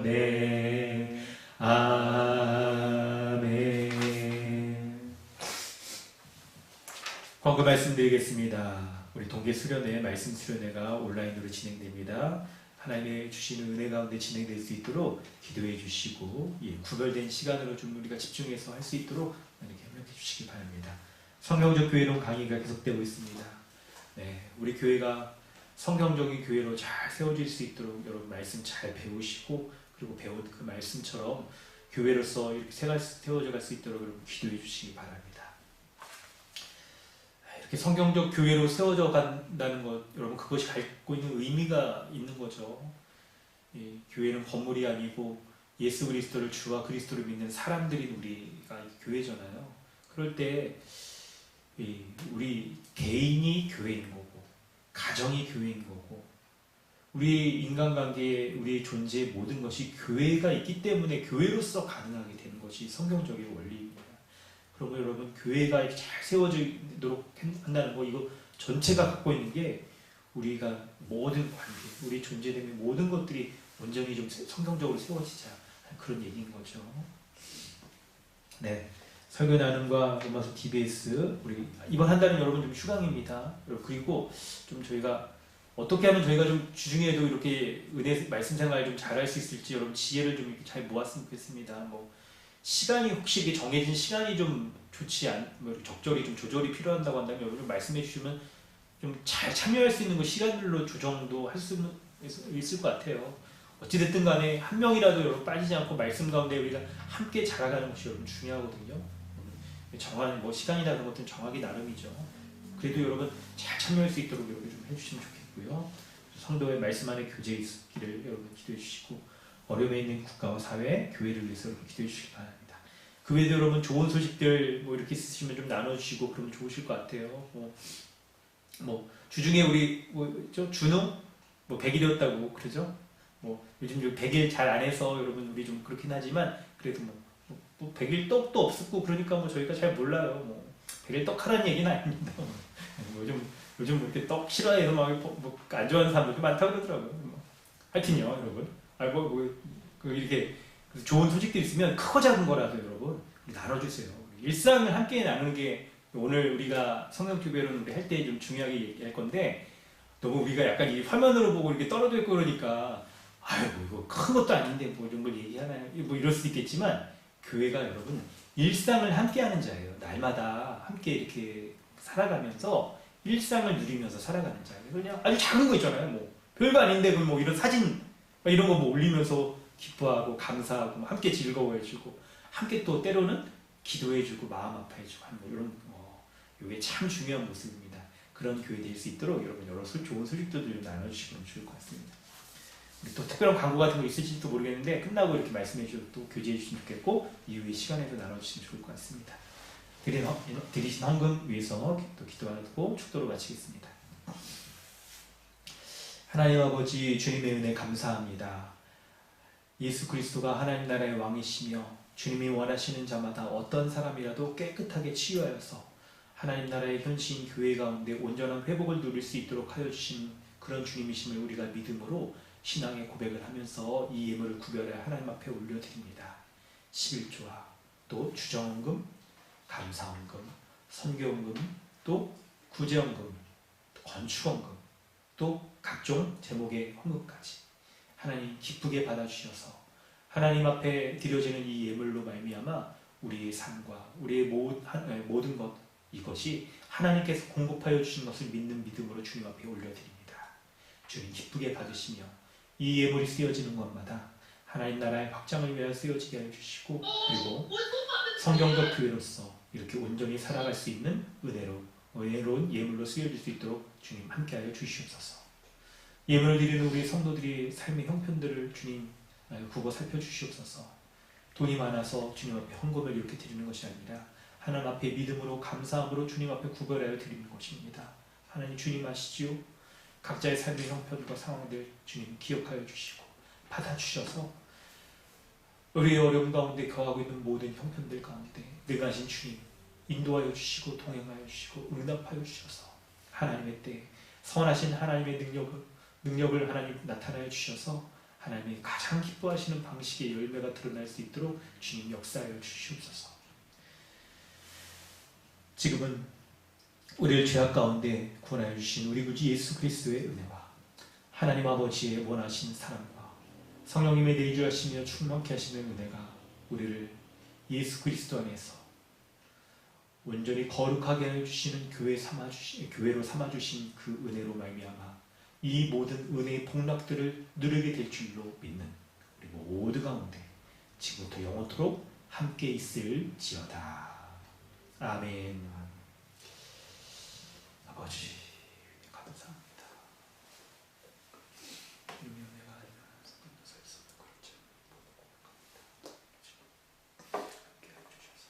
아멘. 아멘. 광고 말씀드리겠습니다. 우리 동계 수련회, 말씀 수련회가 온라인으로 진행됩니다. 하나님의 주시는 은혜 가운데 진행될 수 있도록 기도해 주시고, 구별된 시간으로 좀 우리가 집중해서 할 수 있도록 이렇게 협력해 주시기 바랍니다. 성경적 교회론 강의가 계속되고 있습니다. 네, 우리 교회가 성경적인 교회로 잘 세워질 수 있도록 여러분 말씀 잘 배우시고, 그리고 배운 그 말씀처럼 교회로서 이렇게 세워져 갈 수 있도록 여러분 기도해 주시기 바랍니다. 이렇게 성경적 교회로 세워져 간다는 것, 여러분 그것이 갖고 있는 의미가 있는 거죠. 교회는 건물이 아니고 예수 그리스도를 주와 그리스도를 믿는 사람들인 우리가 교회잖아요. 그럴 때 우리 개인이 교회인 거고, 가정이 교회인 거고, 우리 인간관계에 우리의 존재의 모든 것이 교회가 있기 때문에 교회로서 가능하게 되는 것이 성경적인 원리입니다. 그러면 여러분 교회가 이렇게 잘 세워지도록 한다는 거, 이거 전체가 갖고 있는 게 우리가 모든 관계, 우리 존재 때문에 모든 것들이 온전히 좀 성경적으로 세워지자, 그런 얘기인 거죠. 네, 설교 나눔과 로마서 DBS 우리 이번 한 달은 여러분 좀 휴강입니다. 그리고 좀 저희가 어떻게 하면 저희가 좀 주중에도 이렇게 은혜 말씀 생활 좀 잘할 수 있을지 여러분 지혜를 좀 이렇게 잘 모았으면 좋겠습니다. 뭐 시간이 혹시 이게 정해진 시간이 좀 좋지 적절히 좀 조절이 필요한다고 한다면 여러분 말씀해 주시면 좀 잘 참여할 수 있는 거 시간별로 조정도 할 수 있을 것 같아요. 어찌됐든 간에 한 명이라도 여러분 빠지지 않고 말씀 가운데 우리가 함께 자라가는 것이 여러분 중요하거든요. 정한 뭐 시간이나 그런 것들은 정하기 나름이죠. 그래도 여러분 잘 참여할 수 있도록 여러분 좀 해주시면 좋겠고요. 성도의 말씀 안에 교제에 있기를 여러분 기도해 주시고, 어려움에 있는 국가와 사회, 교회를 위해서 기도해 주시기 바랍니다. 그 외에도 여러분 좋은 소식들 뭐 이렇게 있으시면 좀 나눠주시고 그러면 좋으실 것 같아요. 뭐 주중에 우리 준우 100일이었다고 그러죠. 뭐 요즘 100일 잘 안 해서 여러분 우리 좀 그렇긴 하지만 그래도 뭐 100일 떡도 없었고 그러니까 뭐 저희가 잘 몰라요. 뭐 100일 떡 하라는 얘기는 아닙니다. 요즘 이렇게 떡 싫어해서 막 안 좋아하는 사람들도 많다고 그러더라고요. 하여튼요, 여러분. 이렇게 좋은 소식들이 있으면 크고 작은 거라도 여러분 나눠주세요. 일상을 함께 나누는 게 오늘 우리가 성경교회론 우리 할 때 좀 중요하게 얘기할 건데, 너무 우리가 약간 이 화면으로 보고 이렇게 떨어져 있고 그러니까 이거 큰 것도 아닌데 뭐 이런 걸 얘기하나요? 뭐 이럴 수도 있겠지만, 교회가 여러분 일상을 함께 하는 자예요. 날마다 함께 이렇게 살아가면서 일상을 누리면서 살아가는 자예요. 그냥 아주 작은 거 있잖아요. 뭐 별거 아닌데 뭐 이런 사진 이런 거 뭐 올리면서 기뻐하고 감사하고 함께 즐거워해주고, 함께 또 때로는 기도해주고 마음 아파해주고 하는 이런 이게 참 중요한 모습입니다. 그런 교회 될 수 있도록 여러분 여러 좋은 소식들도 좀 나눠주시면 좋을 것 같습니다. 우리 또 특별한 광고 같은 거 있을지도 모르겠는데 끝나고 이렇게 말씀해 주셔도 또 교제해 주시면 좋겠고, 이후에 시간에도 나눠주시면 좋을 것 같습니다. 드리신 헌금 위해서 또 기도하고 축도로 마치겠습니다. 하나님 아버지, 주님의 은혜 감사합니다. 예수 그리스도가 하나님 나라의 왕이시며 주님이 원하시는 자마다 어떤 사람이라도 깨끗하게 치유하여서 하나님 나라의 현신 교회 가운데 온전한 회복을 누릴 수 있도록 하여 주신 그런 주님이심을 우리가 믿음으로 신앙의 고백을 하면서 이 예물을 구별해 하나님 앞에 올려드립니다. 11조와 또 주정헌금, 감사헌금, 선교헌금, 또 구제헌금, 건축헌금, 또 각종 제목의 헌금까지 하나님 기쁘게 받아주셔서 하나님 앞에 드려지는 이 예물로 말미암아 우리의 삶과 우리의 모든 것, 이것이 하나님께서 공급하여 주신 것을 믿는 믿음으로 주님 앞에 올려드립니다. 주님 기쁘게 받으시며 이 예물이 쓰여지는 것마다 하나님 나라의 확장을 위하여 쓰여지게 해주시고, 그리고 성경적 교회로서 이렇게 온전히 살아갈 수 있는 은혜로운 예물로 쓰여질 수 있도록 주님 함께하여 주시옵소서. 예물을 드리는 우리 성도들이 삶의 형편들을 주님 굽어 살펴주시옵소서. 돈이 많아서 주님 앞에 헌금을 이렇게 드리는 것이 아니라 하나님 앞에 믿음으로 감사함으로 주님 앞에 구별하여 드리는 것입니다. 하나님 주님 아시지요? 각자의 삶의 형편과 상황들 주님 기억하여 주시고 받아주셔서 우리의 어려움 가운데 거하고 있는 모든 형편들 가운데 능하신 주님 인도하여 주시고 동행하여 주시고 응답하여 주셔서 하나님의 때에 선하신 하나님의 능력을 하나님 나타나여 주셔서 하나님이 가장 기뻐하시는 방식의 열매가 드러날 수 있도록 주님 역사하여 주시옵소서. 지금은 우리를 죄악 가운데 구원하여 주신 우리 구주 예수 그리스도의 은혜와 하나님 아버지의 원하신 사랑과 성령님의 내주하시며 충만케 하시는 은혜가 우리를 예수 그리스도 안에서 온전히 거룩하게 해주시는 교회로 삼아주신 그 은혜로 말미암아 이 모든 은혜의 복락들을 누리게 될 줄로 믿는 우리 모두 가운데 지금부터 영원토록 함께 있을지어다. 아멘. 아버지 감사합니다. 이름이 은혜가 아니라 성도사에서 그렇지 함께 해주셔서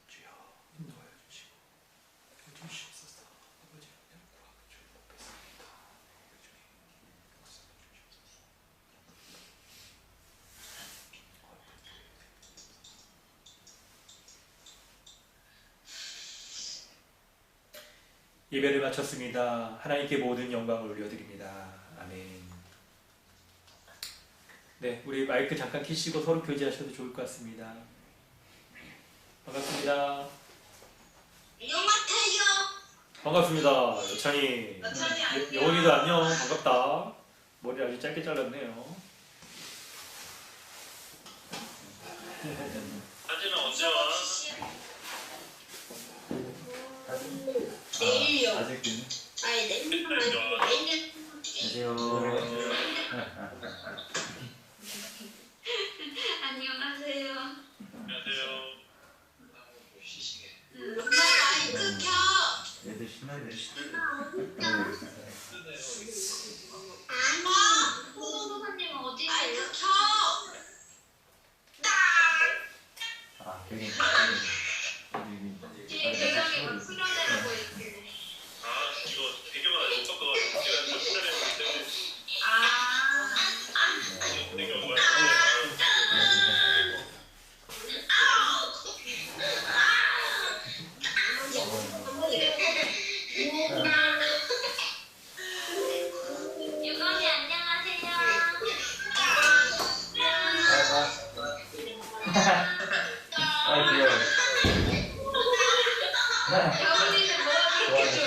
주여 인도하여 주시고 해주시옵소서. 아버지 은혜를 구하고 주의 높였습니다. 주님 역사해 주시옵소서. 예배를 마쳤습니다. 하나님께 모든 영광을 올려드립니다. 아멘. 네, 우리 마이크 잠깐 켜시고 서로 교제하셔도 좋을 것 같습니다. 반갑습니다. 안녕하세요. 반갑습니다. 여찬이. 여찬이 안녕. 여원이도 안녕. 반갑다. 머리 아주 짧게 잘랐네요. 사진은 언제 와? 내일요. 아직은. 아니 내일. 안녕하세요. 안녕하세요. 안녕하세요. 엄마 마이크 켜. 애들 신나네. 아니. 호동도사님 어디 마이크 켜. 아, 여기. 뒤에 배경이 막 수련되고 있길래. 아 이거 되게 많아요. 못 바꿔가지고 제가 좀 기다렸는데 되게 뭐야? 유건이 안녕하세요. 아, 귀여워. 여운이는 뭐가 그렇게 좋아?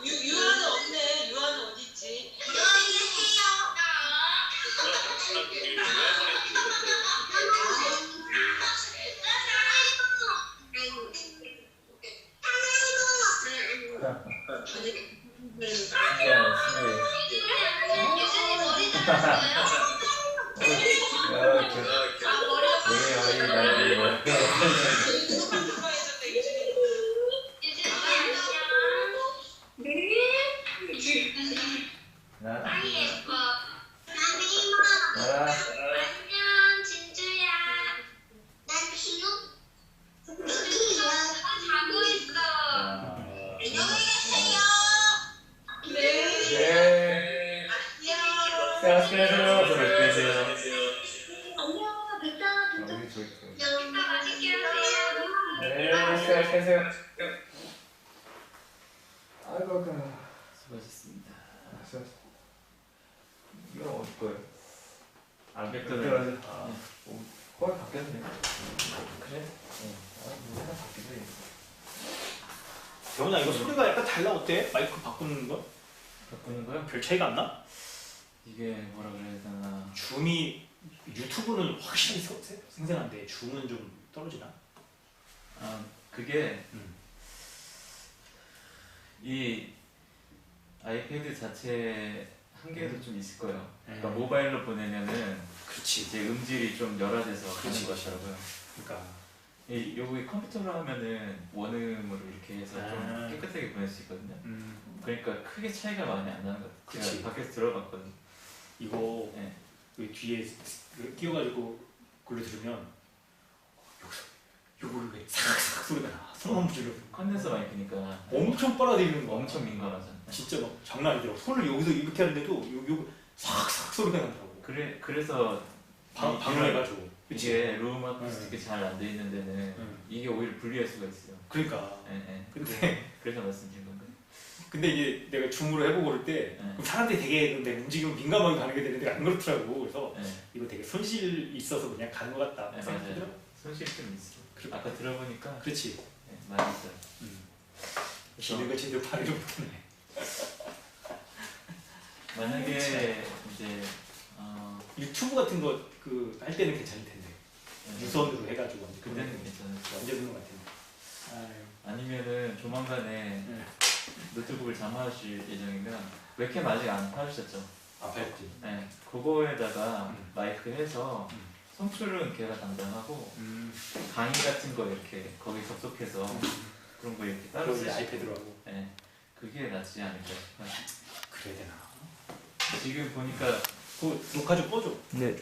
유아는 없네. 유아는 어디 있지? 유아는 해요. 유진이 머리 잘랐어요? 아 머리가 유진이 안녕. 아이 예뻐. 안녕 진주야. 난 진우. 자고 있어. 안녕히 계세요. 네. 안녕하세요. 안녕. 됐다. 이따 맛있게 하세요. 네, 세세요. 아이고, 수고하셨습니다. 이건 어디 거예요? 안 뵙더라고요. 거의 바뀌었네. 그래? 하나 바뀌네. 여원아 이거 소리가 약간 달라. 어때? 마이크 바꾸는 거? 바꾸는 거요? 별 차이가 안 나? 이게 뭐라 그래야 되나? 줌이 유튜브는 확실히 생생한데 줌은 좀 떨어지나? 아, 그게 이 아이패드 자체 한계도 좀 있을 거예요. 그러니까 모바일로 보내면은 그렇지. 이제 음질이 좀 열화돼서 그렇지, 가는 것이더라고요. 그러니까 여기 컴퓨터로 하면은 원음으로 이렇게 해서 좀 깨끗하게 보낼 수 있거든요. 그러니까 크게 차이가 많이 안 나는 것 같아요. 그치. 제가 밖에서 들어봤거든요. 이거 네. 여기 뒤에 끼워가지고 골로 들으면 요걸 왜 삭삭 소리가 나. 손만 붙이려 컨덴서 마이크니까 엄청 빨아들이는 거. 엄청 민감하잖아요. 진짜 막 장난 아니더라고. 손을 여기서 이렇게 하는데도 요 삭삭 소리가 나더라고. 그래서 방해가지고. 이게 룸 아쿠스틱이 잘 안 돼 있는 데는 이게 오히려 불리할 수가 있어요. 그러니까. 예, 예. 근데 그래서 말씀드린 건데. 근데 이게 내가 줌으로 해보고 그럴 때 그럼 사람들이 되게 내 움직임을 민감하게 가는 게 되는데 안 그렇더라고. 그래서 예. 이거 되게 손실 있어서 그냥 가는 것 같다 네, 생각이 맞아요. 들어. 손실이 좀 있어. 그래. 아까 들어보니까 그렇지. 네, 많이 있어요. 지네가 제대로 발휘를 못하네. 만약에 이제 유튜브 같은 거 그 할 때는 괜찮을 텐데 유선으로 해가지고 완전 그때는 괜찮을 것 같아요. 완전 그런 것 같은데. 아유. 아니면은 조만간에 노트북을 장만하실 예정이면 웹캠 아직 안 파주셨죠? 아 밝지. 네, 그거에다가 마이크 해서 송출은 걔가 담당하고 강의 같은 거 이렇게 거기 접속해서 그런 거 이렇게 따로 그리고 이제 쓰시고 아이패드로 하고. 네, 그게 낫지 않을까 싶어요. 그래야 되나? 지금 보니까 그 녹화 좀 꺼줘. 네.